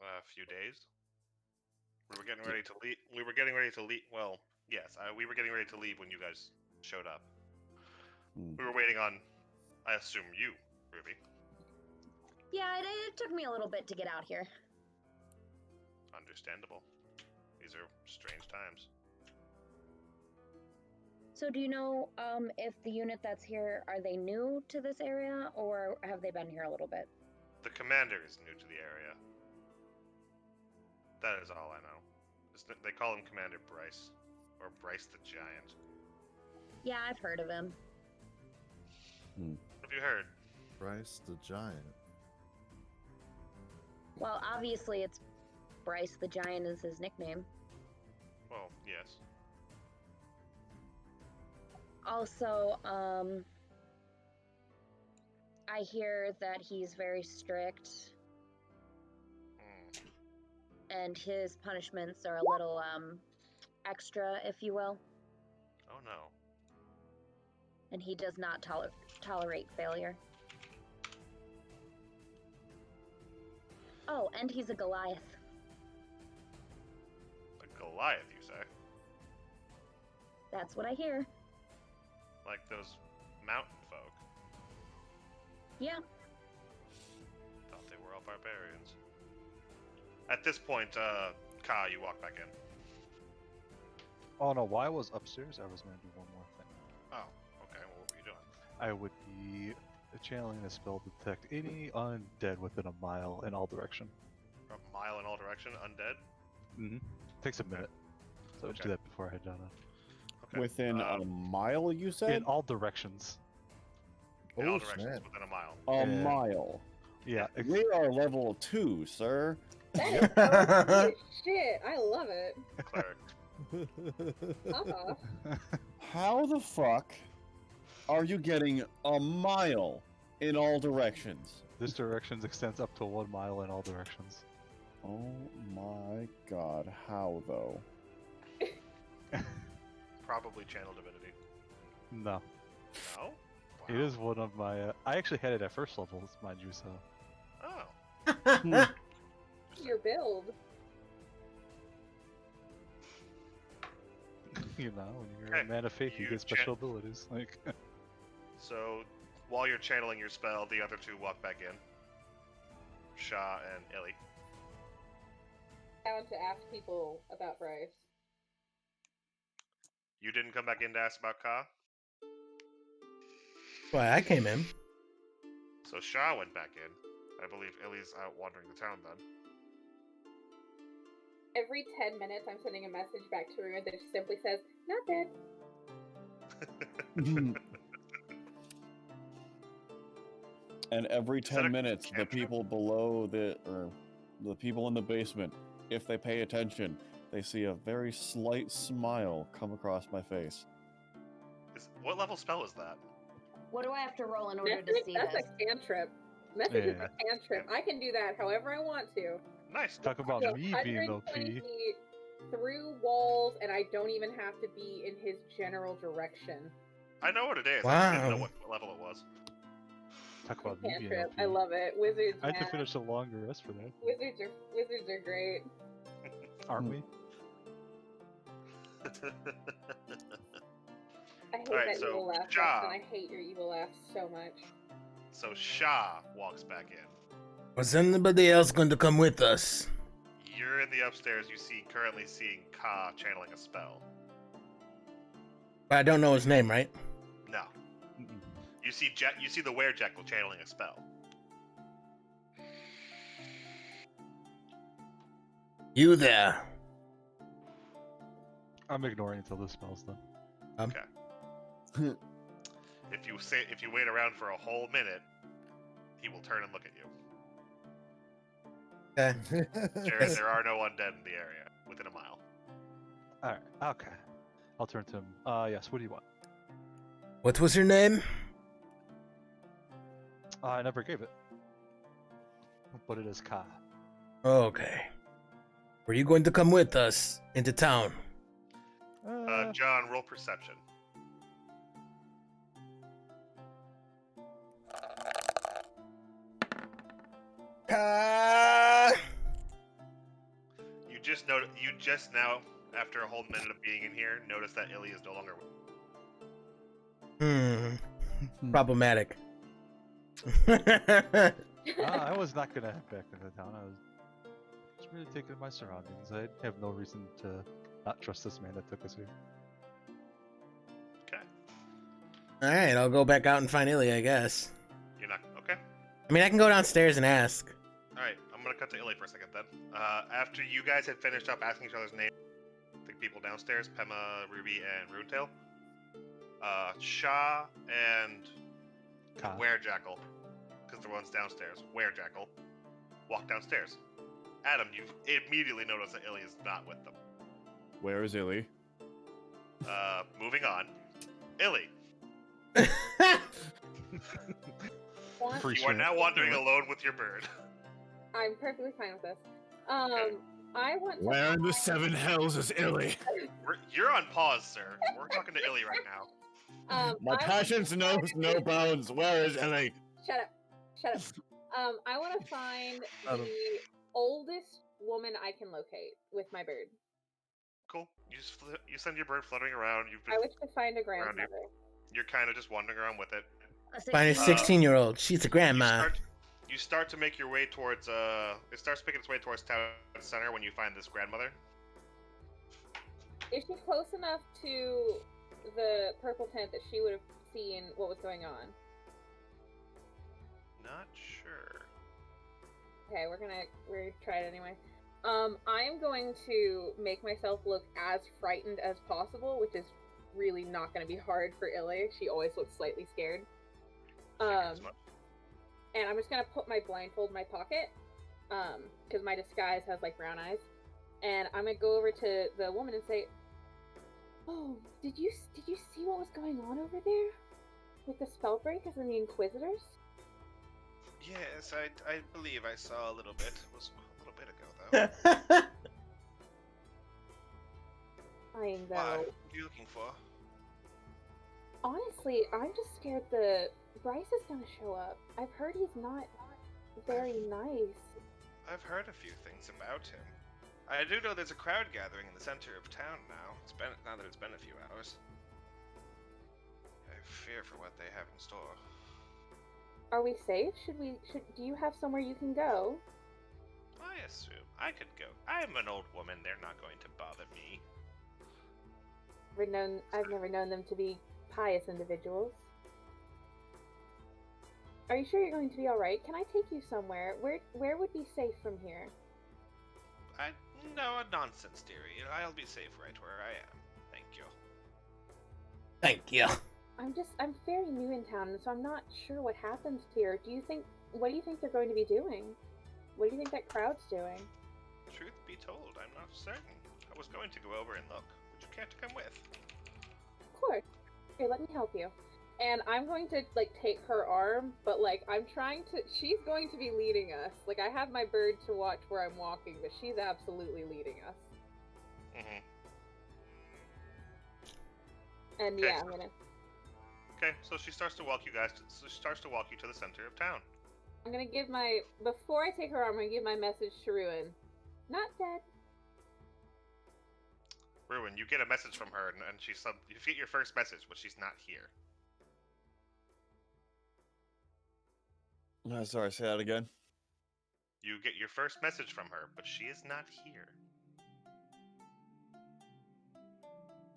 A few days. We were getting ready to leave. We were getting ready to leave. Well, yes, we were getting ready to leave when you guys showed up. We were waiting on, I assume, you, Ruby. Yeah, it took me a little bit to get out here. Understandable. These are strange times. So do you know if the unit that's here, are they new to this area, or have they been here a little bit? The commander is new to the area. That is all I know. They call him Commander Bryce, or Bryce the Giant. Yeah, I've heard of him. What have you heard? Bryce the Giant. Well, obviously it's Bryce the Giant is his nickname. Well, yes. Also, I hear that he's very strict, and his punishments are a little, extra, if you will. Oh no. And he does not tolerate failure. Oh, and he's a Goliath. A Goliath, you say? That's what I hear. Like those mountain folk. Yeah. Thought they were all barbarians. At this point, Ka, you walk back in. Oh no, while I was upstairs, I was going to do one more thing. Oh, okay. Well, what were you doing? I would be channeling a spell to detect any undead within a mile in all direction. A mile in all direction, undead? Mm-hmm. Takes a minute. So Okay. do that before I head down. Okay. Within a mile, you said? In all directions. In all Oh, directions, snap. within a mile. A Yeah. mile. Yeah. We are level 2, sir. That is OP as shit. I love it. Cleric. How the fuck are you getting a mile in all directions? This directions extends up to 1 mile in all directions. Oh my god, how though? Probably channel divinity. No. No? It is one of my. I actually had it at first level, mind you, so. Oh. Your build. You know, when you're Okay, a man of faith, you you get special abilities. Like. So, while you're channeling your spell, the other two walk back in. Shaw and Illy. Down to ask people about Bryce. You didn't come back in to ask about Ka? Why, I came in. So Shaw went back in. I believe Illy's out wandering the town then. Every 10 minutes, I'm sending a message back to her that just simply says, "Not dead." And every Is that 10 a minutes, the cantrip? people below or the people in the basement, if they pay attention, they see a very slight smile come across my face. What level spell is that? What do I have to roll in order to Message, see that's this? a cantrip. Message is Yeah. a cantrip. I can do that however I want to. Nice. Talk about So me being 120 OP. feet through walls, and I don't even have to be in his general direction. I know what it is. I just didn't know Wow. what level it was. Talk about me being Cantrip. OP. I love it. Wizards, I had to man. finish a longer rest for that, Wizards are great. aren't we? I hate Alright, that so evil laugh, Shaw. and I hate your evil laugh so much. So Shaw walks back in. Was anybody else going to come with us? You're in the upstairs. You see currently seeing Ka channeling a spell. I don't know his name, right? No. Mm-mm. You see You see the Werejackal channeling a spell. You there? I'm ignoring until this spell's done. If you wait around for a whole minute, he will turn and look at you. Okay. There are no undead in the area within a mile. Alright, okay. I'll turn to him. Yes, what do you want? What was your name? I never gave it. But it is Ka. Okay. Were you going to come with us into town? John, roll perception. You just now, after a whole minute of being in here, notice that Illy is no longer. Problematic. I was not gonna head back into town. I was just really taking my surroundings. I have no reason to not trust this man that took us here. Okay. Alright, I'll go back out and find Illy, I guess. You're not okay. I mean, I can go downstairs and ask. All right, I'm gonna cut to Illy for a second then. After you guys had finished up asking each other's names, the people downstairs, Pema, Ruby, and Runetail, Shaw and Ka. Werejackal, because the one's downstairs, Werejackal, walk downstairs. Adam, you immediately notice that Illy is not with them. Where is Illy? Moving on. Illy, Want- Free you are shit. now wandering alone with your bird. I'm perfectly fine with this. Okay. I want to. Where in the seven hells is Illy? You're on pause, sir. We're talking to Illy right now. My I passions knows no bounds. Where is Illy? Shut up. Shut up. I want to find Adam. the oldest woman I can locate with my bird. Cool. You send your bird fluttering around. I wish to find a grandmother. You're kind of just wandering around with it. Find a 16-year-old. She's a grandma. You start to make your way towards it starts making its way towards town center when you find this grandmother. Is she close enough to the purple tent that she would have seen what was going on? Not sure. Okay, we're try it anyway. I'm going to make myself look as frightened as possible, which is really not going to be hard for Illy. She always looks slightly scared. As much. And I'm just gonna put my blindfold in my pocket, because my disguise has like brown eyes. And I'm gonna go over to the woman and say, "Oh, did you see what was going on over there with the Spellbreakers and the Inquisitors?" Yes, I believe I saw a little bit. It was a little bit ago though. Fine, Why? though. What are you looking for? Honestly, I'm just scared the Bryce is gonna show up. I've heard he's not very nice. I've heard a few things about him. I do know there's a crowd gathering in the center of town now. Now that it's been a few hours. I fear for what they have in store. Are we safe? Do you have somewhere you can go? I assume I could go. I'm an old woman. They're not going to bother me. I've never known them to be pious individuals. Are you sure you're going to be all right? Can I take you somewhere? Where would be safe from here? No, a nonsense, dearie. I'll be safe right where I am. Thank you. Thank you. I'm very new in town, so I'm not sure what happens here. What do you think they're going to be doing? What do you think that crowd's doing? Truth be told, I'm not certain. I was going to go over and look. Would you care to come with? Of course. Here, let me help you. And I'm going to take her arm, but she's going to be leading us. Like, I have my bird to watch where I'm walking, but she's absolutely leading us. Mm-hmm. And Okay, yeah, so- I'm gonna Okay, so she starts to walk you guys. So she starts to walk you to the center of town. before I take her arm, I'm gonna give my message to Ruin. Not dead. Ruin, you get a message from her, and you get your first message, but she's not here. No, sorry, say that again. You get your first message from her, but she is not here.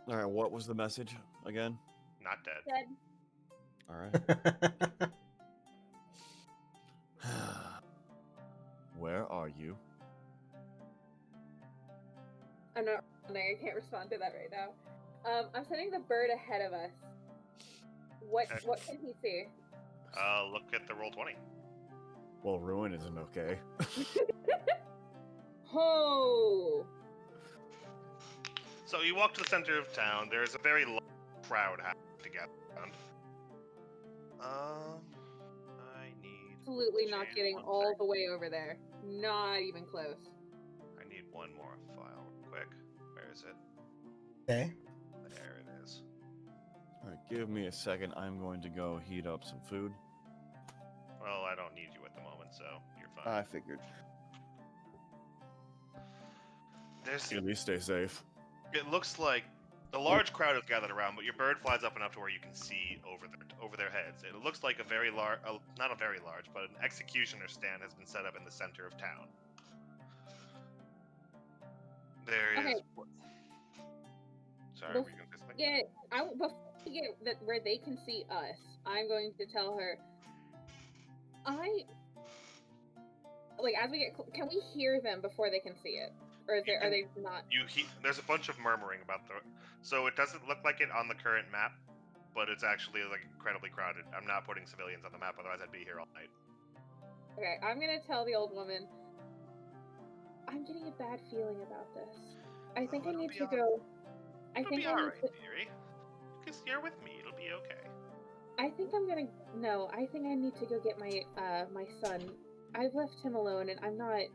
All right, what was the message again? Not dead. Dead. All right. Where are you? I'm not responding. I can't respond to that right now. I'm sending the bird ahead of us. What can he see? Look at the roll 20. Well, Ruin isn't okay. Oh. So you walk to the center of town. There's a very large crowd happening together. I need Absolutely not change getting one all thing. the way over there. Not even close. I need one more file real quick. Where is it? Okay. There it is. All right, give me a second. I'm going to go heat up some food. Well, I don't need you at the moment, so you're fine. I figured. There's. At least stay safe. It looks like a large crowd is gathered around, but your bird flies up enough to where you can see over their heads. It looks like a very large, not a very large, but an executioner stand has been set up in the center of town. There is. Okay. Sorry, Bef- were you going to say something? Before we get where they can see us, I'm going to tell her. As we get, can we hear them before they can see it, or are they not? There's a bunch of murmuring about the. So it doesn't look like it on the current map, but it's actually incredibly crowded. I'm not putting civilians on the map, otherwise I'd be here all night. Okay, I'm gonna tell the old woman. I'm getting a bad feeling about this. I think I need to go. It'll be alright, dearie. Because you're with me, it'll be okay. I think I'm gonna. No, I think I need to go get my my son. I've left him alone, and I'm not. Oh,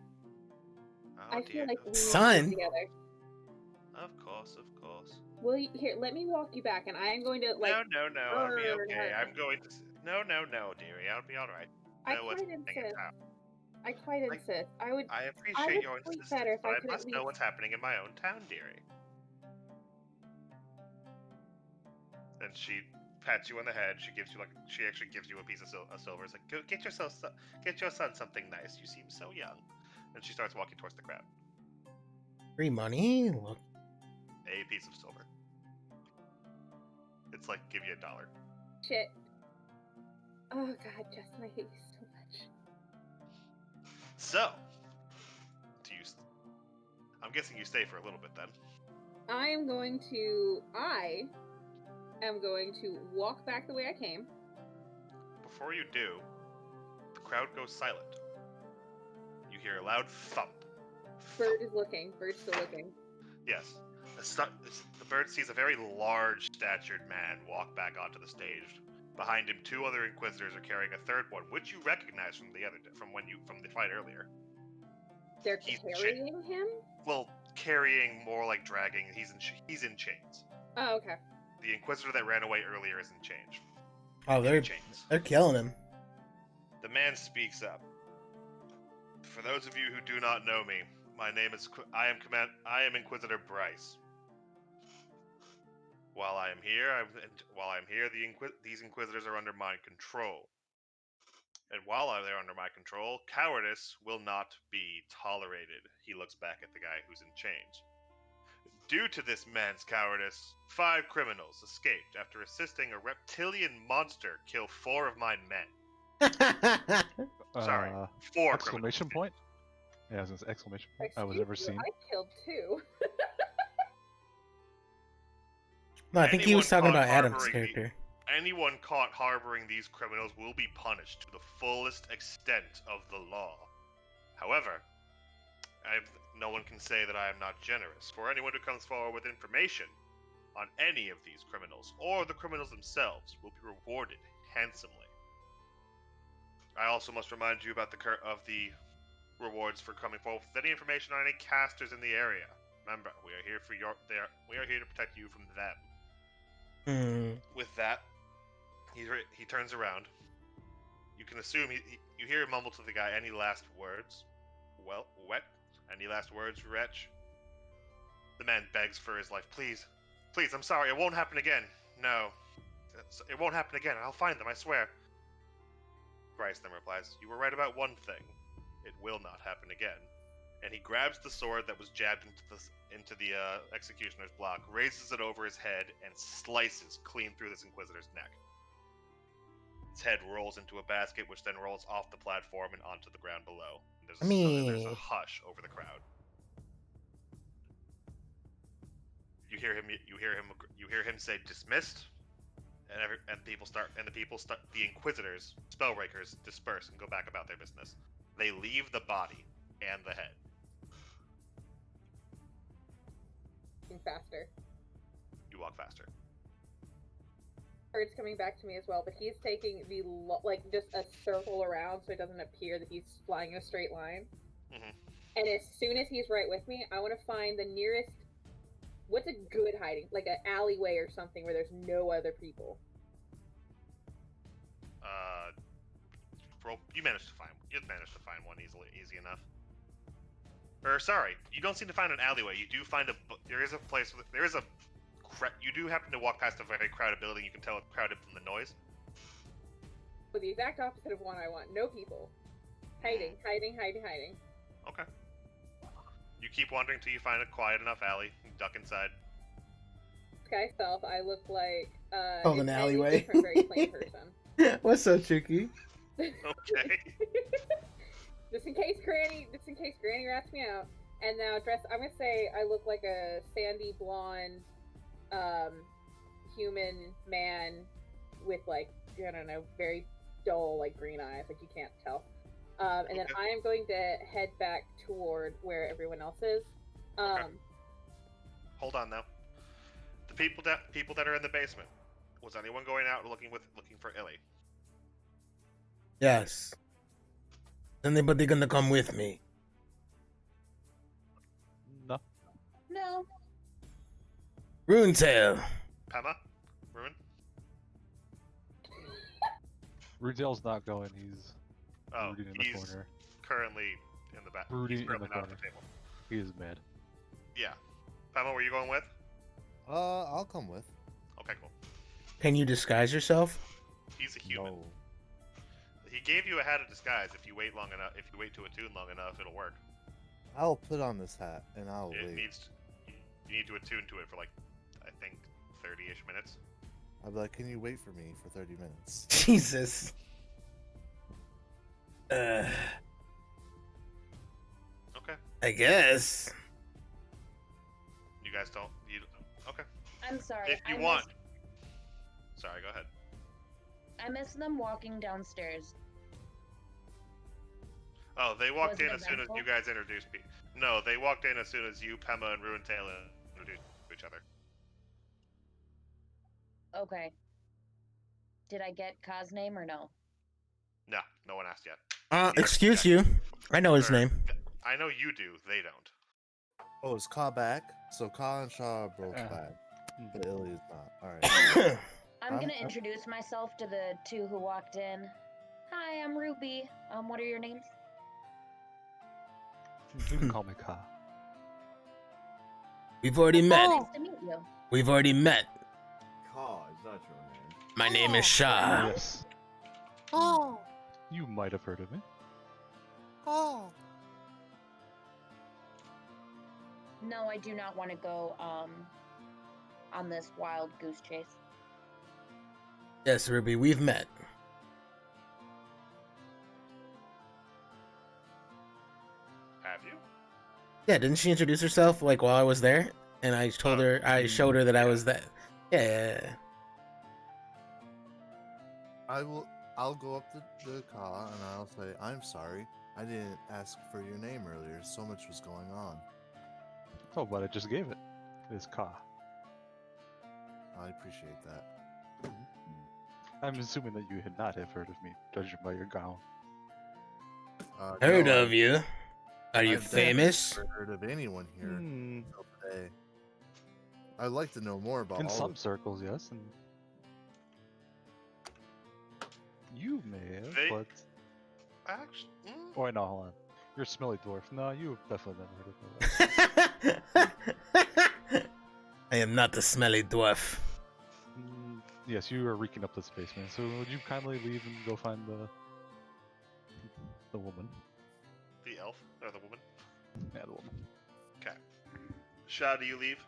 I dear. feel like we need to Son? be together. Of course. Will you here? Let me walk you back, and I am going to No, I'll be okay. her. I'm going to. No, dearie. I'll be alright. I quite insist. I quite insist. I appreciate your sleep insistence, better if but I I could must at know least- what's happening in my own town, dearie. And she pats you on the head. She actually gives you a piece of silver. It's like, go get your son something nice. You seem so young. And she starts walking towards the crowd. Free money? Look. A piece of silver. It's like give you $1. Shit. Oh god, Justin, I hate you so much. So, I'm guessing you stay for a little bit then. I am going to walk back the way I came. Before you do, the crowd goes silent. You hear a loud thump. Bird is looking. Bird's still looking. Yes. The bird sees a very large-statured man walk back onto the stage. Behind him, 2 other inquisitors are carrying a third one, which you recognize from the fight earlier. They're He's carrying him? Well, carrying, more like dragging. He's in chains. Oh, okay. The inquisitor that ran away earlier is in chains. Oh, they're killing him. The man speaks up. For those of you who do not know me, my name is I am Inquisitor Bryce. While I am here, these inquisitors are under my control. And while they're under my control, cowardice will not be tolerated. He looks back at the guy who's in chains. Due to this man's cowardice, 5 criminals escaped after assisting a reptilian monster kill 4 of my men. Sorry, 4 Exclamation criminals. point? Yeah, I was gonna say exclamation point. I was Excuse ever you, seen. I killed 2. No, I think he was talking Anyone about caught Adam's harboring character. Anyone caught harboring these criminals will be punished to the fullest extent of the law. However, no one can say that I am not generous. For anyone who comes forward with information on any of these criminals, or the criminals themselves, will be rewarded handsomely. I also must remind you about the rewards for coming forward with any information on any casters in the area. Remember, we are here we are here to protect you from them. With that, he turns around. You can assume you hear him mumble to the guy, "Any last words?" Well, wet. Any last words, wretch? The man begs for his life. Please, I'm sorry. It won't happen again. No, it won't happen again. I'll find them. I swear. Bryce then replies, "You were right about one thing. It will not happen again." And he grabs the sword that was jabbed into the executioner's block, raises it over his head, and slices clean through this inquisitor's neck. His head rolls into a basket, which then rolls off the platform and onto the ground below. And there's a hush over the crowd. You hear him say dismissed, and the inquisitors, spellbreakers, disperse and go back about their business. They leave the body and the head. Faster. You walk faster. It's coming back to me as well, but he's taking the just a circle around so it doesn't appear that he's flying in a straight line. Mm-hmm. And as soon as he's right with me, I want to find the nearest. What's a good hiding, like an alleyway or something where there's no other people? You managed to find one easy enough. Or sorry, you don't seem to find an alleyway. You do find you do happen to walk past a very crowded building. You can tell it's crowded from the noise. But the exact opposite of one I want. No people. Hiding. Okay. You keep wandering till you find a quiet enough alley. You duck inside. Sky self, I look like an alleyway. Different, very plain person. What's so tricky? Okay. just in case Granny rats me out. And now I'm gonna say I look like a sandy blonde human man with I don't know, very dull green eyes, you can't tell. And then I am going to head back toward where everyone else is. Okay. Hold on though. The people that are in the basement. Was anyone going out looking for Illy? Yes. Anybody gonna come with me? No. No. Runetail. Pema? Ruin? Rudel's not going. He's brooding in the he's corner. currently in the back. Brooding He's in the currently not at corner. the table. He is mad. Yeah. Pema, were you going with? I'll come with. Okay, cool. Can you disguise yourself? He's a human. No. He gave you a hat of disguise. If you wait long enough, if you wait to attune long enough, it'll work. I'll put on this hat and I'll You wait. need to attune to it for I think 30-ish minutes. I'll be like, can you wait for me for 30 minutes? Jesus. Okay. I guess. You guys don't. Okay. I'm sorry. If you want. Sorry, go ahead. I missed them walking downstairs. Oh, they walked Wasn't in it as soon as eventful? you guys introduced me. No, they walked in as soon as you, Pema, and Ruintail introduced each other. Okay. Did I get Ka's name or no? No, no one asked yet. Excuse you. I know his Sir, name. I know you do. They don't. Oh, is Ka back? So Ka and Shaw are both Yeah. back. But Illy is not. Alright. I'm gonna I'm- introduce myself to the two who walked in. Hi, I'm Ruby. What are your names? You can call me Ka. We've already met. Nice to meet you. We've already met. Ka, is that your name? My name is Shah. Yes. Oh, You might have heard of me. Oh. No, I do not want to go on this wild goose chase. Yes, Ruby, we've met. Have you? Yeah, didn't she introduce herself like while I was there? And I told her, I showed her that I was that. Yeah. I'll go up to the car and I'll say, I'm sorry. I didn't ask for your name earlier. So much was going on. Oh, but I just gave it. It's Ka. I appreciate that. I'm assuming that you had not have heard of me, judging by your gown. Heard No, of you? Are you I've definitely famous? never heard of anyone here Hmm. until today. I'd like to know more about In all some of circles, yes, and you may have, They- but Actually, oh wait, no, hold on. You're a smelly dwarf. No, you've definitely never heard of me. I am not the smelly dwarf. Yes, you are reeking up this basement. So would you kindly leave and go find the woman? the elf or the woman. Yeah, the woman. Okay. Sha, do you leave?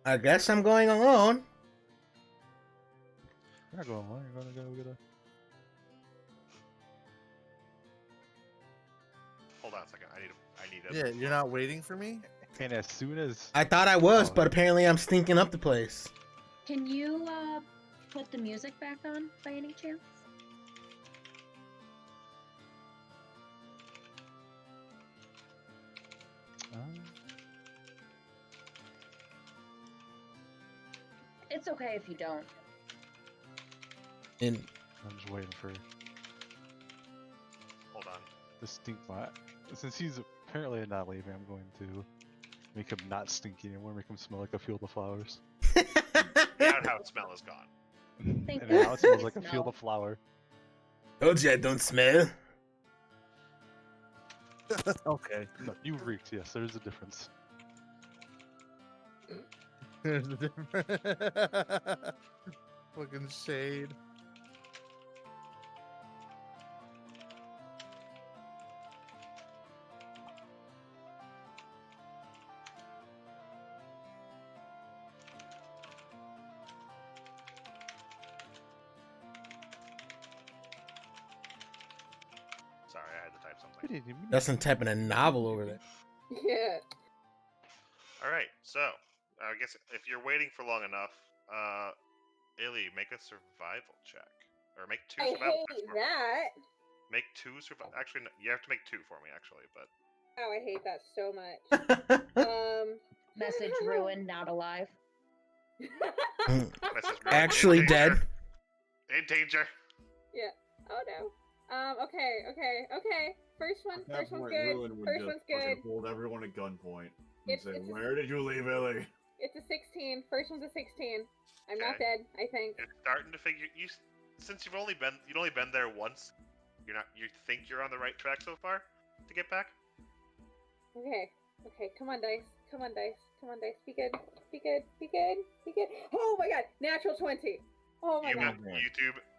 I guess I'm going alone. You're not going alone. You're gonna go get a. Hold on a second. I need a. Yeah, you're not waiting for me? And as soon as I thought I was, Oh. but apparently I'm stinking up the place. Can you put the music back on by any chance? It's okay if you don't. And I'm just waiting for Hold on. the stink bot. Since he's apparently not leaving, I'm going to make him not stinky anymore. Make him smell like a field of flowers. The outhouse smell is gone. Thank And now it smells like a smell. field of flower. told you I don't smell. Okay. No, you reeked. Yes, there's a difference. There's a different fucking shade. Sorry, I had to type something. What did you mean? Dustin typing a novel over there. Yeah. All right, so I guess if you're waiting for long enough, Illy, make a survival check, or make two I survival hate checks for me. that. Make two survival. Actually, no, you have to make two for me. Actually, but Oh, I hate that so much. Message ruined, not alive. message ruined, Actually in danger. dead. In danger. Yeah. Oh no. Okay. First one. At that First one's point, good. Ruin would First just one's good. fucking hold everyone at gunpoint and It's- say, it's- "Where did you leave Illy?" It's a 16. First one's a 16. I'm not Okay. dead. I think. You're starting to figure since you've only been there once. You think you're on the right track so far to get back. Okay. Come on, dice. Come on, dice. Be good. Be good. Oh my god. Natural 20. Oh my You god.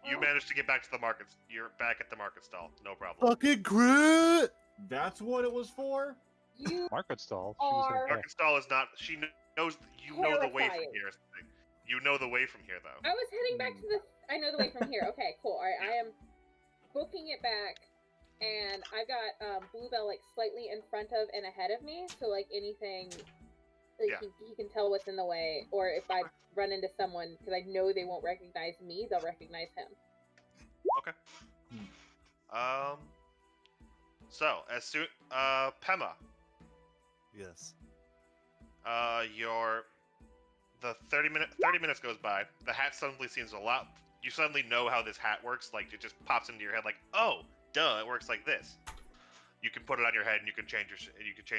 you managed to get back to the markets. You're back at the market stall. No problem. Fucking Groot! That's what it was for. You Market stall. She was are- in Market stall is not. She knows you know the way from Terrifying. here. You know the way from here though. I was heading back to the. I know the way from here. Okay, cool. All right, I am booking it back, and I've got Bluebell like slightly in front of and ahead of me, so like anything, like Yeah. he can tell what's in the way, or if I run into someone because I know they won't recognize me, they'll recognize him. Okay. So as soon Pema, Yes. the 30 minutes goes by. The hat suddenly seems a lot. You suddenly know how this hat works. Like it just pops into your head. Like, oh, duh, it works like this. You can put it on your head and you can change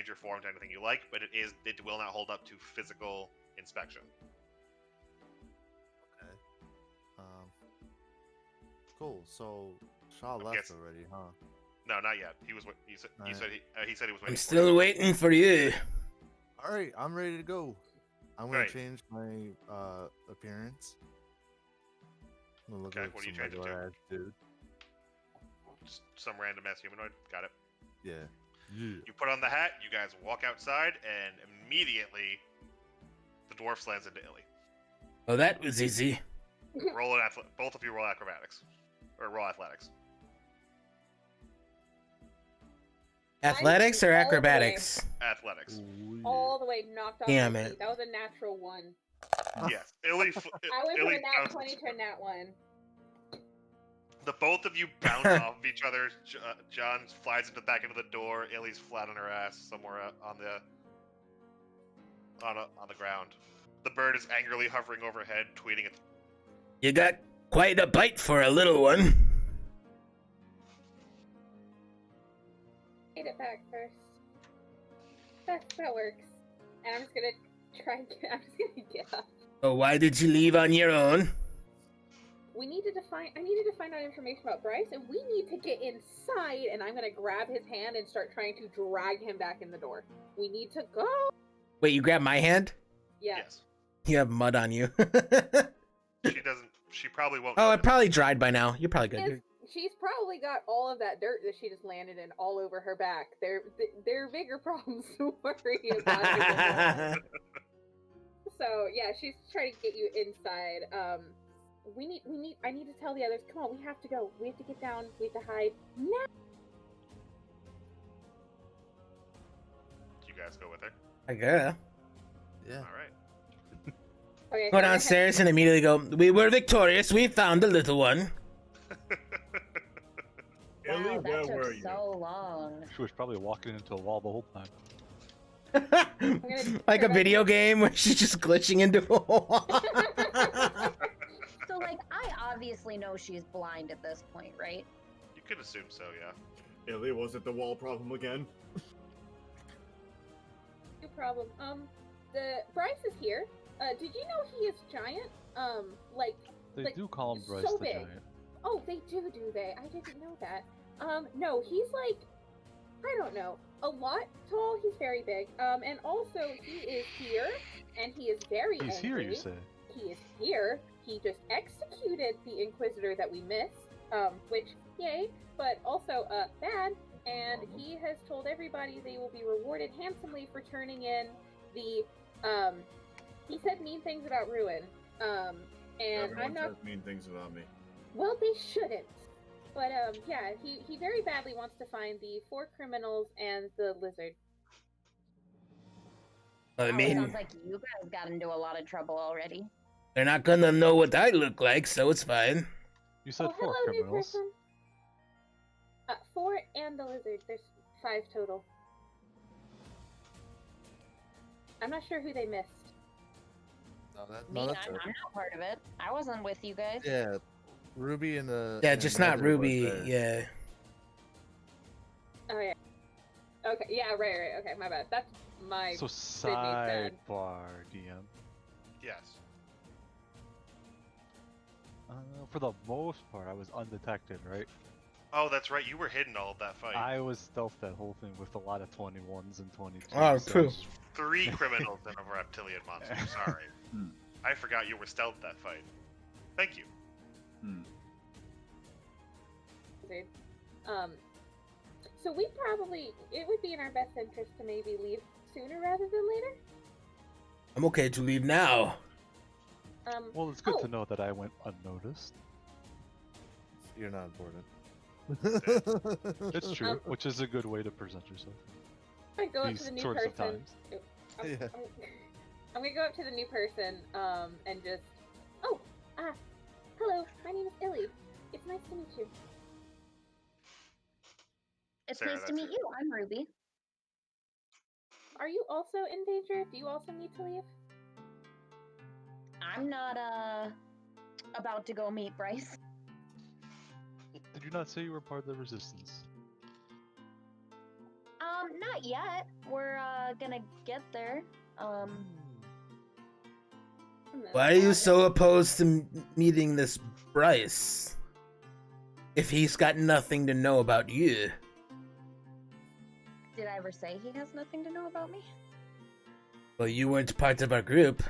your form to anything you like, but it will not hold up to physical inspection. Okay. Cool. So Shaw I'm left guessing- already, huh? No, not yet. He said he Alright. said he was waiting. I'm for still you. waiting for you. All right, I'm ready to go. I'm gonna Right. change my appearance. I'm gonna look Okay, like what are you some changing regular ass dude. some random ass humanoid. Got it. Yeah. You put on the hat. You guys walk outside, and immediately the dwarf lands into Illy. Oh, that was easy. Roll an both of you roll acrobatics or roll athletics. Athletics or all the way. acrobatics? Athletics. All the way knocked off Damn my it. feet. That was a natural one. Yes, Illy. I went from Illy a nat bounces. 20 to a nat 1. The both of you bounce off of each other. John flies into back into the door. Illy's flat on her ass somewhere on the ground. The bird is angrily hovering overhead, tweeting at. You got quite a bite for a little one. Get it back first. That works. And I'm just gonna try and get. I'm just gonna get up. So why did you leave on your own? I needed to find out information about Bryce, and we need to get inside. And I'm gonna grab his hand and start trying to drag him back in the door. We need to go. Wait, you grabbed my hand? Yeah. Yes. You have mud on you. She doesn't. She probably won't. Oh, it notice. probably dried by now. You're probably good. She's probably got all of that dirt that she just landed in all over her back. There are bigger problems to worry about. So yeah, she's trying to get you inside. I need to tell the others. Come on, we have to go. We have to get down. We have to hide now. You guys go with her. I guess. Yeah. All right. Okay, Go so downstairs and immediately go, we were victorious. We found the little one. Illy, Wow, where that were took you? so long. She was probably walking into a wall the whole time. Like a video game where she's just glitching into a wall. So, like, I obviously know she's blind at this point, right? You could assume so, yeah. Illy, was it the wall problem again? No problem. The Bryce is here. Did you know he is giant? They Like, do call him Bryce so the big. Giant. Oh, they do they? I didn't know that. No, he's like, I don't know, a lot tall. He's very big. And also he is here, and he is very He's angry. here, you say? He is here. He just executed the Inquisitor that we missed. Which, yay, but also, bad. And he has told everybody they will be rewarded handsomely for turning in the, he said mean things about Ruin. And Everyone I'm not, says mean things about me. well, they shouldn't. But, yeah, he very badly wants to find the 4 criminals and the lizard. I Wow, it mean, sounds like you guys got into a lot of trouble already. they're not gonna know what I look like, so it's fine. You said Oh, 4 hello, new criminals. person. 4 and the lizard. There's 5 total. I'm not sure who they missed. Me, that's I'm it. not part of it. I wasn't with you guys. Yeah. Ruby and the. Yeah, and just not Heather was Ruby. there. Yeah. Oh, yeah. Okay, yeah, right. Okay, my bad. That's my So bad. sidebar, DM. Yes. For the most part, I was undetected, right? Oh, that's right. You were hidden all of that fight. I was stealth that whole thing with a lot of 21s and 22s. Oh, so true. 3 criminals and a reptilian monster. Sorry. Hmm. I forgot you were stealth that fight. Thank you. Lizard. So it would be in our best interest to maybe leave sooner rather than later. I'm okay to leave now. Well, it's good Oh. to know that I went unnoticed. You're not important. It's true, which is a good way to present yourself. I go up These to the new sorts of person. times. I'm, Yeah. I'm gonna go up to the new person, and just, hello, my name is Illy. It's nice to meet you. It's Sarah, nice to that's meet it. you. I'm Ruby. Are you also in danger? Do you also need to leave? I'm not, about to go meet Bryce. Did you not say you were part of the resistance? Not yet. We're, gonna get there. Why are you so opposed to meeting this Bryce? If he's got nothing to know about you. Did I ever say he has nothing to know about me? Well, you weren't part of our group.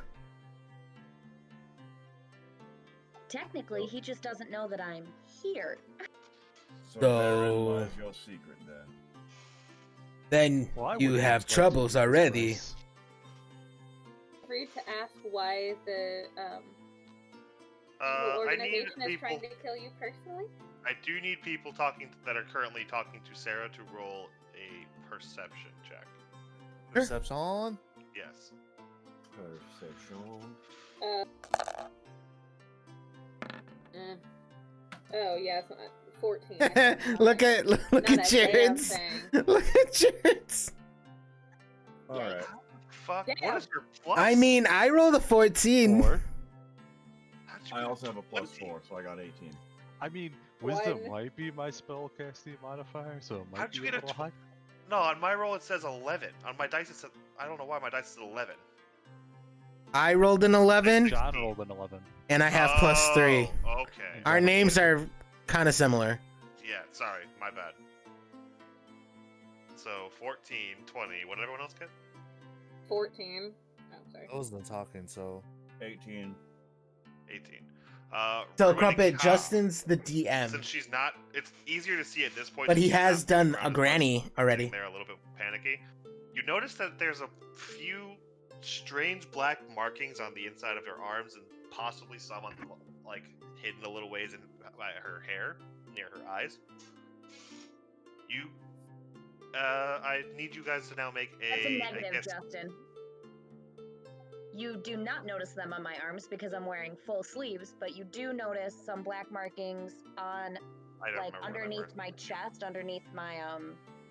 Technically, he just doesn't know that I'm here. So, So- therein lies your secret then. Then Well, I you wouldn't have expect to troubles beat this already. place. For you to ask why the evil I need organization is people. trying to kill you personally? I do need people that are currently talking to Sarah to roll a perception check. Perception. Yes. Perception. Oh yeah, it's not 14. look at Not a damn Jared's. thing. Look at Jared's. Alright. Fuck. Damn. What is your plus? I mean, I rolled a 14. 4. How'd you I get also have a plus 20? 4, so I got 18. I mean, wisdom One. might be my spellcasting modifier, so it might How'd be you a get a little high. No, on my roll it says 11. On my dice it says. I don't know why my dice is 11. I rolled an 11, John rolled an 11. and I have plus 3. Oh, okay. Our names are kind of similar. Yeah, sorry, my bad. So 14, 20. What did everyone else get? 14. Oh, sorry. I wasn't talking, so 18. 18. So, Ruben and Crumpet, Kyle, Justin's the DM, Since she's not, it's easier to see at this point. but he since she's has not done around a as granny much, already. sitting there a little bit panicky. You notice that there's a few strange black markings on the inside of her arms, and possibly some on like hidden a little ways in by her hair near her eyes. I need you guys to now make That's a a. negative, I guess, Justin. You do not notice them on my arms because I'm wearing full sleeves, but you do notice some black markings on, I don't like, remember what they underneath were. my chest, underneath my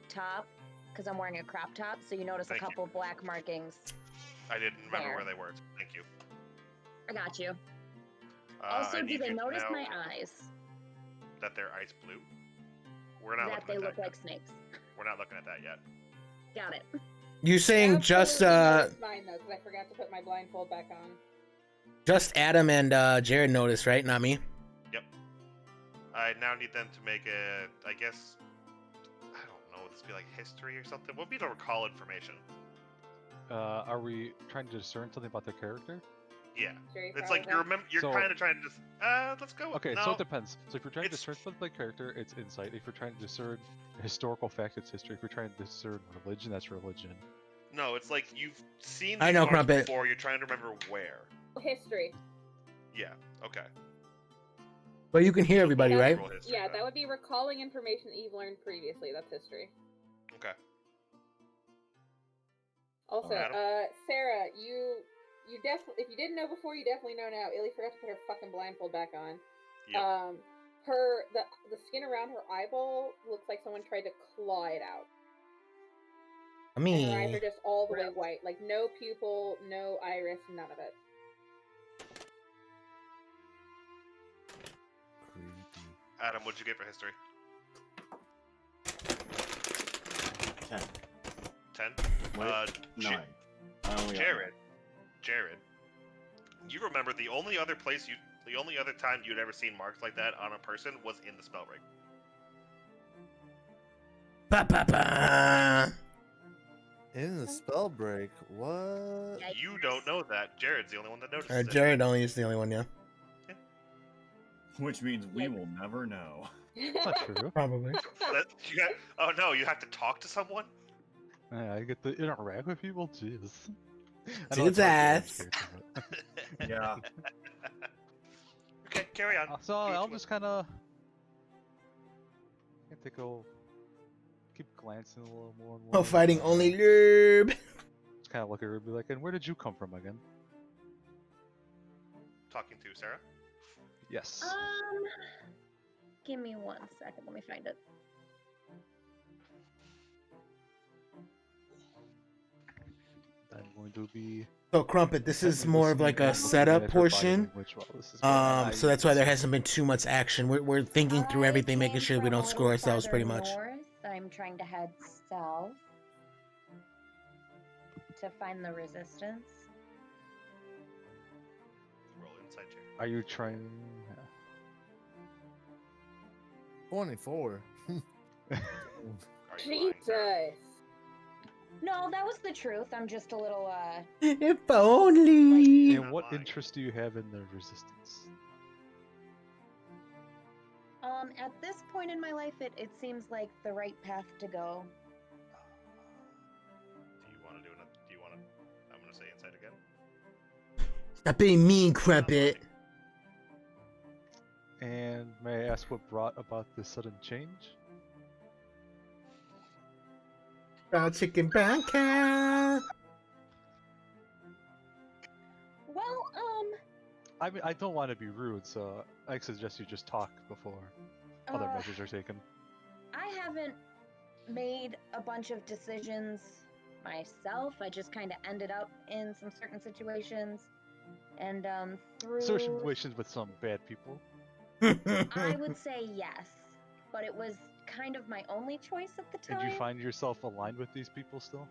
top, because I'm wearing a crop top. So you notice Thank a you. couple black markings. I didn't remember there. where they were. Thank you. I got you. I Also, do need they you to notice know my eyes? that they're ice blue? We're not That looking they at look that like yet. snakes. We're not looking at that yet. Got it. You saying just Absolutely noticed mine though, because I forgot to put my blindfold back on. just Adam and Jared noticed, right? Not me. Yep. I now need them to make a. I guess. I don't know. This would be like history or something. What would be to recall information? Are we trying to discern something about their character? Yeah. Very It's proud like of you that. remember. You're So- kind of trying to just. Let's go. Okay, no. so it depends. So if you're trying to It's- discern something about character, it's insight. If you're trying to discern a historical fact, it's history. If you're trying to discern religion, that's religion. No, it's like you've seen. I these know, marks Crumpet. before. You're trying to remember where. History. Yeah. Okay. But you can hear everybody, That's- right? Roll history, Yeah, then. that would be recalling information that you've learned previously. That's history. Okay. Also, Adam? Sarah, you definitely, if you didn't know before, you definitely know now. Illy forgot to put her fucking blindfold back on. Yep. The skin around her eyeball looks like someone tried to claw it out. I And her eyes mean, are just all the way white, like no pupil, no iris, none of it. creepy. Adam, what'd you get for history? 10. 10. Wait, 9. I only got Jared, you remember the only other time you'd ever seen marks like that on a person was in the spell ring. ba ba ba. In the spell break, what? Yikes. You don't know that. Jared's the only one that noticed Or it. Jared only is the only one, yeah. Which means we Yikes. will never know. That's not true. Probably. Oh no, you have to talk to someone? Yeah, I get to interact with people. Jeez. I Dude's know it's hard to ass. character, but- Yeah. Okay, carry on. So Do what I'll you just kind of. I think I'll keep glancing a little more. And more Oh, fighting only lurb. Just kind of look at her and be like, "And where did you come from again?" talking to Sarah. Yes. Give me 1 second. Let me find it. I'm going to be. So Crumpet, this is Technically more of listening like and a looking setup at her body portion. language while this is going on. So that's why there hasn't been too much action. We're thinking through I everything, making came sure we from a don't screw little ourselves farther pretty much. North. I'm trying to head south to find the resistance. Roll inside check. Are you trying? 24. Are you lying, Jesus. Sarah? No, that was the truth. I'm just a little If only. And what lying. interest do you have in the resistance? At this point in my life, it seems like the right path to go. Do you want to do another? Do you want to? I'm gonna say insight again. Stop being mean, Crumpet. And may I ask what brought about this sudden change? Brown chicken, brown cow. Well, I mean, I don't want to be rude, so I suggest you just talk before other uh, measures are taken. I haven't made a bunch of decisions myself. I just kind of ended up in some certain situations, and through. Situations with some bad people. I would say yes, but it was kind of my only choice at the time. And you find yourself aligned with these people still?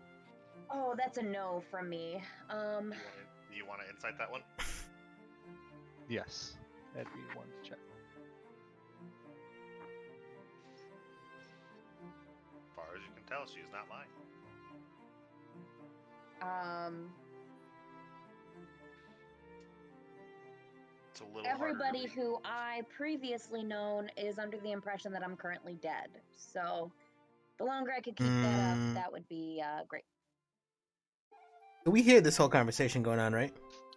Oh, that's a no from me. Do you want to insight that one? Yes. That'd be one to check. As far as you can tell, she is not lying. It's a little Everybody harder to who I previously known is under the impression that I'm currently dead. So, the longer I could keep that up, that would be great. We hear this whole conversation going on, right?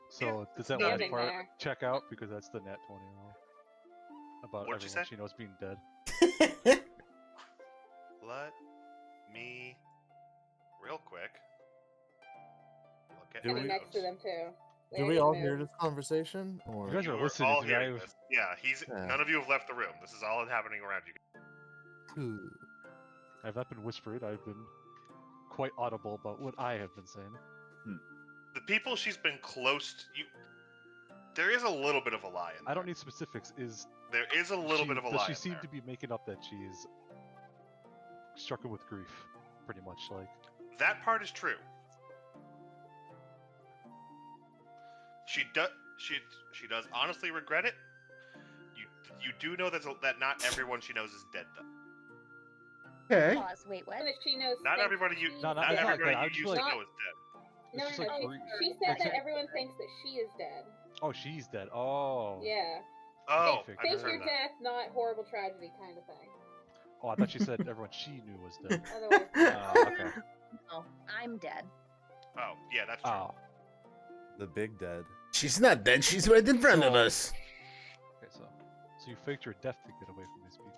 So does that Standing last part there. check out? Because that's the nat 20 roll. About What'd you everyone say? she knows being dead. Let me, real quick, look at Do Sitting we- next to them too. They Do we didn't all move. hear this conversation? Or You guys You are are listening all to me. hearing this. Yeah, Yeah. none of you have left the room. This is all happening around you. Ooh. I've not been whispered. I've been quite audible about what I have been saying. The people she's been close to, there is a little bit of a lie in there. I don't need specifics. There is a little bit of a does lie she in seem there. to be making up that she's stricken with grief? Pretty much, like. That part is true. She does. She does honestly regret it. You do know that not everyone she knows is dead though. Okay. Pause, wait, what? That she knows. Not thinks everybody you she's No, not it's dead. not everybody that. I'm you just used to like- know is dead. No, It's no, just like no. grief. She said that It's- everyone thinks that she is dead. Oh, she's dead. Oh. Yeah. Oh, Fake- I Fake misheard your that. death, not horrible tragedy kind of thing. Oh, I thought she said everyone she knew was dead. Otherwise, Okay. No, I'm dead. Oh, yeah, that's true. Oh. The big dead. She's not dead. She's right in front of So- us. Okay, so you faked your death to get away from these people.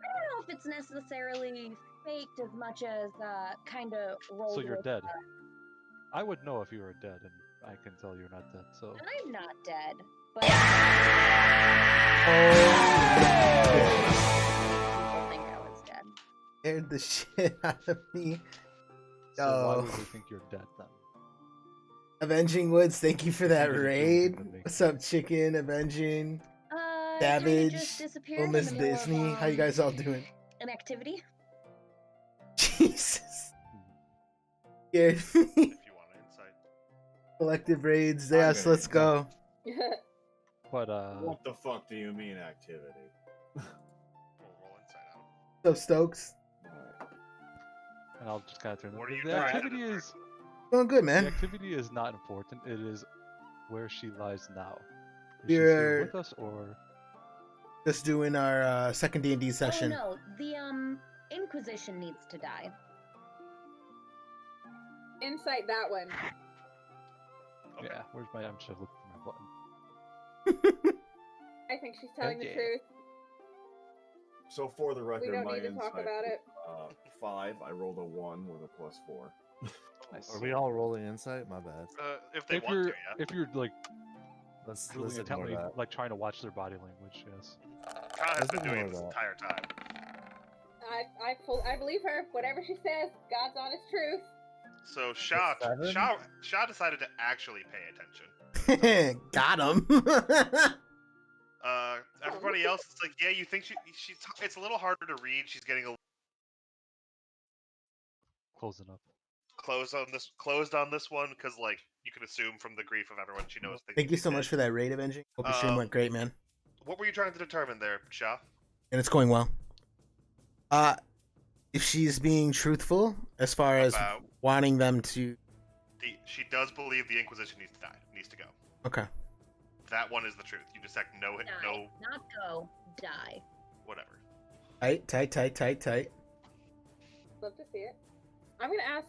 I don't know if it's necessarily faked as much as kind of rolled So you're with dead. I would know if you were dead, and I can tell you're not dead. So I'm not dead, but people think I was dead. Scared the shit out of me. why Oh. would they think you're dead then? Avenging Woods, thank you for that Because of raid. Doom, What's up, Chicken? Avenging. Kinda Savage. just disappeared in Miss the middle of, Disney. How you guys all doing? an activity. Jesus. Scared me. If you want to insight. Collective raids. I'm Yes, gonna let's go. But What the fuck do you mean activity? We'll roll insight out. What's up, Stokes? and I'll just kind of turn. What are you The trying to activity determine? is Doing good, the man. activity is not important. It is where she lies now. Is she still We're with us, or just doing our second D&D session. Oh no, the Inquisition needs to die. Insight that one. Okay. yeah? Where's my? I'm just looking for my button. I think she's telling the Okay. truth. So for the record, We don't my need to talk insight about was, it. 5. I rolled a 1 with a +4. Nice. Are we all rolling insight? My bad. If they If want you're to, yeah. if you're like Let's really ignore intently that. like trying to watch their body language, yes. Kyle has let's been doing ignore this that. entire time. I believe her. Whatever she says, God's honest truth. So Shaw Seven? decided to actually pay attention. Got him. Everybody else is like, yeah, you think she's it's a little harder to read. She's getting a little Closing up. closed on this one because like you can assume from the grief of everyone she knows. Thank you so much for that raid, Avenging. Hope your stream went great, man. What were you trying to determine there, Shaw? And it's going well. If she's being truthful as far as About wanting them to. she does believe the Inquisition needs to die, needs to go. Okay. That one is the truth. You detect no, Die. no, Not go. Die. whatever. Tight. Love to see it. I'm gonna ask,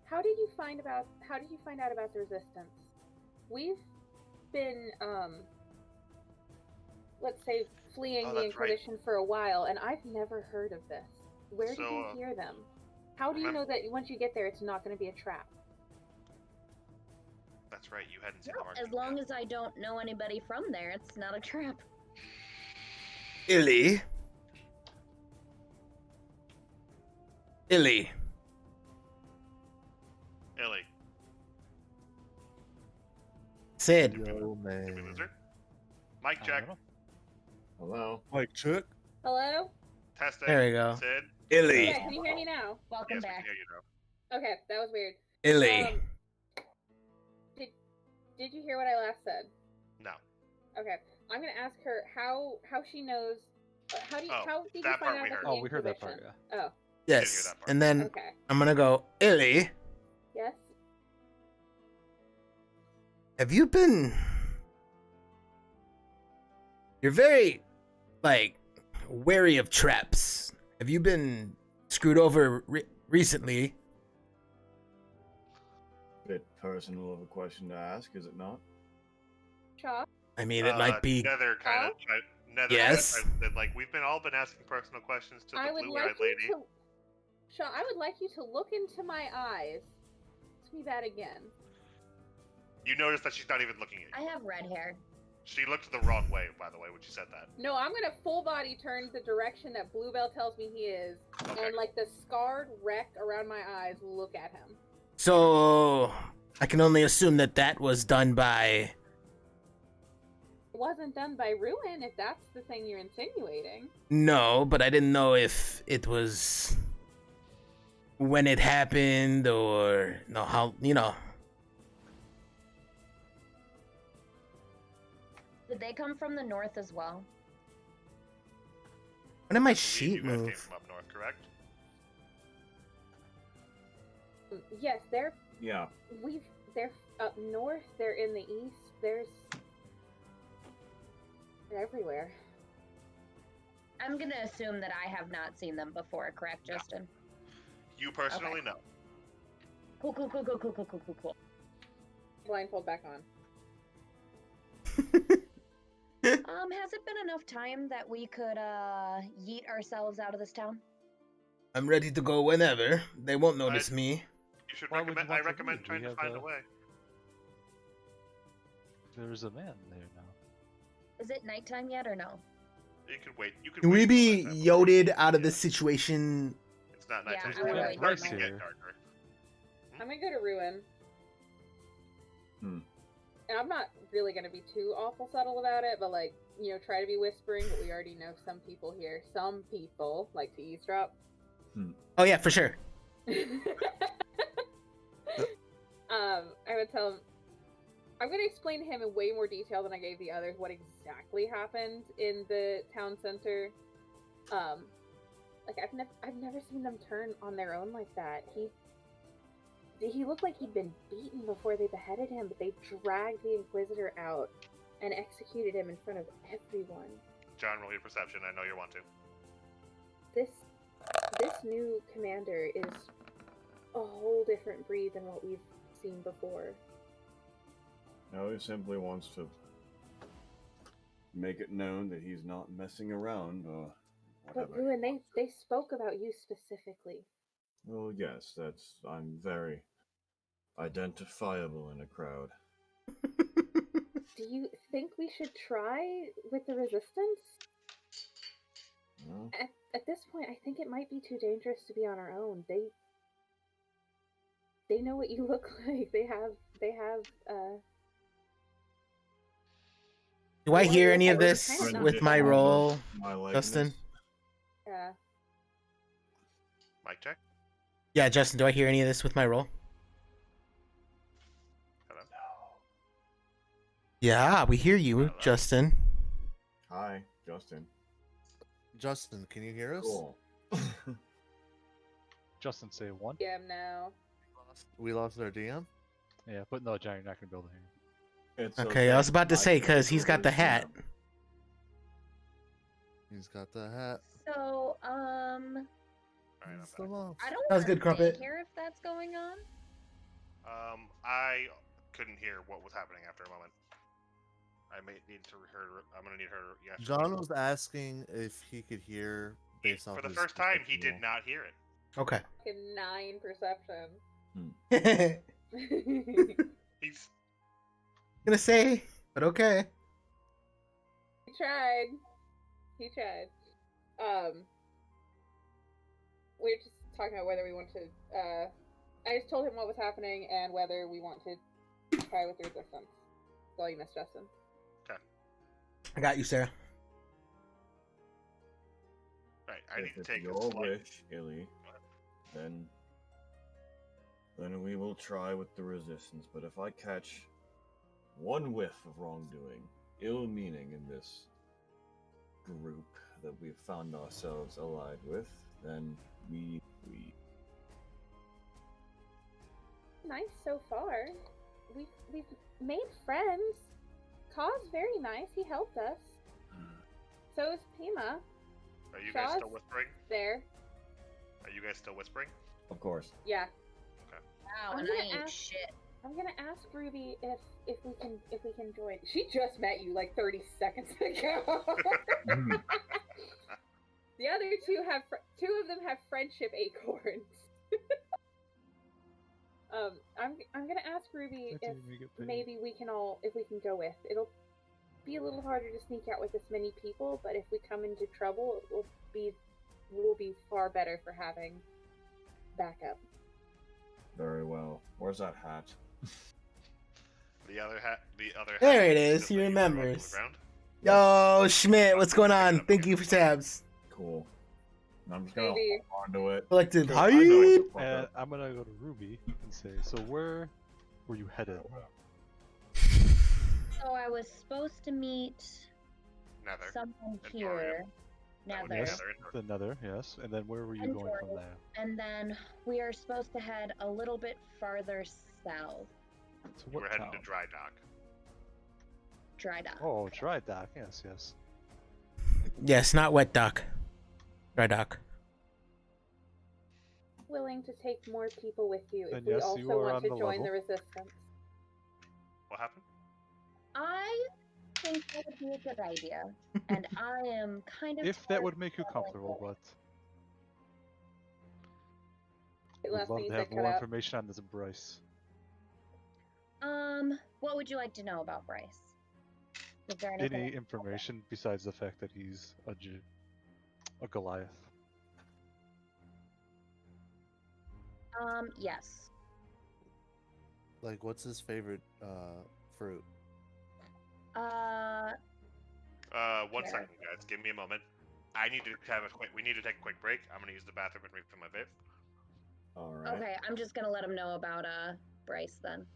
how did you find out about the resistance? We've been let's say fleeing Oh, the that's right. Inquisition for a while, and I've never heard of this. Where did you hear them? How do you know that once you get there it's not going to be a trap? That's right. You hadn't seen No, the market. as long as I don't know anybody from there, it's not a trap. Illy. Illy. Sid. Yo, Did we man. lose her? Mic I check. don't know. Hello. Mike, check. Hello? Testing. There we go. Sid. Illy. Yeah, can you hear me now? Welcome Yes, we back. can hear you now. Okay, that was weird. Illy. Did you hear what I last said? No. Okay, I'm gonna ask her how she knows. How did you that find part out we about heard. the Oh, we heard that Inquisition? part, yeah. Oh, Yes. hear that part. And then okay. I'm gonna go, Illy, Yes. have you been... You're very, like, wary of traps. Have you been screwed over recently? Bit personal of a question to ask, is it not? Shaw. I mean, it might be... Nether kind of. Yes. Like we've been all been asking personal questions to the I would blue-eyed like you lady. to. Shaw, I would like you to look into my eyes. Ask me that again. You notice that she's not even looking at I you. have red hair. She looked the wrong way, by the way, when she said that. No, I'm gonna full body turn the direction that Bluebell tells me he is, and like the scarred wreck around my eyes, look at him. So, I can only assume that that was done by... It wasn't done by Ruin, if that's the thing you're insinuating. No, but I didn't know if it was... when it happened, or... No, how... You know... Did they come from the north as well? When did my I believe sheet you guys came move? from up north, correct? Yes, they're Yeah. they're up north. They're in the east. They're everywhere. I'm gonna assume that I have not seen them before, correct, Justin? You personally, no. Cool. Blindfold back on. Has it been enough time that we could yeet ourselves out of this town? I'm ready to go whenever. They won't notice me. You should Why would you recommend. want I to recommend leave? trying We to have, find a way. There's a man there now. Is it nighttime yet or no? You can wait. You can. Can we wait be until nighttime. yoted out of this situation? It's not Yeah, nighttime. I would It's wait starting till to get night. darker. I'm gonna go to Ruin. Hmm. And I'm not really gonna be too awful subtle about it, but like, you know, try to be whispering, but we already know some people here. Some people like to eavesdrop. Oh yeah, for sure. I would tell him, I'm gonna explain to him in way more detail than I gave the others what exactly happened in the town center. Like I've never seen them turn on their own like that. He looked like he'd been beaten before they beheaded him, but they dragged the Inquisitor out and executed him in front of everyone. John, roll your perception. I know you want to. This new commander is a whole different breed than what we've seen before. No, he simply wants to make it known that he's not messing around or But whatever. Ruin, they spoke about you specifically. Well, yes, I'm very identifiable in a crowd. Do you think we should try with the resistance? Well, At this point, I think it might be too dangerous to be on our own. They know what you look like. They have Do I hear any of this Kind of with my role, my likeness. Justin? yeah. Mic check. Yeah, Justin, do I hear any of this with my role? Hello. Yeah, we hear you, Hello. Justin. Hi, Justin. Justin, can you hear us? Cool. Justin, say one. Yeah, now. We lost our DM? Yeah, but no, John, you're not gonna be able to hear. It's Okay, I was about to say, because he's got the hat. He's got the hat. So, Alright, I'm He's the back. mouse. I don't That was want good, to Crumpet. stay here if that's going on. I couldn't hear what was happening after a moment. I may need to hear. I'm gonna need her. Yeah. John was asking if he could hear based off For the his first time, he perception did not hear it. Okay. Fucking 9 perception. He's Gonna say, but okay. He tried. He tried. We were just talking about whether we want to. I just told him what was happening and whether we want to try with the resistance. That's all you missed, Justin. I got you, Sarah. right. I need If to it's take a your slight. wish, Illy, then we will try with the resistance. But if I catch one whiff of wrongdoing, ill meaning in this group that we've found ourselves allied with, then we Nice so far. We've made friends. Ka's very nice. He helped us. So is Pima. Are you guys Shaw's still whispering? there. Are you guys still whispering? of course. Yeah. Wow, I'm and gonna I ain't ask- shit. I'm gonna ask Ruby if we can join. She just met you like 30 seconds ago. The other two have two of them have friendship acorns. I'm gonna ask Ruby if maybe we can go with. It'll be a little harder to sneak out with this many people, but if we come into trouble, we'll be far better for having backup. Very well. Where's that hat? The other hat. There it is is, still he that you threw onto the remembers. ground? Yo, Schmidt, what's going on? Thank you for tabs. Cool. And I'm just gonna Maybe. hold onto it. Collective 'cause I know it's hype. a fuck And up. I'm gonna go to Ruby and say, so where were you headed? So I was supposed to meet Nether. someone And here, That would be Nether, Yes. Nether. The Nether, yes. And then where were you And going from Jordan. there? and then we are supposed to head a little bit farther south. To You what were heading to town? Dry Dock. Dry dock. Oh, Dry Dock. Yes, yes. Yes, not wet dock. Dry dock. Willing to take more people with you if Then we yes, also you are want on to the join level. the resistance. What happened? I think that would be a good idea, and I am kind of. If that torn would make you on comfortable, but would Last love thing to you have said more cut out. information on this Bryce. What would you like to know about Bryce? Is there anything? Any information besides the fact that he's a Goliath? Yes. Like, what's his favorite fruit? One Yeah. second, guys. Give me a moment. I need to have a quick. We need to take a quick break. I'm gonna use the bathroom and refill my vape. Alright. Okay, I'm just gonna let him know about Bryce then.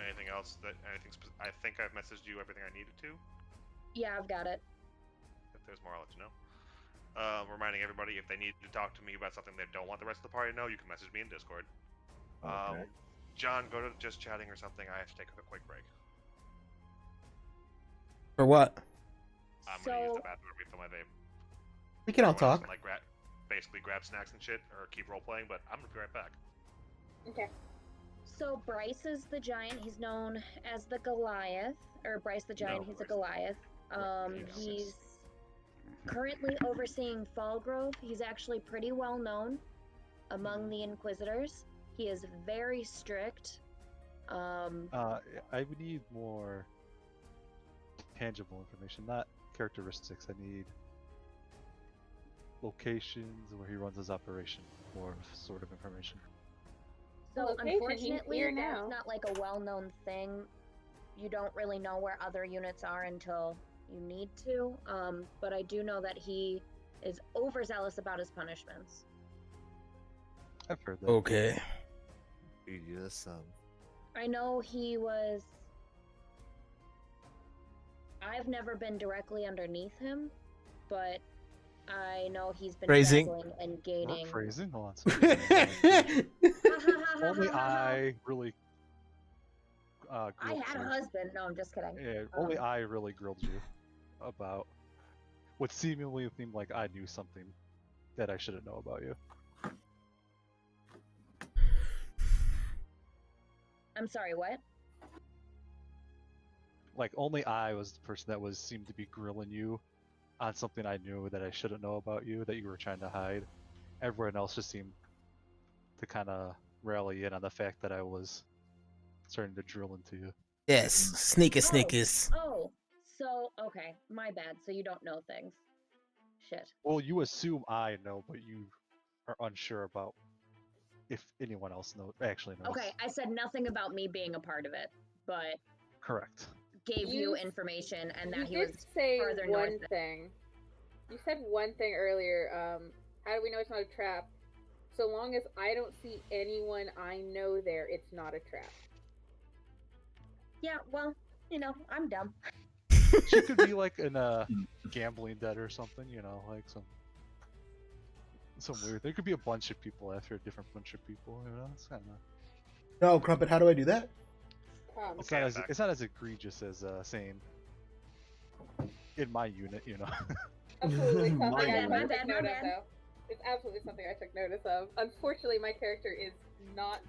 Anything else I think I've messaged you everything I needed to. Yeah, I've got it. If there's more, I'll let you know. Reminding everybody, if they need to talk to me about something they don't want the rest of the party to know, you can message me in Discord. Okay. John, go to just chatting or something. I have to take a quick break. For what? I'm gonna use So- the bathroom and refill my vape. We can all Everyone else talk. can, like, basically grab snacks and shit, or keep role playing. But I'm gonna be right back. Okay. So Bryce is the giant. He's known as the Goliath, or Bryce the giant. No, He's a Bryce. Goliath. Yes. He's currently overseeing Fallgrove. He's actually pretty well known among the Inquisitors. He is very strict. I would need more tangible information, not characteristics. I need locations where he runs his operation, more sort of information. So Location, he's unfortunately, here that's now. not like a well-known thing. You don't really know where other units are until you need to. But I do know that he is overzealous about his punishments. I've heard that. Okay. Yes, I know he was. I've never been directly underneath him, but I know he's been Phrasing. traveling and Not gaining. phrasing. Hold on. a second. Only I really I grilled had a you. husband. No, I'm just kidding. Yeah, only Um, I really grilled you about what seemingly seemed like I knew something that I shouldn't know about you. I'm sorry, what? Like only I was the person that seemed to be grilling you on something I knew that I shouldn't know about you that you were trying to hide. Everyone else just seemed to kind of rally in on the fact that I was starting to drill into you. Yes, sneakers. Oh, so, okay, my bad. So you don't know things. Shit. Well, you assume I know, but you are unsure about if anyone else actually knows. Okay, I said nothing about me being a part of it, but Correct. gave you You- information and You that he did was say further one north. thing. You said one thing earlier. How do we know it's not a trap? So long as I don't see anyone I know there, it's not a trap. Yeah, well, you know, I'm dumb. She could be like in a gambling debt or something, you know, like some weird. There could be a bunch of people after a different bunch of people, you know. It's kind of. No, Crumpet, how do I do that? It's Okay, not I'm as back. it's not as egregious as saying in my unit, you know. Absolutely something My I bad, my took bad, my note of, bad. though. It's absolutely something I took notice of. Unfortunately, my character is not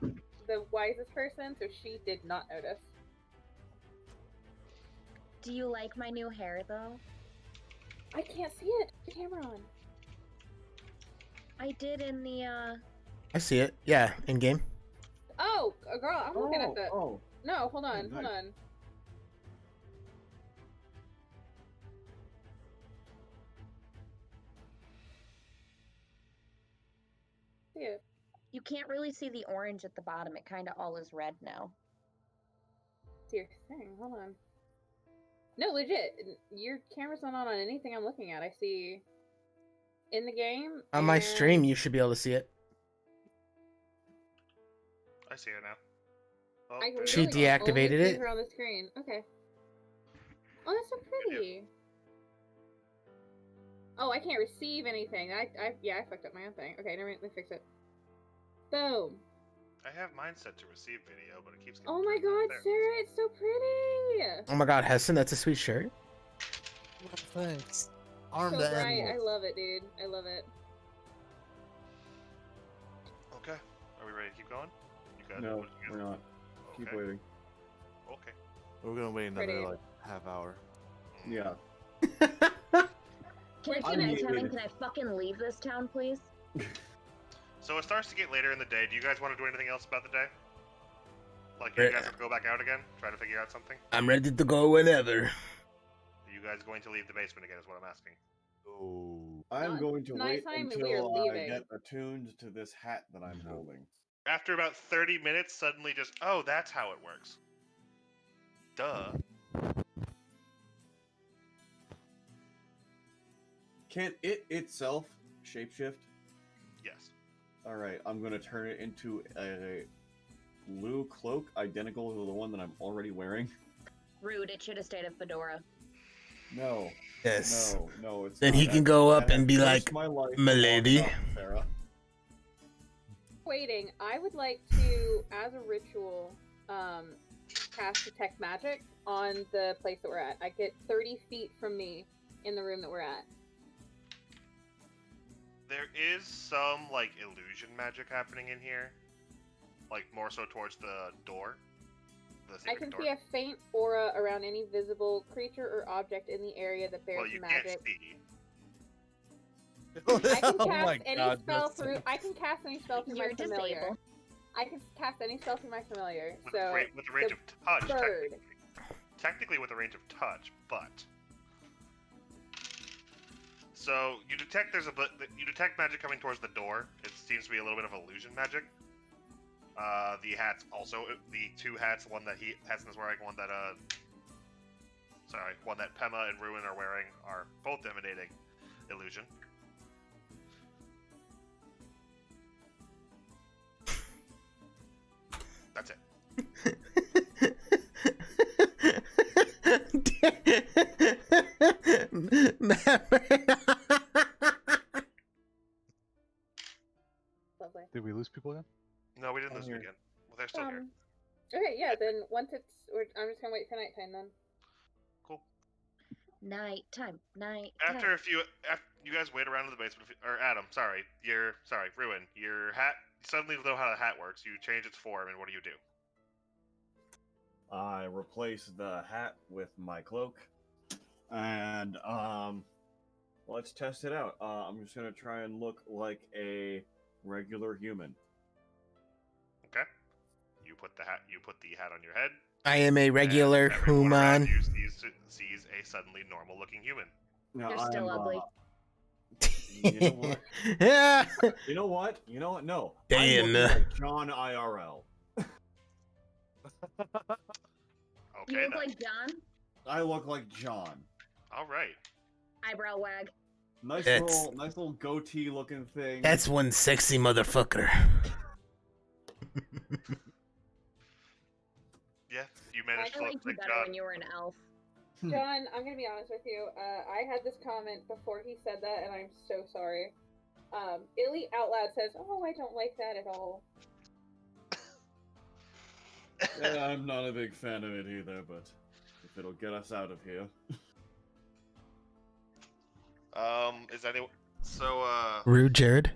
the wisest person, so she did not notice. Do you like my new hair, though? I can't see it. The camera on. I did in the, I see it. Yeah, in game. Oh, girl, I'm looking at the. Oh, No, hold on, nice. hold on. See it. You can't really see the orange at the bottom. It kind of all is red now. See your thing. Hold on. No, legit. Your camera's not on anything I'm looking at. I see in the game. On my and- stream, you should be able to see it. I see it now. Oh, I there it She really is. can only deactivated see it? her on the screen. Okay. Oh, that's so pretty. Oh, I can't receive anything. Yeah, I fucked up my own thing. Okay, never mind. Let me fix it. Boom. I have mine set to receive video, but it keeps getting Oh my turned off god, there. Sarah, it's so pretty. Oh my god, Hessen, that's a sweet shirt. Thanks. Armed So bright. animals. I love it, dude. I love it. Okay. Are we ready to keep going? You guys? no, what you we're guys- not. Keep Okay. waiting. Okay. We're gonna wait another Pretty. like half hour. Yeah. Can I'm I muted. can I fucking leave this town, please? So it starts to get later in the day. Do you guys want to do anything else about the day? Like, you guys have to go back out again? Try to figure out something? I'm ready to go whenever. Are you guys going to leave the basement again is what I'm asking. Oh. I'm Not going to wait nighttime, and we are until I leaving. get attuned to this hat that I'm holding. After about 30 minutes, suddenly just, oh, that's how it works. Duh. Can it itself shapeshift? Yes. Alright, I'm gonna turn it into a blue cloak identical to the one that I'm already wearing. Rude. It should have stayed a fedora. No. Yes. No, it's Then not he that. can go That up and has be cursed like, my life for "Milady." long enough, Sarah. Waiting. I would like to, as a ritual, cast detect magic on the place that we're at. I get 30 feet from me in the room that we're at. There is some, like, illusion magic happening in here. Like, more so towards the door. The I secret can door. see a faint aura around any visible creature or object in the area that bears Well, you magic. can't see. I can Oh cast my any God, spell that's through. I can cast any spell through You're my familiar. disabled. I can cast any spell through my familiar. With, So with the range the of touch. bird. Technically with the range of touch, but... So, you detect you detect magic coming towards the door. It seems to be a little bit of illusion magic. The hats also, the two hats, one that Hessen is wearing, one that Pema and Ruin are wearing, are both emanating illusion. That's it. Lovely. Did we lose people again? No, we didn't I'm lose them here. again. Well, they're still here. Okay, yeah. Then once it's, we're for nighttime then. Cool. Nighttime. After you guys wait around in the basement, or Adam, sorry, Ruin, your hat. You suddenly know how the hat works. You change its form, and what do you do? I replace the hat with my cloak, and let's test it out. I'm just gonna try and look like a regular human. Okay. You put the hat on your head. I am a and regular everyone around human. you sees a suddenly normal-looking human. Now, You're still ugly. You know what? Yeah. You know what? You know what? No. Damn. I'm looking like John IRL. You Okay, look then. like John. I look like John. All right. Eyebrow wag. Nice That's- little goatee looking thing. That's one sexy motherfucker. Yeah, you I managed to liked look you like better John. when you were an elf. John, I'm gonna be honest with you. I had this comment before he said that, and I'm so sorry. Illy out loud says, "Oh, I don't like that at all." Yeah, I'm not a big fan of it either, but if it'll get us out of here. Is anyone? So, Rude, Jared.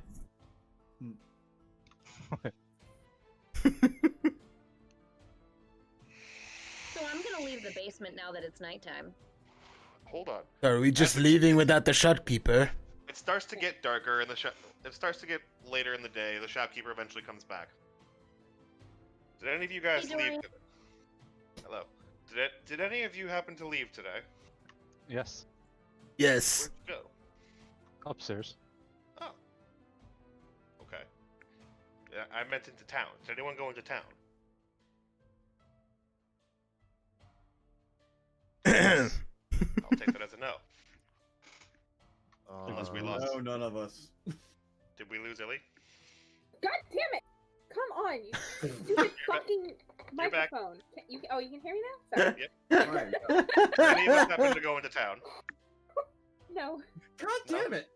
So I'm gonna leave the basement now that it's nighttime. hold on. Are we just leaving without the shopkeeper? It starts to get darker, and it starts to get later in the day. The shopkeeper eventually comes back. Did any of you guys Hey, leave? Joy. Hello. Did any of you happen to leave today? Yes. Yes. Where'd you go? Upstairs. Oh. Okay. Yeah, I meant into town. Did anyone go into town? I'll take that as a no. Unless we lost. No, none of us. Did we lose Illy? God damn it! Come on, you stupid fucking You're back. microphone. You can hear me now? Sorry. Yep. Alright. Did any of us happen to go into town? No. God damn it!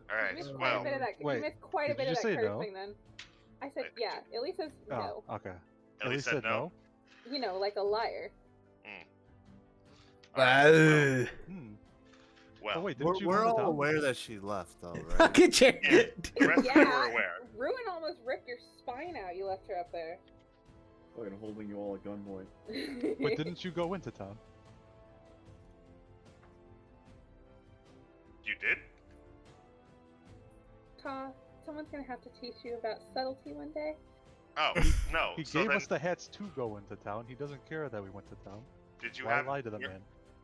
All right. You missed quite Well, a bit of that. wait, You missed quite a did bit you of that just say no? cursing then. I said yeah. Illy says no. Oh, okay. Ellie said no. You know, like a liar. All right, Wow. well, Oh wait, We're, didn't you we're go to all town? aware that she left, though, right? Look at yeah, Jared. the rest of you Yeah. were aware. Ruin almost ripped your spine out. You left her up there. Fucking holding you all at gunpoint. But didn't you go into town? You did? Ka, someone's gonna have to teach you about subtlety one day. Oh no. He so gave then, us the hats to go into town. He doesn't care that we went to town. did you Why have? lie to the where- man?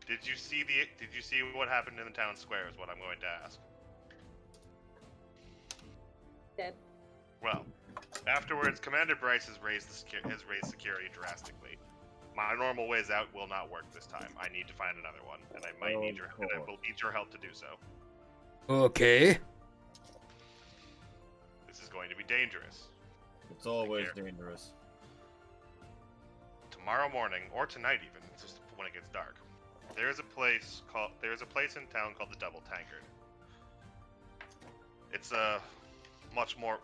Did you see what happened in the town square? Is what I'm going to ask. Dead. Well, afterwards, Commander Bryce has raised security drastically. My normal ways out will not work this time. I need to find another one, and I might need your and I will need your help to do so. Okay. This is going to be dangerous. It's always Here. dangerous. Tomorrow morning, or tonight even, it's just when it gets dark. There's a place in town called the Double Tankard. It's a much more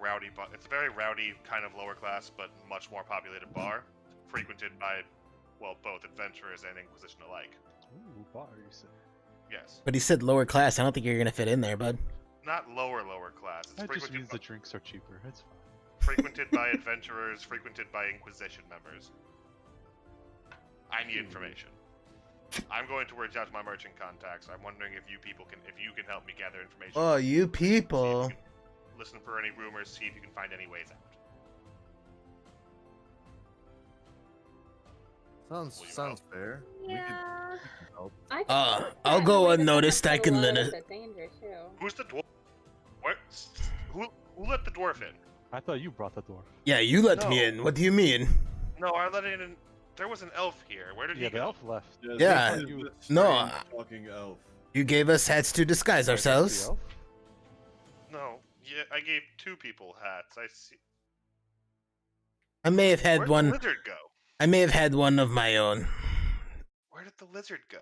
rowdy, but it's a very rowdy kind of lower class, but much more populated bar, frequented by, well, both adventurers and Inquisition alike. Ooh, bar, you say. Yes, But he said lower class. I don't think you're gonna fit in there, bud. not lower class. It's That just frequented means the drinks are cheaper. It's fine. frequented by adventurers, frequented by Inquisition members. I need information. I'm going to reach out to my merchant contacts. I'm wondering if you can help me gather information. Oh, you people. Listen for any rumors, see if you can find any ways out. Sounds fair. Yeah. We can help. I'll go unnoticed. I can limit. limit. It's a danger too. Who's the dwarf? What? Who let the dwarf in? I thought you brought the dwarf. Yeah, you let me No. in. What do you mean? No, I let in. There was an elf here. Where did Yeah, he the go? elf left. Yeah, You no, fucking elf. You gave us hats to disguise Wait, that's the ourselves. elf? No, yeah, I gave two people hats. I see. I may have had Where'd one. the lizard go? I may have had one of my own. Where did the lizard go?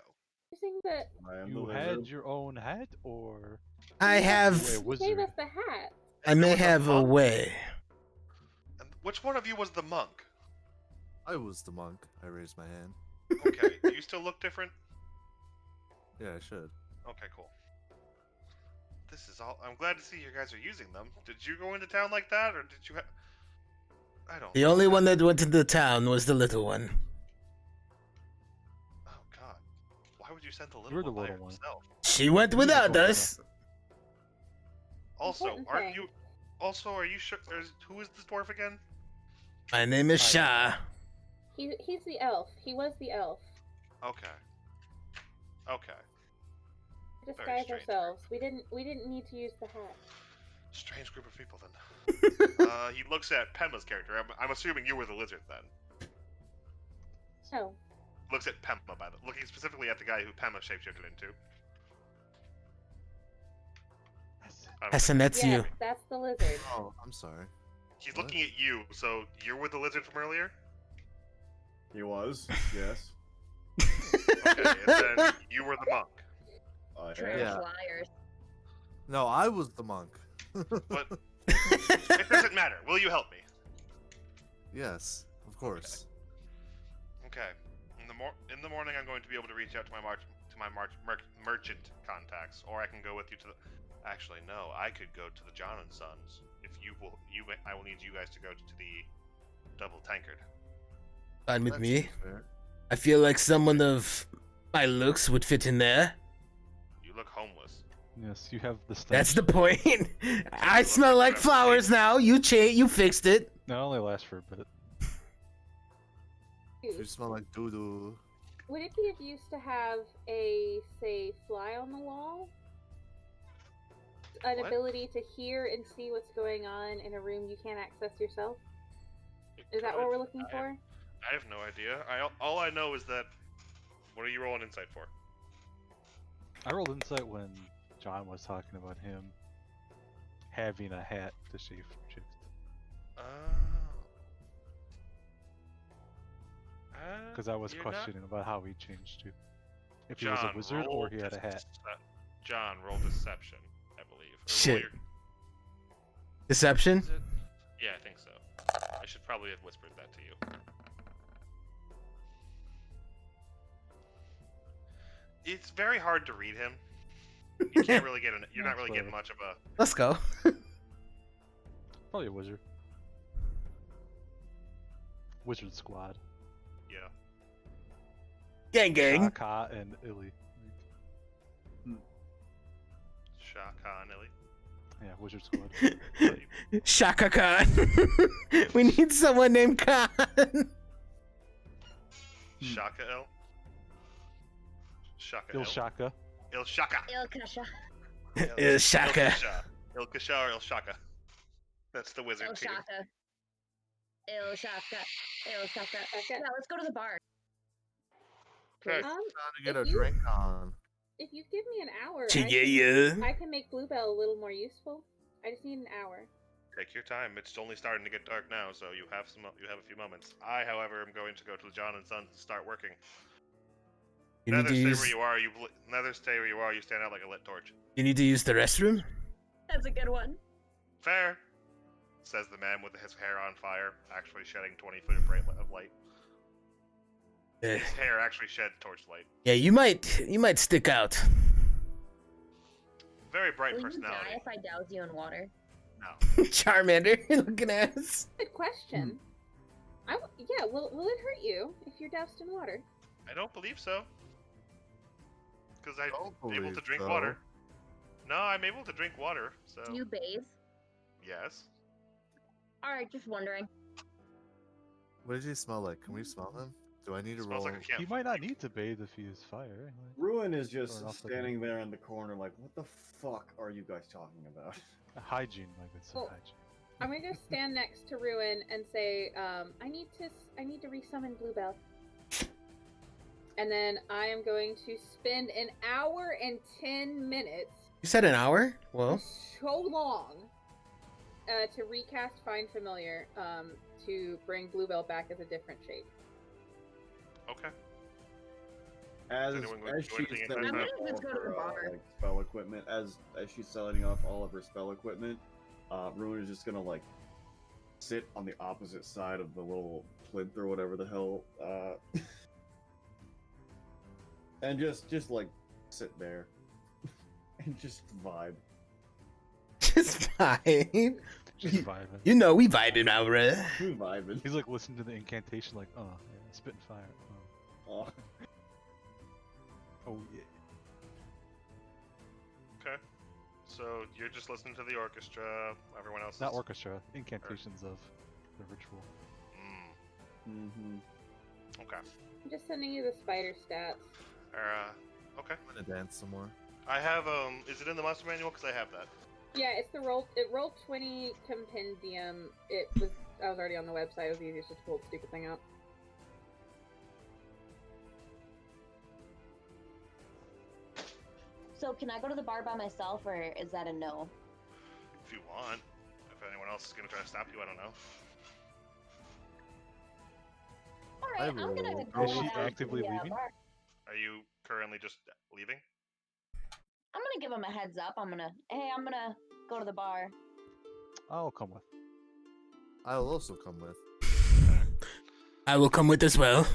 Using the I am You the had wizard. your own hat, or I you have. a you wizard? gave us the hat. I may have a way. Which one of you was the monk? I was the monk. I raised my hand. Okay, do you still look different? Yeah, I should. Okay, cool. This is all. I'm glad to see you guys are using them. Did you go into town like that, or did you? I don't. The only one that went into town was the little one. Oh God! Why would you send the You're little the one by little one. herself? She went You need to without focus us. Also, Important aren't thing. you? Also, are you sure? Who is this dwarf again? My name is Shah. He's the elf. He was the elf. Okay. Okay. We Very disguised strange. ourselves. We didn't need to use the hat. Strange group of people then. He looks at Pema's character. I'm assuming you were the lizard then. No. Looks at Pema by the looking specifically at the guy who Pema shapeshifted into. I don't Hassan, think- that's Yes, you. that's the lizard. Oh, I'm sorry. He's What? looking at you, so you were the lizard from earlier? He was, yes. Okay, and then you were the monk. Trash Yeah. liars. No, I was the monk. But it doesn't matter. Will you help me? Yes, of course. Okay. In the morning, I'm going to be able to reach out to my merchant contacts, or I can go with you to the. Actually, no. I could go to the John and Sons. If you will, I will need you guys to go to the double tankard. Fine with That me. seems fair. I feel like someone of my looks would fit in there. You look homeless. Yes, you have the stench. That's the point. I smell like flowers now. You fixed it. That only lasts for a bit. You smell like doo-doo. Would it be of use to have a, say, fly on the wall? An What? ability to hear and see what's going on in a room you can't access yourself? It Is that could. what we're looking for? I have no idea. All I know is that. What are you rolling insight for? I rolled insight when John was talking about him having a hat to shape shift. Because I was You're not- questioning about how he changed to. If he John, was a wizard or roll he had a hat. John, roll deception, I believe. Or roll Shit. your- Deception? is it? Yeah, I think so. I should probably have whispered that to you. It's very hard to read him. You can't really get you're not really That's getting fair. much of a. Let's go. Probably a wizard. Wizard squad. Yeah. Gang gang. Shaka and Illy. Shaka and Illy. Yeah, wizard squad. Shaka Khan. We need someone named Khan. Shaka Il. Shaka Il Shaka. Il Shaka. Il Kasha. Is Shaka. Il Kasha or Il Shaka. That's the wizard Il team. Shaka. Il Shaka. Il Shaka. Okay. Yeah, let's go to the bar. Okay. Time to get If a you- drink on. If you give me an hour, Yeah. I can make Bluebell a little more useful. I just need an hour. Take your time. It's only starting to get dark now, so you have a few moments. I, however, am going to go to the John and Sons and start working. You need Neither to stay use. where you are. Neither stay where you are. You stand out like a lit torch. You need to use the restroom. That's a good one. Fair, says the man with his hair on fire, actually shedding 20 foot of light. Eh, His hair actually shed torchlight. yeah, you might stick out. Very bright Will you personality. die if I douse you in water? No. Charmander looking ass. Good question. Yeah, will it hurt you if you're doused in water? I don't believe so. Because I'm Don't able to believe drink so. water. No, I'm able to drink water, so. Do you bathe? Yes. Alright, just wondering. What does he smell like? Can we smell him? Do I need to Smells roll? like a camp. He might not need to bathe if he is fire. Like, Ruin is just Or off the standing there in the corner, like, what the fuck are you guys talking about? hygiene, my good son, Well, hygiene. I'm gonna go stand next to Ruin and say, I need to resummon Bluebell. And then I am going to spend an hour and 10 minutes, You said an hour? Well, so long, to recast Find Familiar, to bring Bluebell back as a different shape. Okay. As anyone going to as do she's anything in setting that off time? all Let's go to of the her bar. like spell equipment, as she's setting off all of her spell equipment, Ruin is just gonna like sit on the opposite side of the little plinth or whatever the hell, and just like sit there and just vibe. Just fine. Just vibing. You know we vibing, now, bruh. Who vibing? He's like listening to the incantation, like, oh, yeah, spitting fire. Oh. Oh yeah. Okay. So you're just listening to the orchestra. Everyone else Not is... orchestra, incantations of the ritual. Mm-hmm. Okay. I'm just sending you the spider stats. Okay. I'm gonna dance some more. I have, is it in the monster manual? Because I have that. Yeah, it's the roll 20 compendium. I was already on the website. It was easiest just to pull the stupid thing out. So can I go to the bar by myself, or is that a no? If you want. If anyone else is going to try to stop you, I don't know. Alright, I'm gonna will. go Is she down to actively the, leaving? bar. Are you currently just leaving? I'm gonna give him a heads up. I'm gonna go to the bar. I'll come with. I'll also come with. I will come with as well.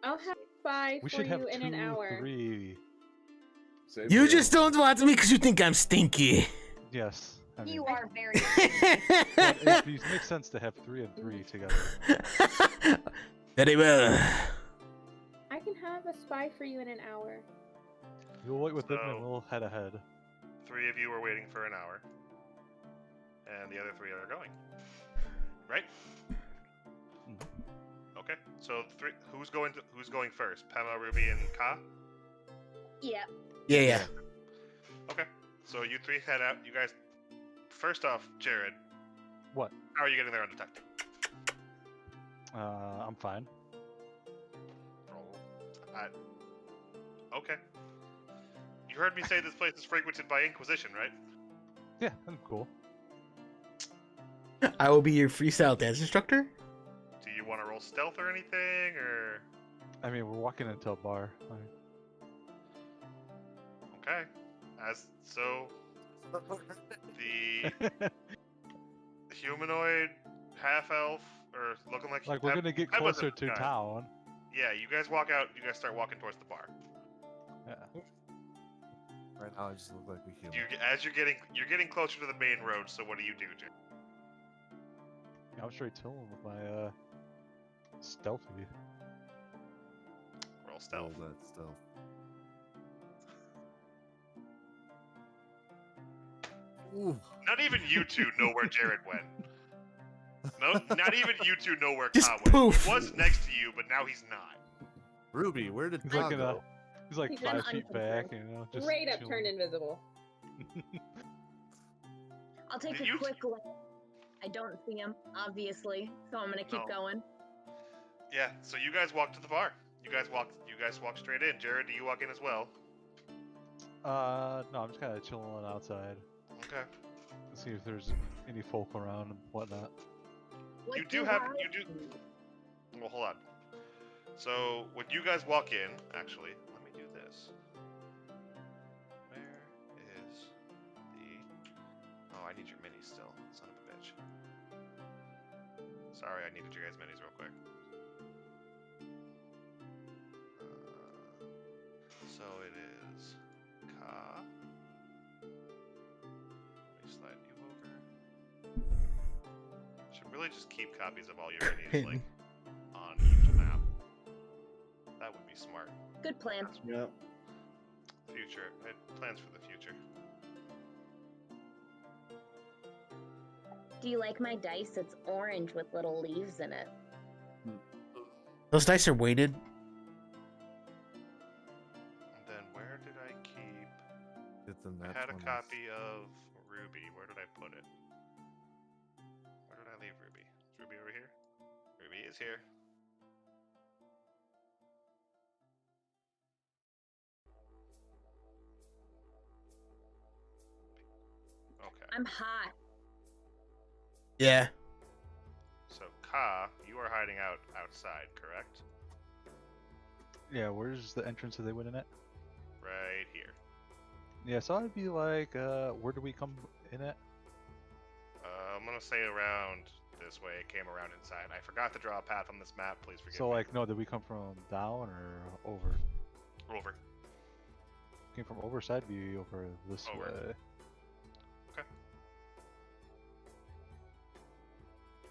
I'll have spy We for should have you in an 2, hour. 3. You just don't want me because you think I'm stinky. Yes. I mean, You are very. but it makes sense to have 3 and 3 together. Very well. I can have a spy for you in an hour. You'll wait with him and So- we'll head ahead. 3 of you are waiting for an hour. And the other 3 are going. Right? Okay. So who's going first? Pema, Ruby, and Ka? Yeah. Yeah. Okay. So you 3 head out. You guys. First off, Jared, What? how are you getting there undetected? I'm fine. Okay. You heard me say this place is frequented by Inquisition, right? Yeah, I'm cool. I will be your freestyle dance instructor. Do you want to roll stealth or anything, or? I mean, we're walking into a bar. Like, Okay. The humanoid half-elf, or looking like we're gonna get Pema's closer a to guy. town. Yeah, you guys walk out. You guys start walking towards the bar. Yeah. Right now, I just look like a human. As you're getting closer to the main road. So what do you do, Jared? I'm straight to him with my stealthy. Roll stealth. Roll that stealth. Ooh. Not even you two know where Jared went. No, not even you two know where Just Ka went. poof. He was next to you, but now he's not. Ruby, where did He's Ka like in a, go? he's like He's 5 feet back, unconcerned. you know, just Straight up chilling. turned invisible. I'll take Did a you- quick look. I don't see him, obviously, so I'm gonna keep No. going. Yeah. So you guys walk to the bar. You guys walk straight in. Jared, do you walk in as well? No, I'm just kind of chilling outside. Okay. See if there's any folk around and whatnot. What You do have. Well, hold on. So when you guys walk in, actually, let me do this. Where is the? Oh, I need your minis still. Son of a bitch. Sorry, I needed your guys' minis real quick. So it is Ka. Let me slide you over. Should really just keep copies of all your minis like on each map. That would be smart. Good plan. Yeah. Future. I had plans for the future. Do you like my dice? It's orange with little leaves in it. Those dice are weighted. And then where did I keep? Get them I that had a 20s. copy of Ruby. Where did I put it? Where did I leave Ruby? Is Ruby over here? Ruby is here. Okay. I'm hot. Yeah. So Ka, you are hiding outside, correct? Yeah, where's the entrance that they went in at? Right here. Yeah, so I'd be like, where do we come in at? I'm gonna say around this way. It came around inside. I forgot to draw a path on this map. Please forgive So me. like, no, did we come from down or over? Over. Came from over, so I'd be over this Over. way.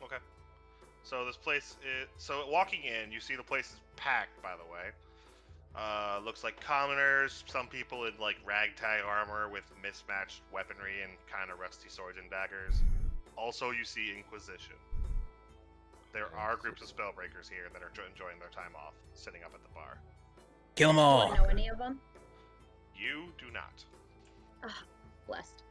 Okay. So this place is... So walking in, you see the place is packed, by the way. Looks like commoners, some people in like ragtag armor with mismatched weaponry and kind of rusty swords and daggers. Also, you see Inquisition. There are groups of spellbreakers here that are enjoying their time off, sitting up at the bar. Kill them Do all. I know any of them? You do not. Blessed.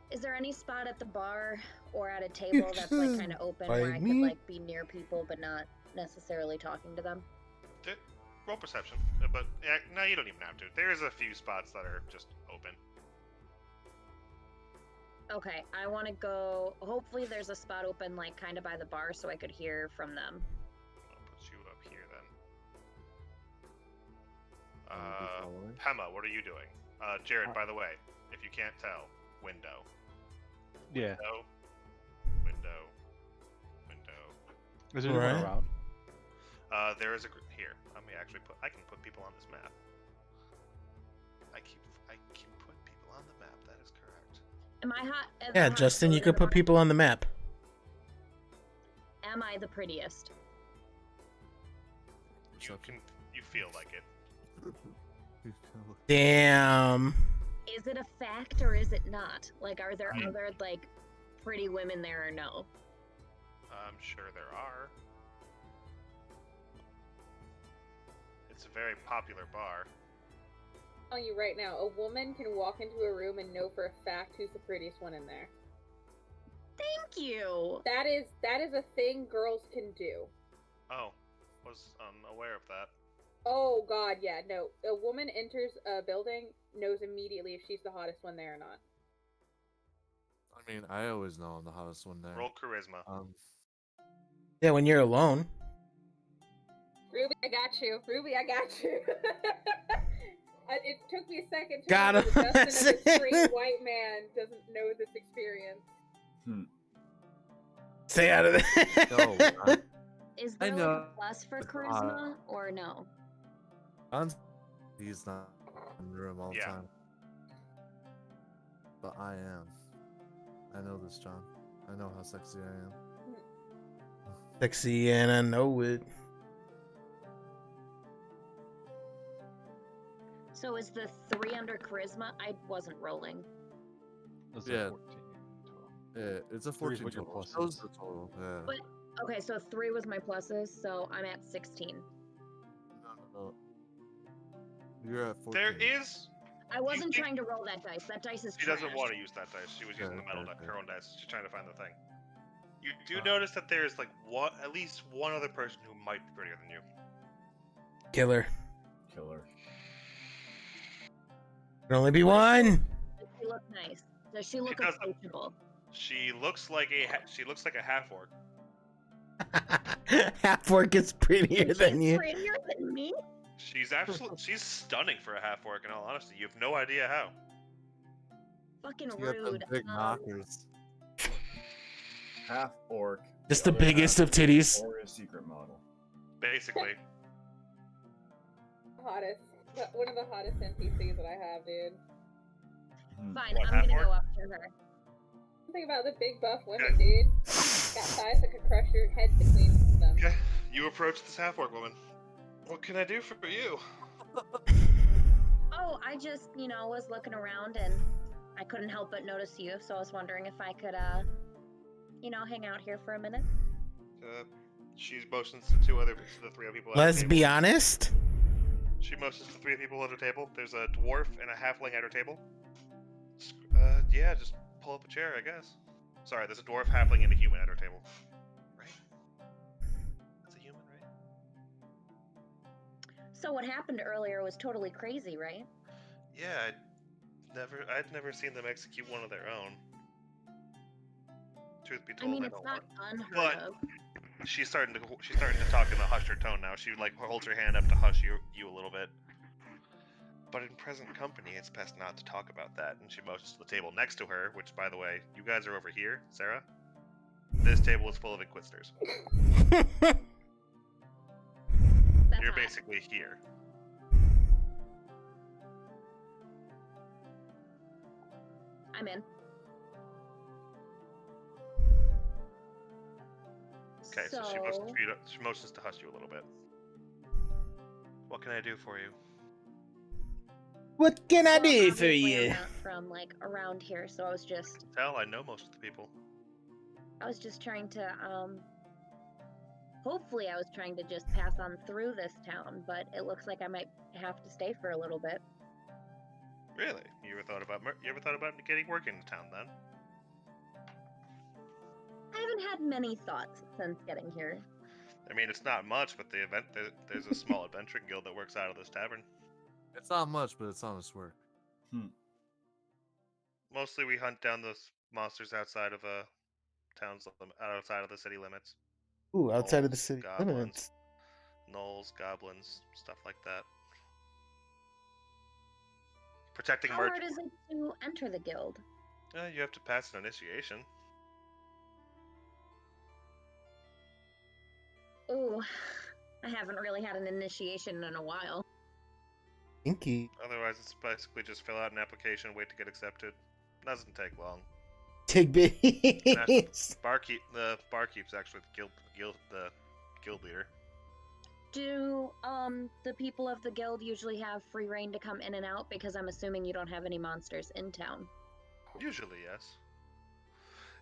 Is there any spot at the bar or at a table that's like kind of open where I could like be near people but not necessarily talking to them? Roll perception, but yeah, no, you don't even have to. There's a few spots that are just open. Okay, I want to go. Hopefully, there's a spot open, like kind of by the bar, so I could hear from them. I'll put you up here then. I'll be following. Pema, what are you doing? Jared, by the way, if you can't tell, window. Yeah. Window. Is there anyone Right. around? There is a here. Let me actually put. I can put people on this map. I can put people on the map. That is correct. Am I hot? Yeah, Justin, you could put people on the map. Am I the prettiest? You feel like it. Damn. Is it a fact or is it not? Like, are there other like pretty women there or no? I'm sure there are. It's a very popular bar. I'm telling you right now, a woman can walk into a room and know for a fact who's the prettiest one in there. Thank you. That is a thing girls can do. Oh, was unaware of that. Oh god, yeah, no. A woman enters a building, knows immediately if she's the hottest one there or not. I mean, I always know I'm the hottest one there. Roll charisma. Yeah, when you're alone. Ruby, I got you. Ruby, I got you. It took me a second to Got remember him. that Justin, as a straight white man, doesn't know this experience. Stay out of there. No, Is I there like know. a plus for charisma or no? he's not in the room all the Yeah. time. But I am. I know this, John. I know how sexy I am. Sexy and I know it. So is the 3 under charisma? I wasn't rolling. That's Yeah. a 14. Yeah, it's a Three's 14 what your total. plus Shows is. the total. Yeah. But okay, so 3 was my pluses, so I'm at 16. No. You're at 14. There is. I wasn't think- trying to roll that dice. That dice is She trash. doesn't want to use that dice. She was using the metal Okay. her own dice. She's trying to find the thing. You do notice that there is like at least one other person who might be prettier than you. Killer. Killer. Can only be one. Does she look nice? Does she look doesn't. approachable? She looks like a half orc. Half orc is prettier She's than you. prettier than me? She's stunning for a half orc. In all honesty, you have no idea how. Fucking You got them rude. big knockers. Half orc. Just the other biggest half of titties. Or a secret model. Basically, One of the hottest NPCs that I have, dude. Fine, What, I'm half gonna orc? go up to her. Think about the big buff women, dude. Got thighs that could crush your head between them. okay. You approach this half orc woman. What can I do for you? Oh, I just, was looking around and I couldn't help but notice you, so I was wondering if I could, hang out here for a minute. She motions to the 3 people. At Let's the be table. honest. She motions to 3 people at her table. There's a dwarf and a halfling at her table. Yeah, just pull up a chair, I guess. Sorry, there's a dwarf, halfling, and a human at her table. Right? That's a human, right? So what happened earlier was totally crazy, right? Yeah, I'd never seen them execute one of their own. Truth be I told, mean, I it's don't not want. unheard But- of. She's starting to talk in a hushed tone now. She holds her hand up to hush you a little bit. but in present company, it's best not to talk about that. And she motions to the table next to her, which, by the way, you guys are over here, Sarah. This table is full of Inquisitors. That's You're hot. basically here. I'm in. Okay, so she motions to hush you a little bit. What can I do for you? What can I Well, do for obviously you? I'm not from like around here, so I was just Hell, I know most of the people. trying to hopefully I was trying to just pass on through this town, but it looks like I might have to stay for a little bit. Really? You ever thought about getting work into town then? I haven't had many thoughts since getting here. I mean, it's not much, but there's a small adventuring guild that works out of this tavern. It's not much, but it's honest work. Mostly, we hunt down those monsters outside of outside of the city limits. Ooh, outside of the Gnolls, city goblins, limits. gnolls, goblins, stuff like that. Protecting How hard is it to enter the guild? You have to pass an initiation. Ooh, I haven't really had an initiation in a while. Inky. Otherwise, it's basically just fill out an application, wait to get accepted. Doesn't take long. Tidbits. The barkeep's actually the guild leader. Do the people of the guild usually have free reign to come in and out? Because I'm assuming you don't have any monsters in town. Usually, yes.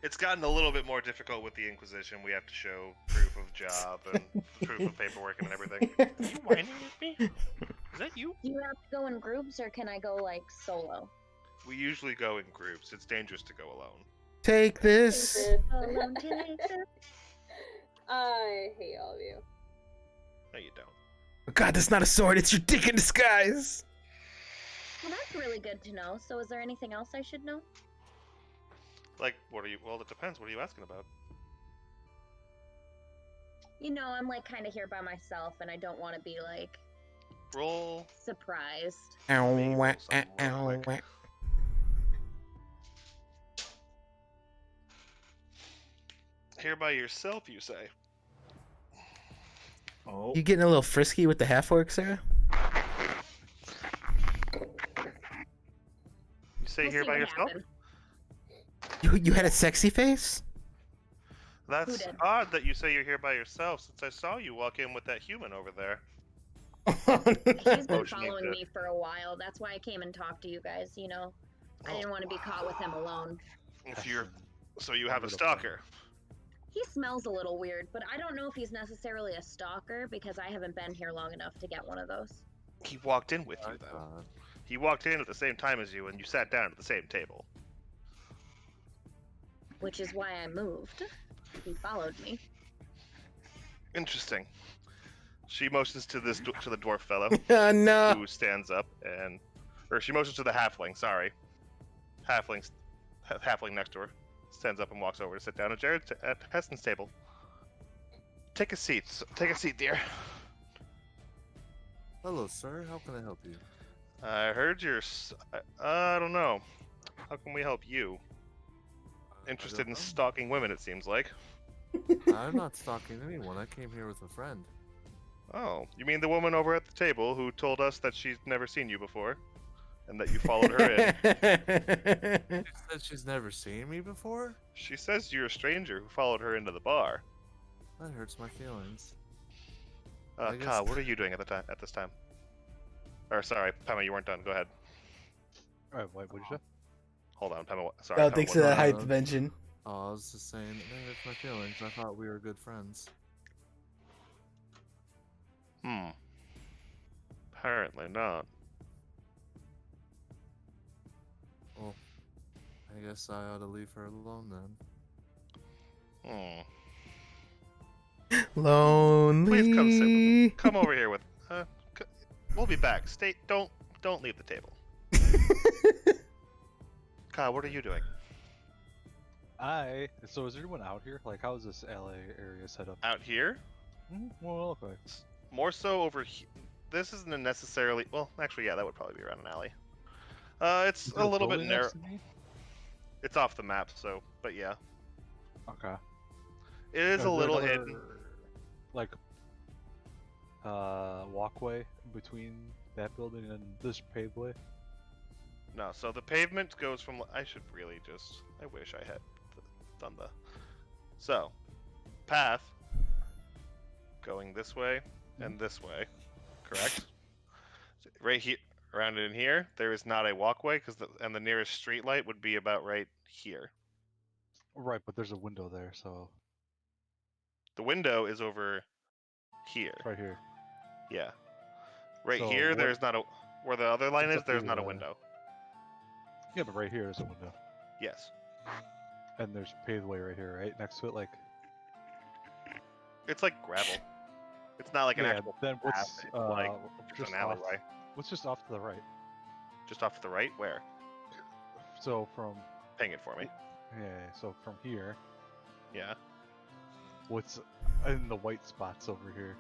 It's gotten a little bit more difficult with the Inquisition. We have to show proof of job and proof of paperwork and everything. Are you whining at me? Is that you? Do you have to go in groups, or can I go like solo? We usually go in groups. It's dangerous to go alone. Take this. Alone take this. I hate all of you. No, you don't. Oh God, that's not a sword. It's your dick in disguise. Well, that's really good to know. So, is there anything else I should know? Like, what are you? Well, it depends. What are you asking about? You know, I'm like kind of here by myself, and I don't want to be like Roll. surprised. Ow, Me, roll wah, something real ow, quick. wah. Here by yourself, you say? Oh, You getting a little frisky with the half orc, Sarah? You say We'll here see by what yourself? happens. You had a sexy face? That's did? odd that you say you're here by yourself, since I saw you walk in with that human over there. He's been Motioning following to- me for a while. That's why I came and talked to you guys. You know, I didn't want to be caught with him alone. So you have a stalker. He smells a little weird, but I don't know if he's necessarily a stalker because I haven't been here long enough to get one of those. He walked in with you, though. He walked in at the same time as you, and you sat down at the same table. Which is why I moved. He followed me. Interesting. She motions to the dwarf fellow, No. who stands up or she motions to the halfling. Sorry, halfling next to her stands up and walks over to sit down at Heston's table. Take a seat. Take a seat, dear. Hello, sir. How can I help you? I heard I don't know. How can we help you? Interested in know. stalking women, it seems like. I'm not stalking anyone. I came here with a friend. Oh, you mean the woman over at the table who told us that she's never seen you before, and that you followed her in? She said she's never seen me before? She says you're a stranger who followed her into the bar. That hurts my feelings. I guess- Kyle, what are you doing at this time? Or sorry, Pema, you weren't done. Go ahead. Alright, wait, what'd you say? Hold on, Pema. Sorry. Oh, Pema, thanks what- for that hype hype mention. Oh, I was just saying, that hurts my feelings. I thought we were good friends. Apparently not. Well, I guess I ought to leave her alone then. Lonely. Please come sit with me. Come over here with. We'll be back. Don't leave the table. Kyle, what are you doing? So is everyone out here? Like, how is this LA area set up? Out here? Well, okay. More so this isn't necessarily. Well, actually, yeah, that would probably be around an alley. It's Is a there little bit building narrow. next to me? It's off the map, so. But yeah, Okay. it is Is a there little another, hidden. Like, walkway between that building and this paved way? No, so the pavement goes from. I should really just. I wish I had done the. So, path going this way and this way, correct? Right here, around in here, there is not a walkway because the nearest street light would be about right here. Right, but there's a window there, so The window is over here. it's right here. Yeah. Right So here, what- there's not a. Where the other line what's is, up there's here, not a window. Yeah, but right here is a window. Yes. And there's paved way right here, right? Next to it, like. It's like gravel. It's not like an yeah, actual then what's path. It's like just just an off, alleyway. what's just off to the right? Just off to the right. Where? So from Ping it for me. yeah, so from here, Yeah. what's in the white spots over here?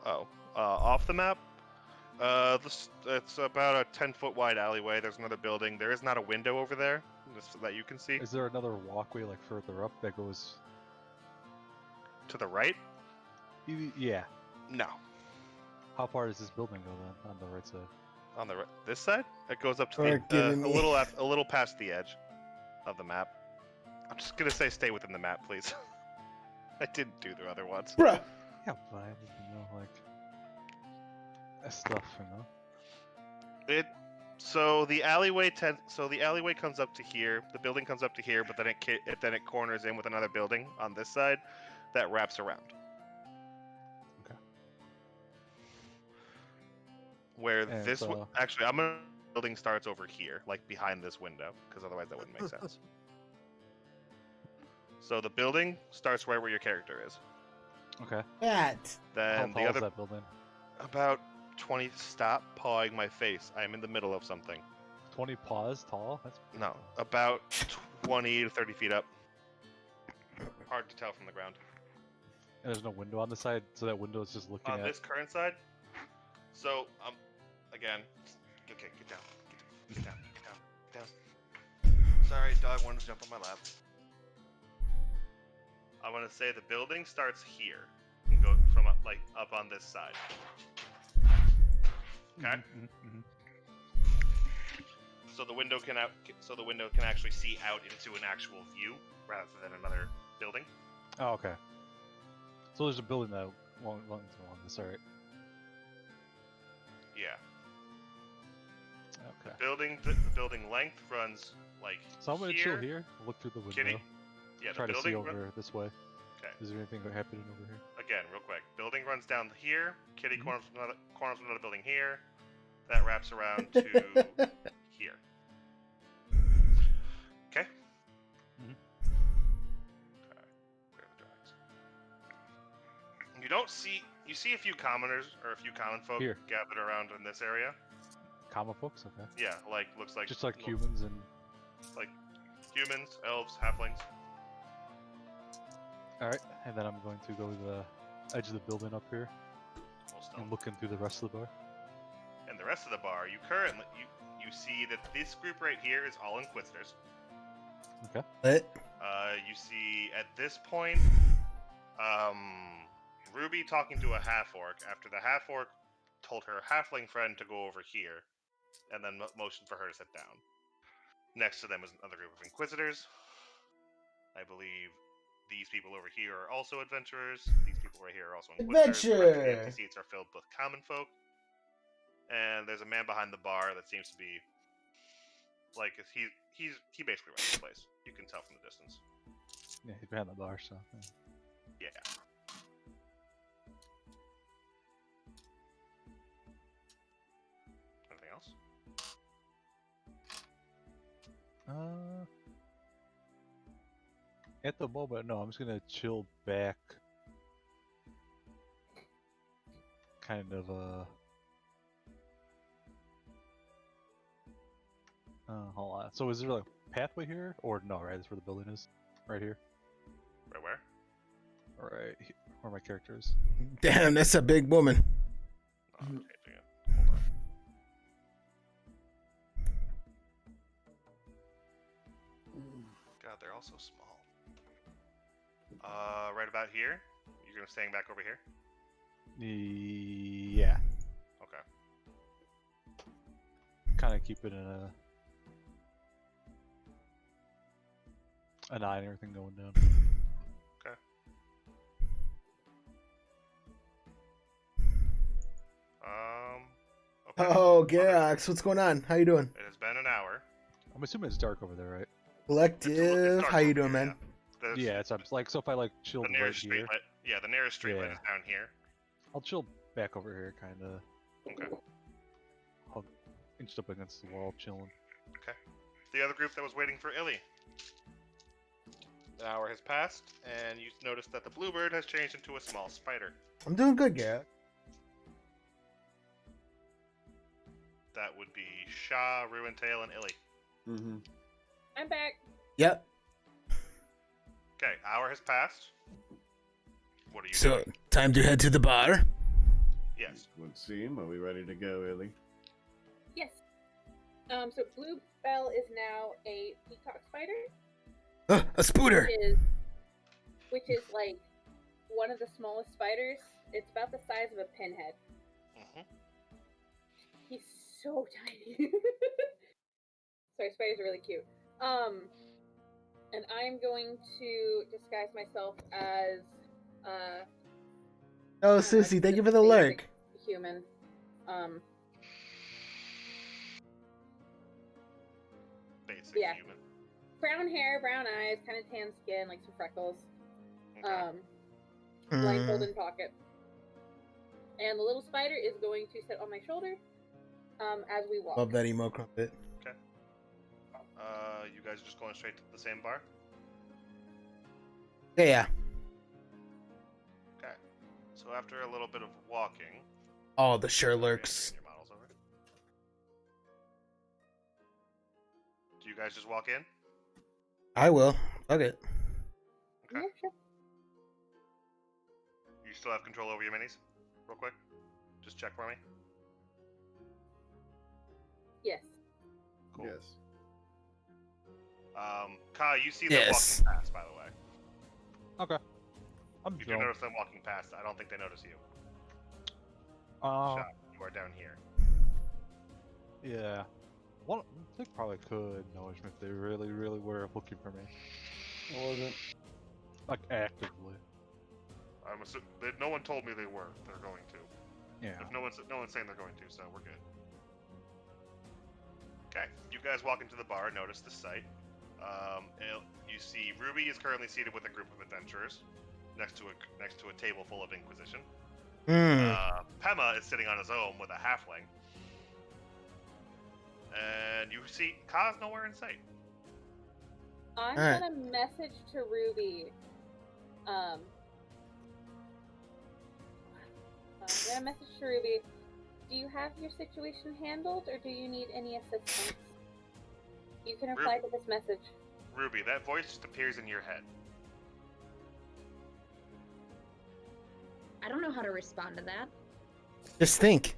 Oh. Off the map. It's about a 10-foot wide alleyway. There's another building. There is not a window over there, just that you can see. Is there another walkway like further up that goes? To the right? Yeah. No. How far does this building go then on the right side? On the this side, it goes up to Or the giving me- a little past the edge of the map. I'm just gonna say stay within the map, please. I didn't do the other ones. Bruh. Yeah, but I didn't know like that stuff, you know. So the alleyway comes up to here. The building comes up to here, but then it corners in with another building on this side that wraps around. Okay. Where And this so- actually, building starts over here, like behind this window, because otherwise that wouldn't make sense. So the building starts right where your character is. Okay. That. Then How the tall is other that building? about 20. Stop pawing my face. I'm in the middle of something. 20 paws tall? That's No, about 20 to 30 feet up. Hard to tell from the ground. And there's no window on the side, so that window is just looking On at. this current side, so again, okay, get down, get down, get down. Sorry, dog wanted to jump on my lap. I'm gonna say the building starts here and goes from up on this side. Okay. Mhm. So the window can actually see out into an actual view rather than another building. Oh, okay. So there's a building that runs along this, alright. Yeah. Okay. The building length runs like So I'm gonna chill here, look through the window, Kitty. Yeah, try the to see building over this way. Okay. Is there anything happening over here? Again, real quick. Building runs down here. Kitty Mhm. corners another building here. That wraps around to here. Okay. Mhm. Okay. Where are the drags? You see a few commoners or a few common folk Here. gathered around in this area. Comic books, okay. Yeah, looks like Just like little- humans and. like humans, elves, halflings. Alright, and then I'm going to go to the edge of the building up here Most and elves. looking through the rest of the bar. And the rest of the bar, you see that this group right here is all inquisitors. What? You see at this point, Ruby talking to a half-orc after the half-orc told her halfling friend to go over here, and then motioned for her to sit down. Next to them is another group of inquisitors. I believe these people over here are also adventurers. These people right here are also inquisitors. The rest of the Adventure! empty seats are filled with common folk. And there's a man behind the bar that seems to be like he basically runs the place. You can tell from the distance. Yeah, he's behind the bar, so. Yeah. Yeah. Anything else? At the moment, no, I'm just gonna chill back. Kind of, hold on. So is there like a pathway here? Or no, right? That's where the building is? Right here? Right where? Right where my character is. Damn, that's a big woman. Oh, I'm changing it. they're also small. Right about here. You're gonna staying back over here. Yeah. Okay. Kind of keep it in an eye and everything going down. Okay. Okay. Oh, Garox, what's going on? How you doing? It has been an hour. I'm assuming it's dark over there, right? Collective, dark how you over doing, here, man? The, Yeah, it's like so if I like chilled the right nearest here, streetlight. Yeah, the nearest streetlight Yeah. is down here. I'll chill back over here, kind of. Okay. I'll inched up against the wall, chilling. The other group that was waiting for Illy. An hour has passed, and you notice that the bluebird has changed into a small spider. I'm doing good, Garox. That would be Shah, Ruintail, and Illy. Mm-hmm. I'm back. Yep. Okay, hour has passed. What are you So, doing? time to head to the bar. Yes. Would seem. Are we ready to go, Illy? Yes. So Bluebell is now a peacock spider, A spooter. which is like one of the smallest spiders. It's about the size of a pinhead. Mm-hmm. He's so tiny. Sorry, spiders are really cute. And I'm going to disguise myself as Oh, Susie, thank you for the basic lurk. human. Basic Yeah. human. Brown hair, brown eyes, kind of tan skin, like some freckles. Okay. Blindfold in pocket. And the little spider is going to sit on my shoulder as we walk. Love that emo crumpet. You guys are just going straight to the same bar? Yeah. Okay. So after a little bit of walking... Oh, the sure lurks. Your models over. Do you guys just walk in? I will. Fuck it. Okay. Yeah, sure. You still have control over your minis? Real quick? Just check for me. Yes. Cool. Yes. Kai, you see them Yes. walking past, by the way. Okay. I'm You do chilling. notice them walking past. I don't think they notice you. Uh, Shot, you are down here. yeah. Well, they probably could notice me if they really, really were looking for me. What was it? Like, actively. I'm no one told me they were. They're going to. Yeah. If no one's saying they're going to, so we're good. Okay, you guys walk into the bar. Notice the site. You see Ruby is currently seated with a group of adventurers next to a table full of Inquisition. Pema is sitting on his own with a halfling. And you see Ka's nowhere in sight. I'm Alright. gonna message to Ruby. I'm gonna message to Ruby. Do you have your situation handled, or do you need any assistance? You can reply to this message. Ruby, that voice just appears in your head. I don't know how to respond to that. Just think.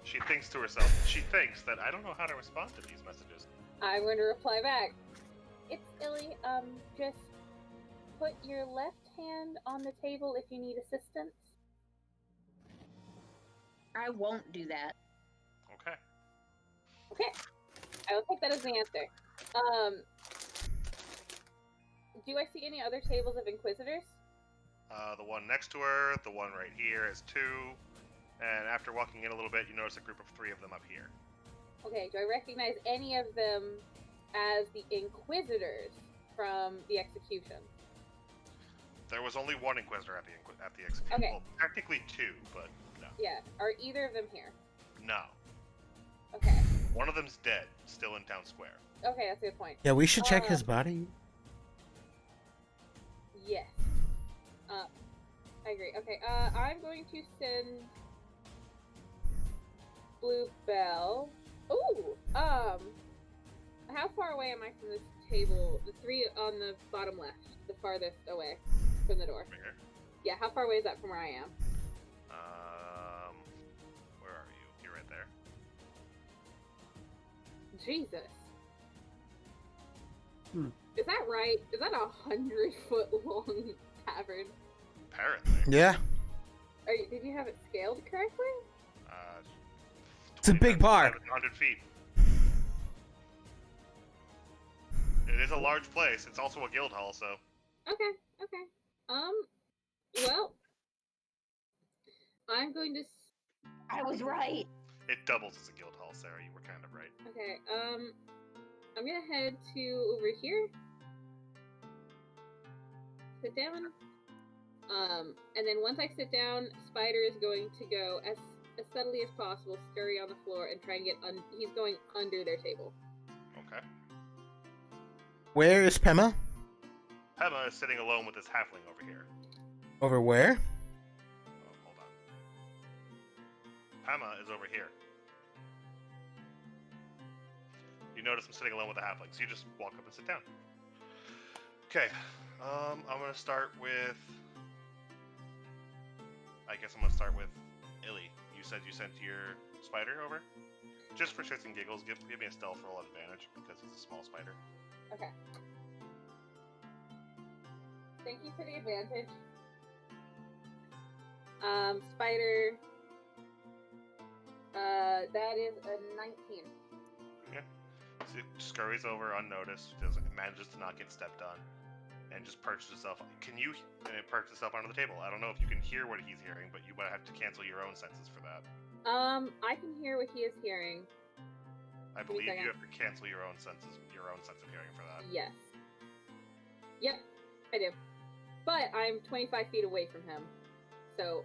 She thinks to herself. She thinks that I don't know how to respond to these messages. I'm going to reply back. It's Illy. Just put your left hand on the table if you need assistance. I won't do that. Okay. Okay. I will take that as the answer. Do I see any other tables of Inquisitors? The one next to her, the one right here is 2. And after walking in a little bit, you notice a group of 3 of them up here. Okay, do I recognize any of them as the Inquisitors from the execution? There was only one Inquisitor at the execution. Okay. Well, technically 2, but no. Yeah. Are either of them here? No. Okay. One of them's dead, still in town square. Okay, that's a good point. Yeah, we should check his body. Yes. I agree. Okay, I'm going to send Bluebell. Ooh, how far away am I from this table? The 3 on the bottom left, the farthest away from the door. Over here. Yeah, how far away is that from where I am? Where are you? You're right there. Jesus. Is that right? Is that 100-foot long tavern? Apparently. Yeah, Did you have it scaled correctly? Uh, it's a big bar. 100 feet. It is a large place. It's also a guild hall, so. Okay. Well, I'm going to. I was right. It doubles as a guild hall, Sarah. You were kind of right. Okay. I'm gonna head to over here. Sit down. And then once I sit down, Spider is going to go as subtly as possible, scurry on the floor, and try and get. He's going under their table. Okay. Where is Pema? Pema is sitting alone with this halfling over here. Over where? Oh, hold on. Pema is over here. You notice I'm sitting alone with the halfling, so you just walk up and sit down. Okay. I'm gonna start with. I guess I'm gonna start with Illy. You said you sent your spider over? Just for shits and giggles, give me a stealth roll advantage because he's a small spider. Okay. Thank you for the advantage. Spider. That is a 19. Okay. So it scurries over unnoticed, manages to not get stepped on, and just perches itself. And it perches itself onto the table. I don't know if you can hear what he's hearing, but you might have to cancel your own senses for that. I can hear what he is hearing. I believe you have to cancel your own sense of hearing for that. Yes. Yep, I do. But I'm 25 feet away from him, so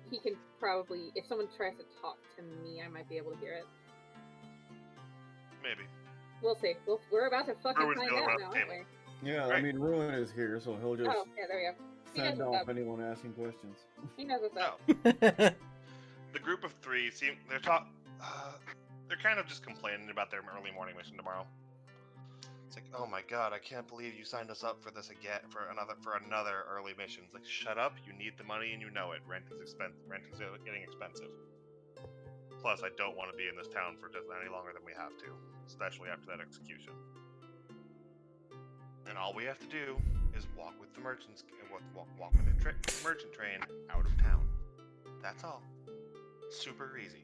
he can probably, if someone tries to talk to me, I might be able to hear it. Maybe. We'll see. We're about to fucking Ruin's find going out around now, the aren't table. we? Yeah, I Right. mean, Ruin is here, so he'll just Oh, yeah, there we go. He knows fend what's off up. anyone asking questions. He knows what's up. No. The group of three they're kind of just complaining about their early morning mission tomorrow. It's like, oh my god, I can't believe you signed us up for this again for another early mission. It's like, shut up, you need the money and you know it. Rent is getting expensive. Plus, I don't want to be in this town for just any longer than we have to, especially after that execution. And all we have to do is walk with the merchant train out of town. That's all. Super easy.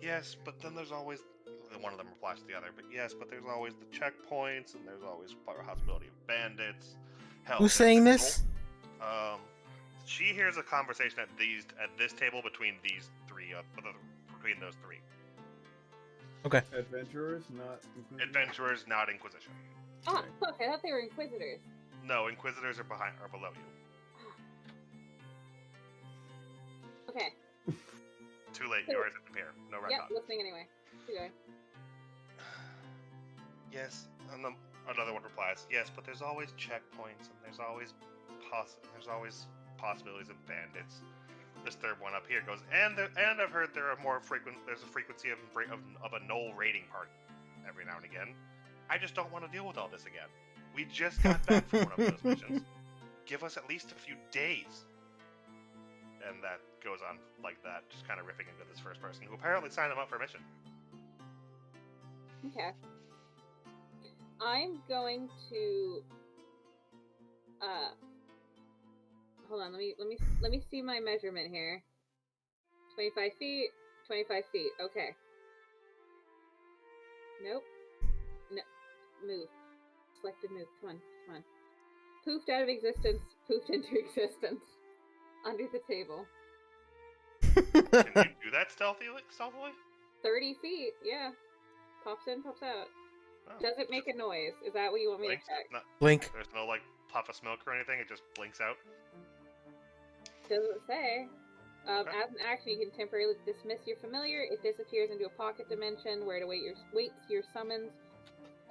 Yes, but then there's always... One of them replies to the other, but yes, but there's always the checkpoints, and there's always possibility of bandits. Hell, Who's saying this? She hears a conversation at this table between these three, between those three. Okay. Adventurers, not Inquisitors? Adventurers, not Inquisition. Ah, fuck, I thought they were Inquisitors. No, Inquisitors are below you. Okay. Too late, yours at the pier. No red Yep, dot. listening anyway. Keep going. Yes, and another one replies, yes, but there's always checkpoints, and there's always possibilities of bandits. This third one up here goes, and I've heard there's a frequency of a null raiding party every now and again. I just don't want to deal with all this again. We just got back from one of those missions. Give us at least a few days. And that goes on like that, just kind of riffing into this first person, who apparently signed him up for a mission. Okay. I'm going to hold on, let me see my measurement here. 25 feet, 25 feet. Okay. Nope. No. Move. Selected move. Come on. Poofed out of existence, poofed into existence. Under the table. Can you do that stealthily? 30 feet, yeah. Pops in, pops out. Oh, Does it make a noise? Is that what you want me to check? Blink. There's no puff of smoke or anything. It just blinks out. Doesn't say. As an action, you can temporarily dismiss your familiar. It disappears into a pocket dimension where it waits your summons.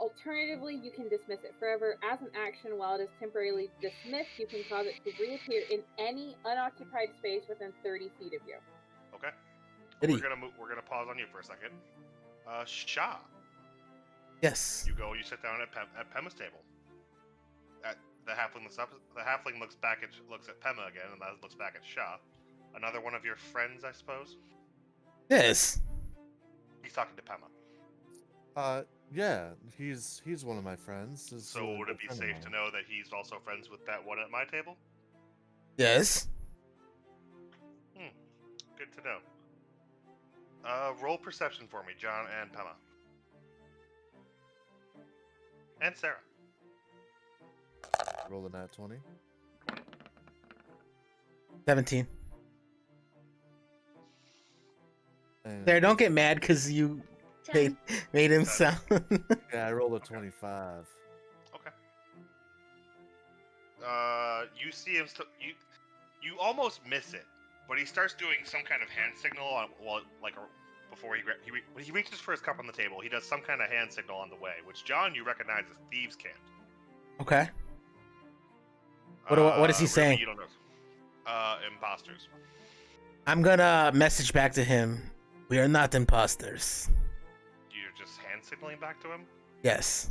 Alternatively, you can dismiss it forever. As an action, while it is temporarily dismissed, you can cause it to reappear in any unoccupied space within 30 feet of you. Okay. Eddie. We're gonna pause on you for a second. Shah. Yes. You sit down at Pema's table. The halfling looks at Pema again, and then looks back at Shah. Another one of your friends, I suppose. Yes. He's talking to Pema. Yeah, he's one of my friends. This is So a would good it be friend of safe to mine. know that he's also friends with that one at my table? Yes. Good to know. Roll perception for me, John and Pema. And Sarah. Roll a nat 20. 17. And There, don't get mad because you 10. made him 10. sound. yeah, I rolled a 25. Okay. You see him. You almost miss it, but he starts doing some kind of hand signal on before when he reaches for his cup on the table. He does some kind of hand signal on the way, which John you recognize as thieves' can't. Okay. What is he Ruby, saying? You don't know. Imposters. I'm gonna message back to him. We are not imposters. You're just hand signaling back to him. Yes.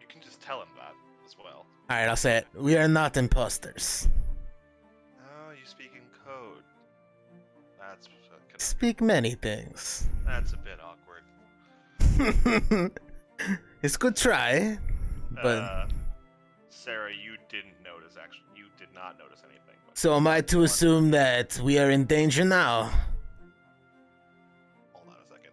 You can just tell him that as well. Alright, I'll say it. We are not imposters. Oh, you speak in code. That's Speak many things. That's a bit awkward. It's a good try, but Sarah, you didn't notice. Actually, you did not notice anything. But so am I to assume that we are in danger now? hold on a second.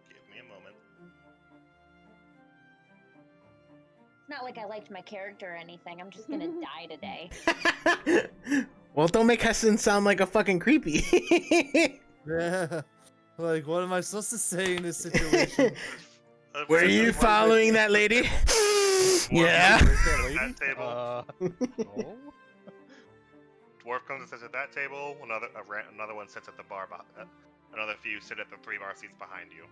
Give me a moment. It's not like I liked my character or anything. I'm just gonna die today. Well, don't make Heston sound like a fucking creepy. Yeah. Like, what am I supposed to say in this situation? Were you following that lady? Yeah. That table. No. Dwarf comes and sits at that table. Another one sits at the bar. Another few sit at the 3 bar seats behind you.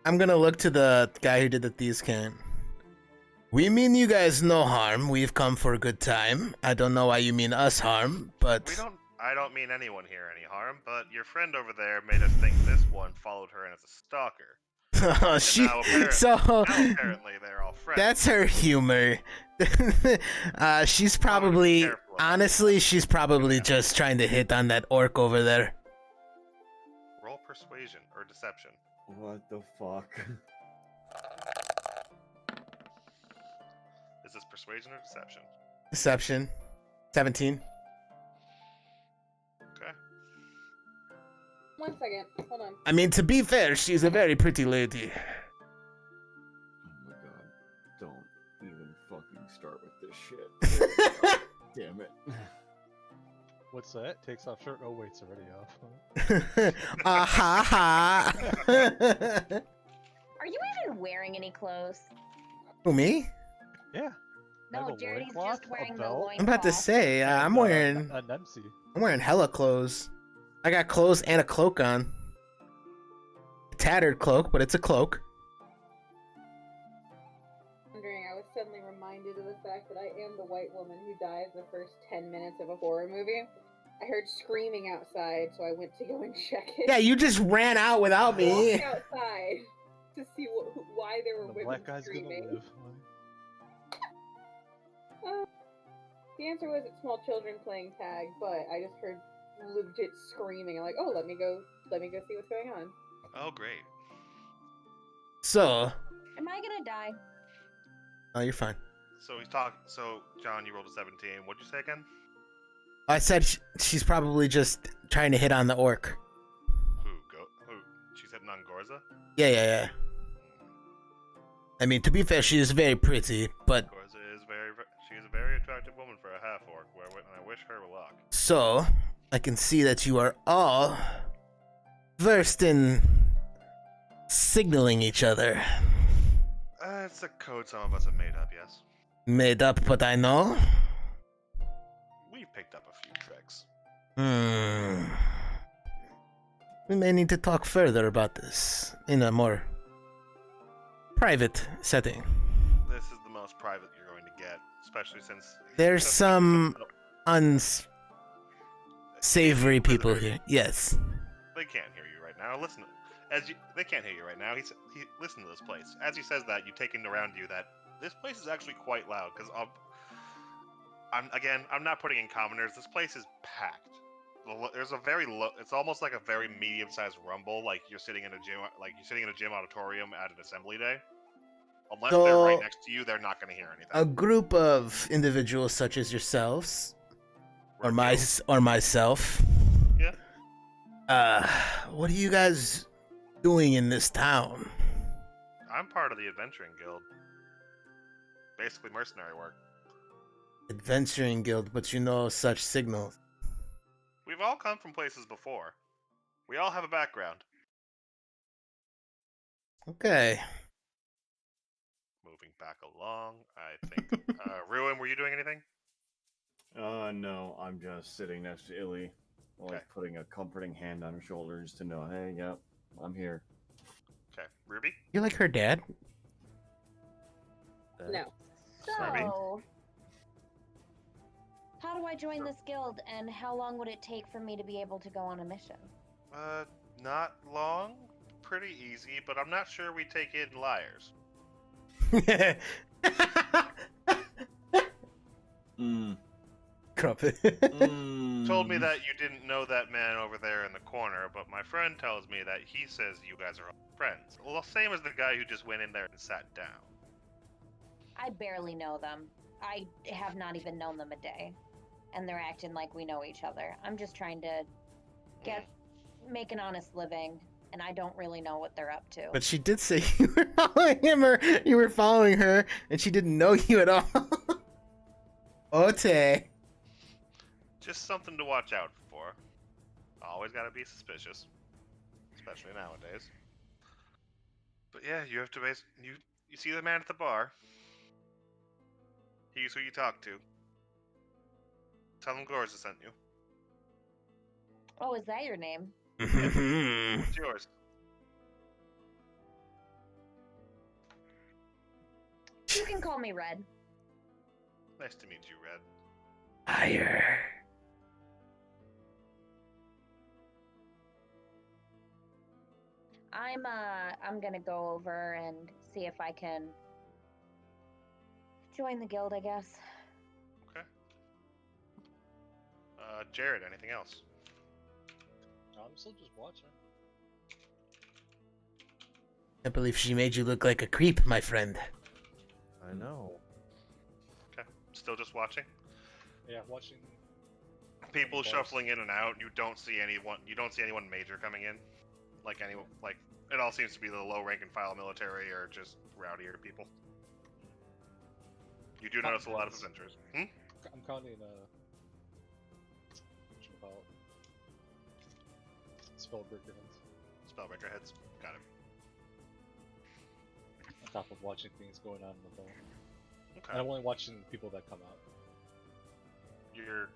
I'm gonna look to the guy who did the thieves' can. We mean you guys no harm. We've come for a good time. I don't know why you mean us harm, but I don't mean anyone here any harm, but your friend over there made us think this one followed her in as a stalker. Now apparently they're all friends. that's her humor. She's probably honestly, she's probably just trying to hit on that orc over there. Roll persuasion or deception. What the fuck? Is this persuasion or deception? Deception. 17. Okay. 1 second. Hold on. I mean, to be fair, she's a very pretty lady. Oh my god. Don't even fucking start with this shit. Damn it. What's that? Takes off shirt. Oh wait, it's already off. Ha ha. Are you even wearing any clothes? Who, me? Yeah. I have No, a Jaredy's loincloth, just wearing a the belt, loincloth. I'm about to say, I'm and, wearing an MC. hella clothes. I got clothes and a cloak on. A tattered cloak, but it's a cloak. I was suddenly reminded of the fact that I am the white woman who dies the first 10 minutes of a horror movie. I heard screaming outside, so I went to go and check it. Yeah, you just ran out without I me. walked outside to see why there were The women black guy's screaming. gonna live. The answer was it's small children playing tag, but I just heard legit screaming. I'm like, oh, let me go see what's going on. Oh, great. So, Am I gonna die? oh, you're fine. So So John, you rolled a 17. What'd you say again? I said she's probably just trying to hit on the orc. Who? She's hitting on Gorza. Yeah. I mean, to be fair, she is very pretty, but Gorza is she's a very attractive woman for a half orc. And I wish her luck. so I can see that you are all versed in signaling each other. It's a code some of us have made up. Yes, Made up, but I know. we've picked up a few tricks. We may need to talk further about this in a more private setting. This is the most private you're going to get, especially since There's some unsavory people here. Yes. They can't hear you right now. Listen, they can't hear you right now. He listen to this place. As he says that, you take into around you that this place is actually quite loud because I'm not putting in commoners. This place is packed. There's a very low. It's almost like a very medium-sized rumble. Like you're sitting in a gym. Like you're sitting in a gym auditorium at an assembly day. Unless they're right So, next to you, they're not going to hear anything. a group of individuals such as yourselves, We're or guild. or myself. Yeah. What are you guys doing in this town? I'm part of the adventuring guild. Basically mercenary work. Adventuring guild, but you know such signals. We've all come from places before. We all have a background. Okay. Moving back along, I think. Ruin, were you doing anything? No, I'm just sitting next to Illy, like Okay. putting a comforting hand on her shoulder just to know, hey, yep, I'm here. Okay. Ruby? You like her dad? No. So, how do I join this guild, and how long would it take for me to be able to go on a mission? Not long. Pretty easy, but I'm not sure we take in liars. Crumpet. Told me that you didn't know that man over there in the corner, but my friend tells me that he says you guys are all friends. Well, same as the guy who just went in there and sat down. I barely know them. I have not even known them a day. And they're acting like we know each other. I'm just trying to make an honest living, and I don't really know what they're up to. But she did say you were following him, or you were following her, and she didn't know you at all. Ote. Just something to watch out for. Always gotta be suspicious. Especially nowadays. But yeah, you have to you see the man at the bar. He's who you talk to. Tell him Gorza sent you. Oh, is that your name? It's yours. You can call me Red. Nice to meet you, Red. Higher. I'm gonna go over and see if I can join the guild, I guess. Okay. Jared, anything else? I'm still just watching. Can't believe she made you look like a creep, my friend. I know. Okay. Still just watching? Yeah, watching. People Bars. shuffling in and out. You don't see anyone major coming in. Like it all seems to be the low rank and file military or just rowdier people. You do notice a lot of visitors. I'm counting whatchamacallit? Spellbreaker heads. Spellbreaker heads. Got it. On top of watching things going on in the phone. Okay. And I'm only watching people that come out. You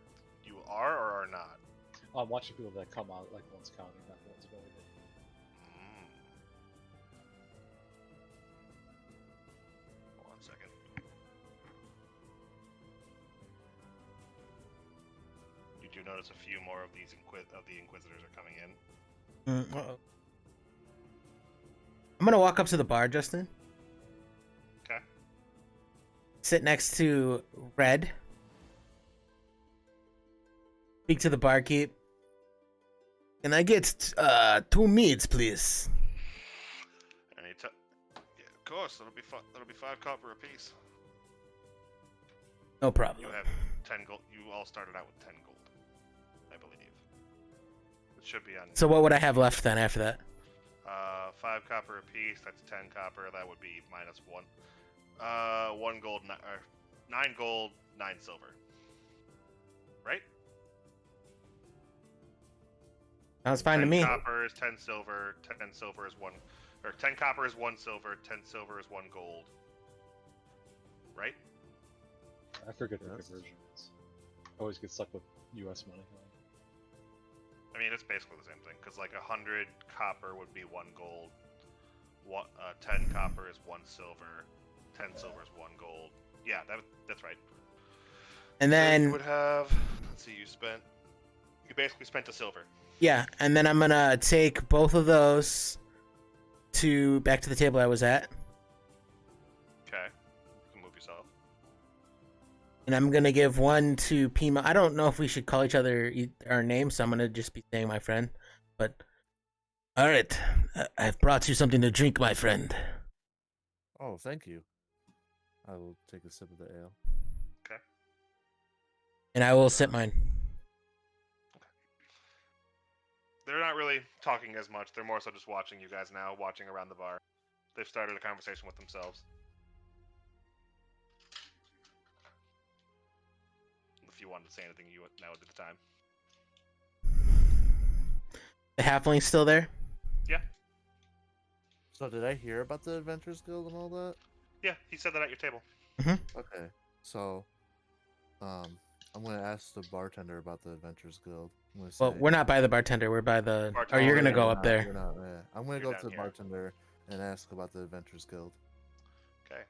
are or are not? I'm watching people that come out, like one's counting, not one's going in. Hold on a second. You do notice a few more of these the Inquisitors are coming in. Uh-oh. I'm gonna walk up to the bar, Justin. Okay. Sit next to Red. Speak to the barkeep. Can I get 2 meats, please? Yeah, of course. That'll be fun. That'll be 5 copper apiece. No problem. You have 10 gold. You all started out with 10 gold, I believe. It should be on. So what would I have left then after that? 5 copper apiece. That's 10 copper. That would be minus 1. 1 gold, 9 gold, 9 silver. Right? Sounds fine to 10 me. copper is 10 silver. 10 silver is 1, or 10 copper is 1 silver. 10 silver is 1 gold. Right? I forget the conversions. I always get stuck with US money. I mean, it's basically the same thing, because like 100 copper would be 1 gold. 10 copper is 1 silver. 10 silver is 1 gold. Yeah, that's right. And So then you would have. Let's see, you basically spent a silver. yeah, and then I'm gonna take both of those back to the table I was at. Okay. You can move yourself. And I'm gonna give one to Pima. I don't know if we should call each other our names, so I'm gonna just be saying my friend. But all right, I've brought you something to drink, my friend. Oh, thank you. I will take a sip of the ale. Okay. And I will sip mine. They're not really talking as much. They're more so just watching you guys now, watching around the bar. They've started a conversation with themselves. If you wanted to say anything, you would now would be the time. The halfling's still there? Yeah. So did I hear about the Adventurers Guild and all that? Yeah, he said that at your table. Okay. So, I'm gonna ask the bartender about the Adventurers Guild. I'm gonna say, Well, we're not by the bartender. We're by the. Bartender. Oh, you're Oh, gonna yeah, go we're up not, there. We're not, yeah. I'm gonna You're go down to the here. bartender and ask about the Adventurers Guild. Okay.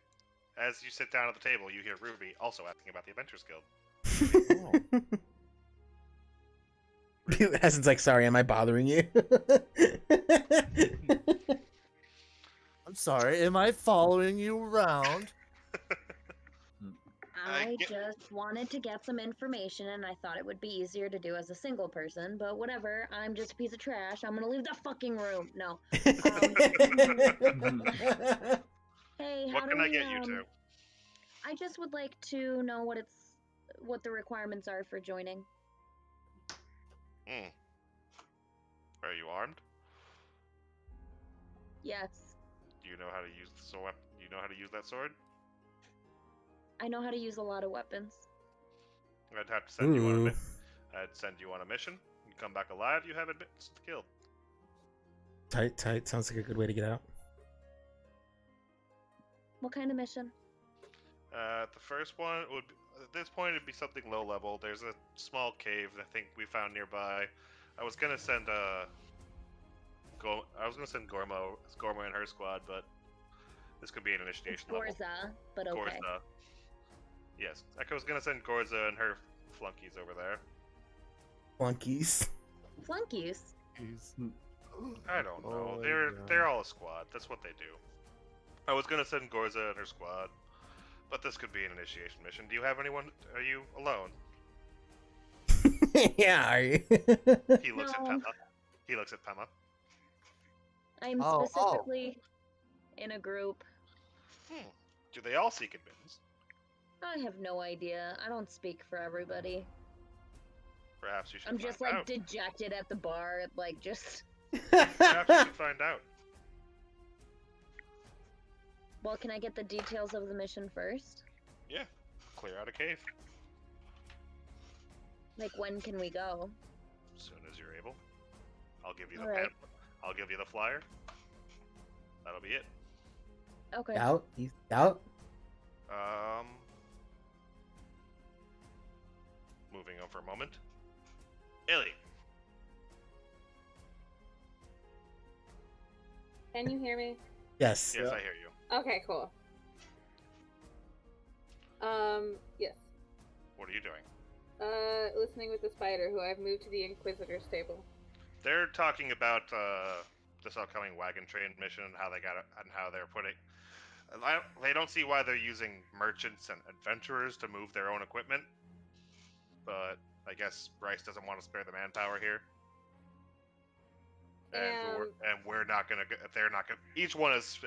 As you sit down at the table, you hear Ruby also asking about the Adventurers Guild. Hasn's like, sorry, am I bothering you? I'm sorry. Am I following you around? I just wanted to get some information, and I thought it would be easier to do as a single person, but whatever. I'm just a piece of trash. I'm gonna leave the fucking room. No. Hey, how What do can I we, get you to? I just would like to know what the requirements are for joining. Are you armed? Yes, Do you know how to use the sword? You know how to use that sword? I know how to use a lot of weapons. I'd have to send you on a Ooh. I'd send you on a mission. You come back alive, you have admittance to the guild. Tight. Sounds like a good way to get out. What kind of mission? The first one would be, at this point it'd be something low level. There's a small cave I think we found nearby. I was gonna send Gormo and her squad, but this could be an It's initiation level. Gorza, but okay. Gorza. Yes, I was gonna send Gorza and her flunkies over there. Flunkies. Flunkies? I don't know. Oh my They're God. all a squad. That's what they do. I was gonna send Gorza and her squad, but this could be an initiation mission. Do you have anyone? Are you alone? Yeah, are you? He looks at No. Pema. He looks at Pema. I'm Oh. specifically in a group. Do they all seek admittance? I have no idea. I don't speak for everybody. Perhaps you should I'm find just like out. dejected at the bar, like just. Perhaps you should find out. Well, can I get the details of the mission first? Yeah. Clear out a cave. Like, when can we go? As soon as you're able. I'll give you the Alright. I'll give you the flyer. That'll be it. Okay. Out? He's out? Moving on for a moment. Illy. Can you hear me? Yes. Yes, I hear you. Okay, cool. Yes. What are you doing? Listening with the spider, who I've moved to the Inquisitor's table. They're talking about this upcoming wagon train mission and how they got it and how they're putting. They don't see why they're using merchants and adventurers to move their own equipment, but I guess Bryce doesn't want to spare the manpower here. And we're not gonna. They're not gonna. Each one is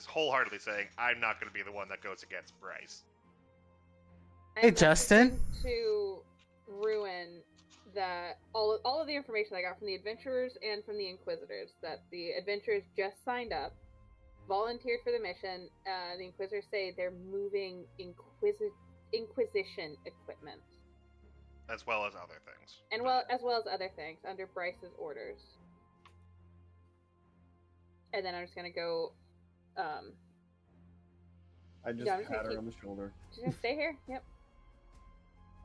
wholeheartedly saying, "I'm not gonna be the one that goes against Bryce." Hey, I'm Justin. messaging to ruin that all of the information I got from the adventurers and from the Inquisitors, that the adventurers just signed up, volunteered for the mission. The Inquisitors say they're moving Inquisition equipment, As well as other things. and as well as other things under Bryce's orders. And then I'm just gonna go. I just Yeah, I'm just pat gonna her keep- on the shoulder. Just gonna stay here. Yep.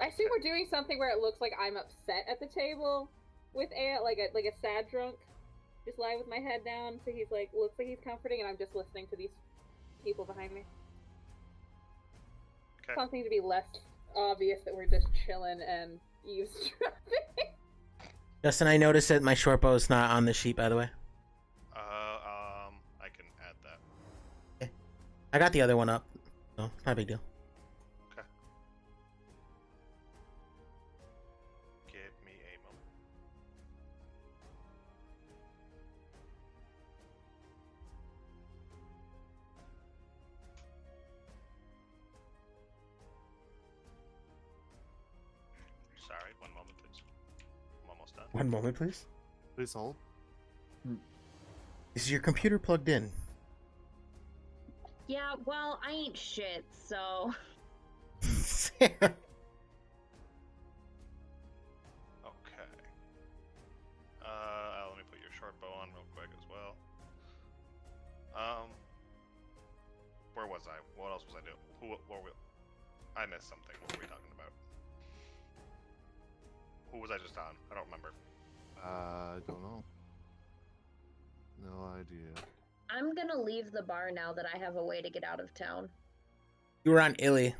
I assume we're doing something where it looks like I'm upset at the table with Ale, like a sad drunk, just lying with my head down. So he's like, looks like he's comforting, and I'm just listening to these people behind me. Okay. Something to be less obvious that we're just chilling and eavesdropping. Justin, I noticed that my short bow is not on the sheet, by the way. I can add that. I got the other one up, so not a big deal. One moment, please. I'm almost done. One moment, please. Please hold. Is your computer plugged in? Yeah, well, I ain't shit, so. Okay. Let me put your short bow on real quick as well. Where was I? What else was I doing? What were we? I missed something. What were we talking about? Who was I just on? I don't remember. I don't know. No idea. I'm gonna leave the bar now that I have a way to get out of town. You were on Illy.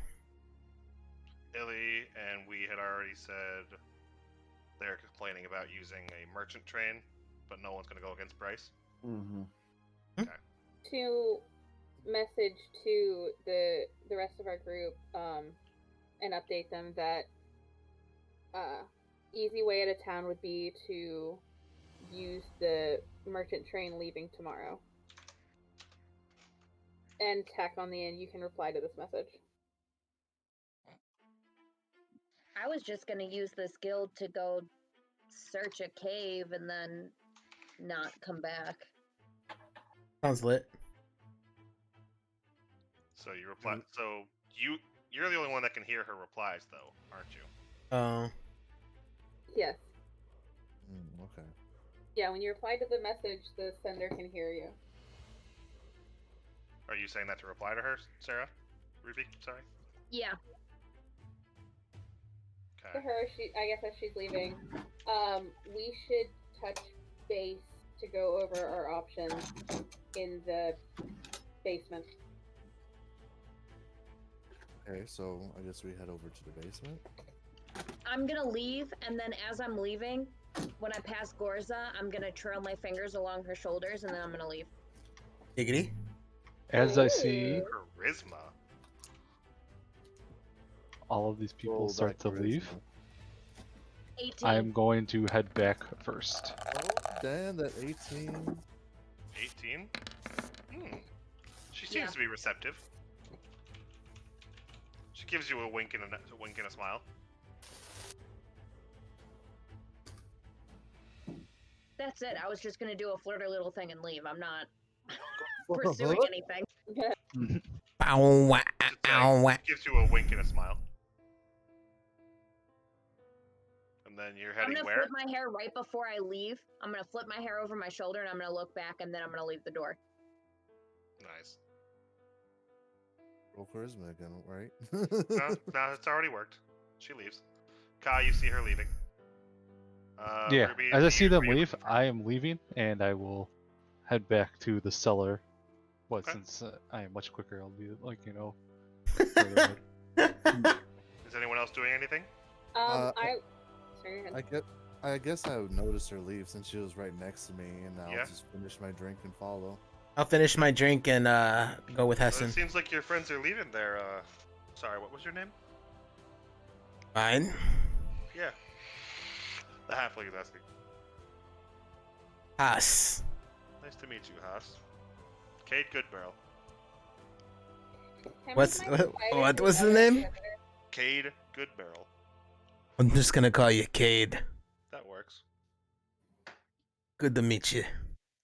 Illy, and we had already said they're complaining about using a merchant train, but no one's going to go against Bryce. Mm-hmm. To message to the rest of our group and update them that easy way out of town would be to use the merchant train leaving tomorrow. And tack on the end, you can reply to this message. I was just gonna use this guild to go search a cave and then not come back. Sounds lit. So you reply. So you're the only one that can hear her replies, though, aren't you? Yes. Okay. Yeah, when you reply to the message, the sender can hear you. Are you saying that to reply to her, Sarah? Ruby, sorry. Yeah. To her, I guess as she's leaving, we should touch base to go over our options in the basement. Okay, so I guess we head over to the basement. I'm gonna leave, and then as I'm leaving, when I pass Gorza, I'm gonna trail my fingers along her shoulders, and then I'm gonna leave. Giggity. As I see Charisma. all of these people Roll start that to leave, charisma. 18. I'm going to head back first. Oh, damn, that 18. 18. She seems Yeah. to be receptive. She gives you a wink and a smile. That's it. I was just gonna do a flirty little thing and leave. I'm not pursuing anything. Bow, wow, Just ow, wow. gives you a wink and a smile. And then you're I'm heading gonna where? flip my hair right before I leave. I'm gonna flip my hair over my shoulder, and I'm gonna look back, and then I'm gonna leave the door. Nice. Roll charisma again, right? No, it's already worked. She leaves. Kai, you see her leaving. Yeah, Ruby, as I who see you- them who you leave, looking for? I am leaving, and I will head back to the cellar. But Okay. since I am much quicker, I'll be like, further ahead. Is anyone else doing anything? Sorry, go ahead. I guess I would notice her leave since she was right next to me, and I'll Yeah. just finish my drink and follow. I'll finish my drink and go with Well, Hessen. it seems like your friends are leaving there. Sorry, what was your name? Fine. Yeah. The halfling is asking. Haas. Nice to meet you, Haas. Cade Goodbarrel. How What's many times what spider was the is name? there? Cade Goodbarrel. I'm just gonna call you Cade. That works. Good to meet you.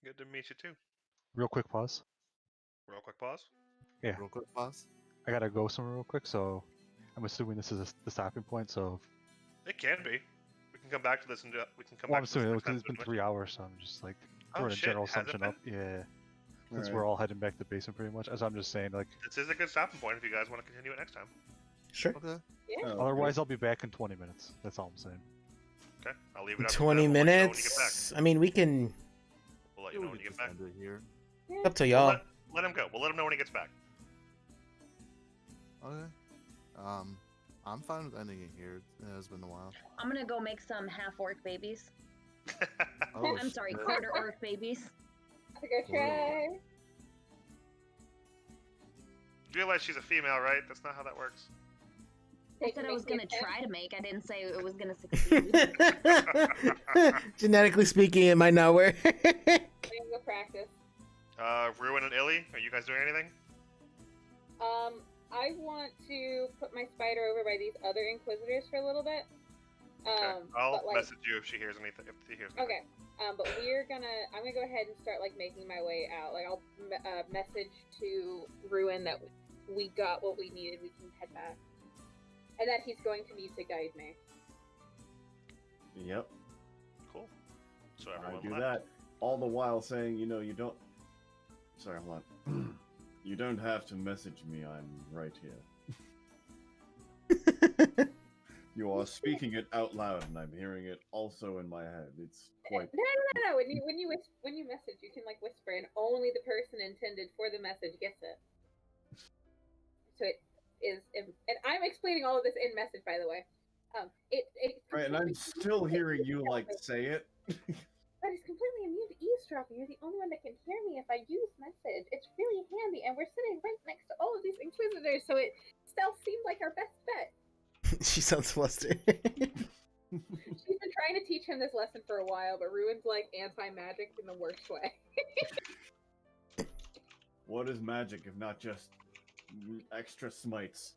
Good to meet you too. Real quick pause. Real quick pause. Yeah, Real quick, boss. I gotta go somewhere real quick, so I'm assuming this is the stopping point. So, It can be. We can come back to this and we can come well, I'm back to this assuming next because it's time. been 3 hours, so I'm just like Oh, throwing a shit, general has it assumption up. Yeah, since Alright. we're all heading back to the basement pretty much. As I'm just saying, like, This is a good stopping point if you guys want to continue it next time. Sure. Okay. Yeah. otherwise I'll be back in 20 minutes. That's all I'm saying. Okay, I'll leave it up to 20 them. We'll let you know when you get back. minutes. I mean, we can. We'll let you know when you get back. End it here. It's up to We'll y'all. let him go. We'll let him know when he gets back. Okay. I'm fine with ending it here. It has been a while. I'm gonna go make some half-orc babies. Oh, I'm sorry, shit. quarter-orc babies. To go try. You realize she's a female, right? That's not how that works. I said I was gonna try to make. I didn't say it was gonna succeed. Genetically speaking, it might not work. Go practice. Ruin and Illy, are you guys doing anything? I want to put my spider over by these other inquisitors for a little bit. Okay. I'll but, like, message you if she hears anything. If she hears anything. okay. But I'm gonna go ahead and start like making my way out. Like I'll message to Ruin that we got what we needed. We can head back, and that he's going to need to guide me. Yep. Cool. So I everyone do left. that. All the while saying, you don't. Sorry, hold on. You don't have to message me. I'm right here. You are speaking it out loud, and I'm hearing it also in my head. It's quite. No. When you message, you can like whisper, and only the person intended for the message gets it. So it is, and I'm explaining all of this in message, by the way. Right, and I'm still hearing you like say it. But it's completely immune to eavesdropping. You're the only one that can hear me if I use message. It's really handy, and we're sitting right next to all of these inquisitors, so it stealth seemed like our best bet. She sounds flustered. She's been trying to teach him this lesson for a while, but Ruin's like anti-magic in the worst way. What is magic if not just extra smites?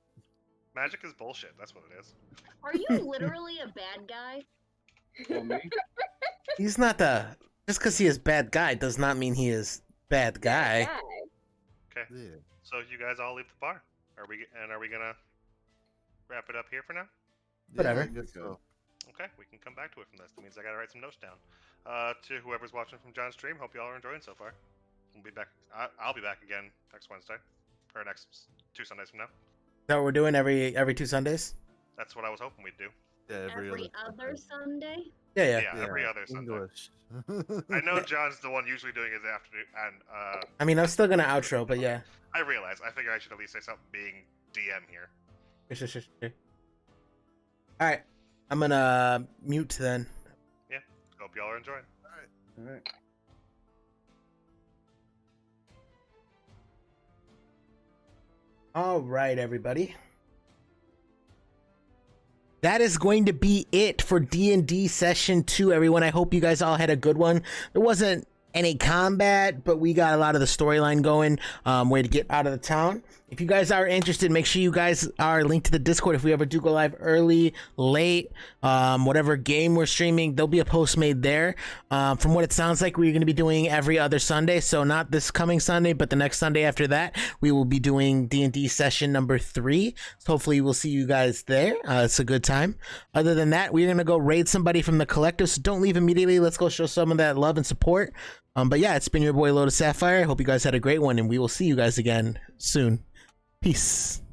Magic is bullshit. That's what it is. Are you literally a bad guy? Well, me? He's not the. Just because he is bad guy does not mean he is bad guy. Okay. Yeah. So you guys all leave the bar. Are we gonna wrap it up here for now? Whatever. I guess so. Okay, we can come back to it from this. That means I gotta write some notes down. To whoever's watching from John's stream, hope y'all are enjoying so far. We'll be back. I'll be back again next Wednesday, or next 2 Sundays from now. Is that what we're doing every 2 Sundays? That's what I was hoping we'd do. Yeah, Every other Sunday? Yeah. Yeah, every other Sunday. English. I know John's the one usually doing his afternoon, and I mean, I'm still gonna outro, but yeah. I realize. I figure I should at least say something being DM here. Sure. All right, I'm gonna mute then. Hope y'all are enjoying. All right. All right, everybody. That is going to be it for D&D session 2, everyone. I hope you guys all had a good one. There wasn't any combat, but we got a lot of the storyline going, way to get out of the town. If you guys are interested, make sure you guys are linked to the Discord. If we ever do go live early, late, whatever game we're streaming, there'll be a post made there. From what it sounds like, we're going to be doing every other Sunday. So not this coming Sunday, but the next Sunday after that, we will be doing D&D session number 3. So hopefully we'll see you guys there. It's a good time. Other than that, we're going to go raid somebody from the collective. So don't leave immediately. Let's go show some of that love and support. But yeah, it's been your boy Lotus Sapphire. I hope you guys had a great one, and we will see you guys again soon. Peace.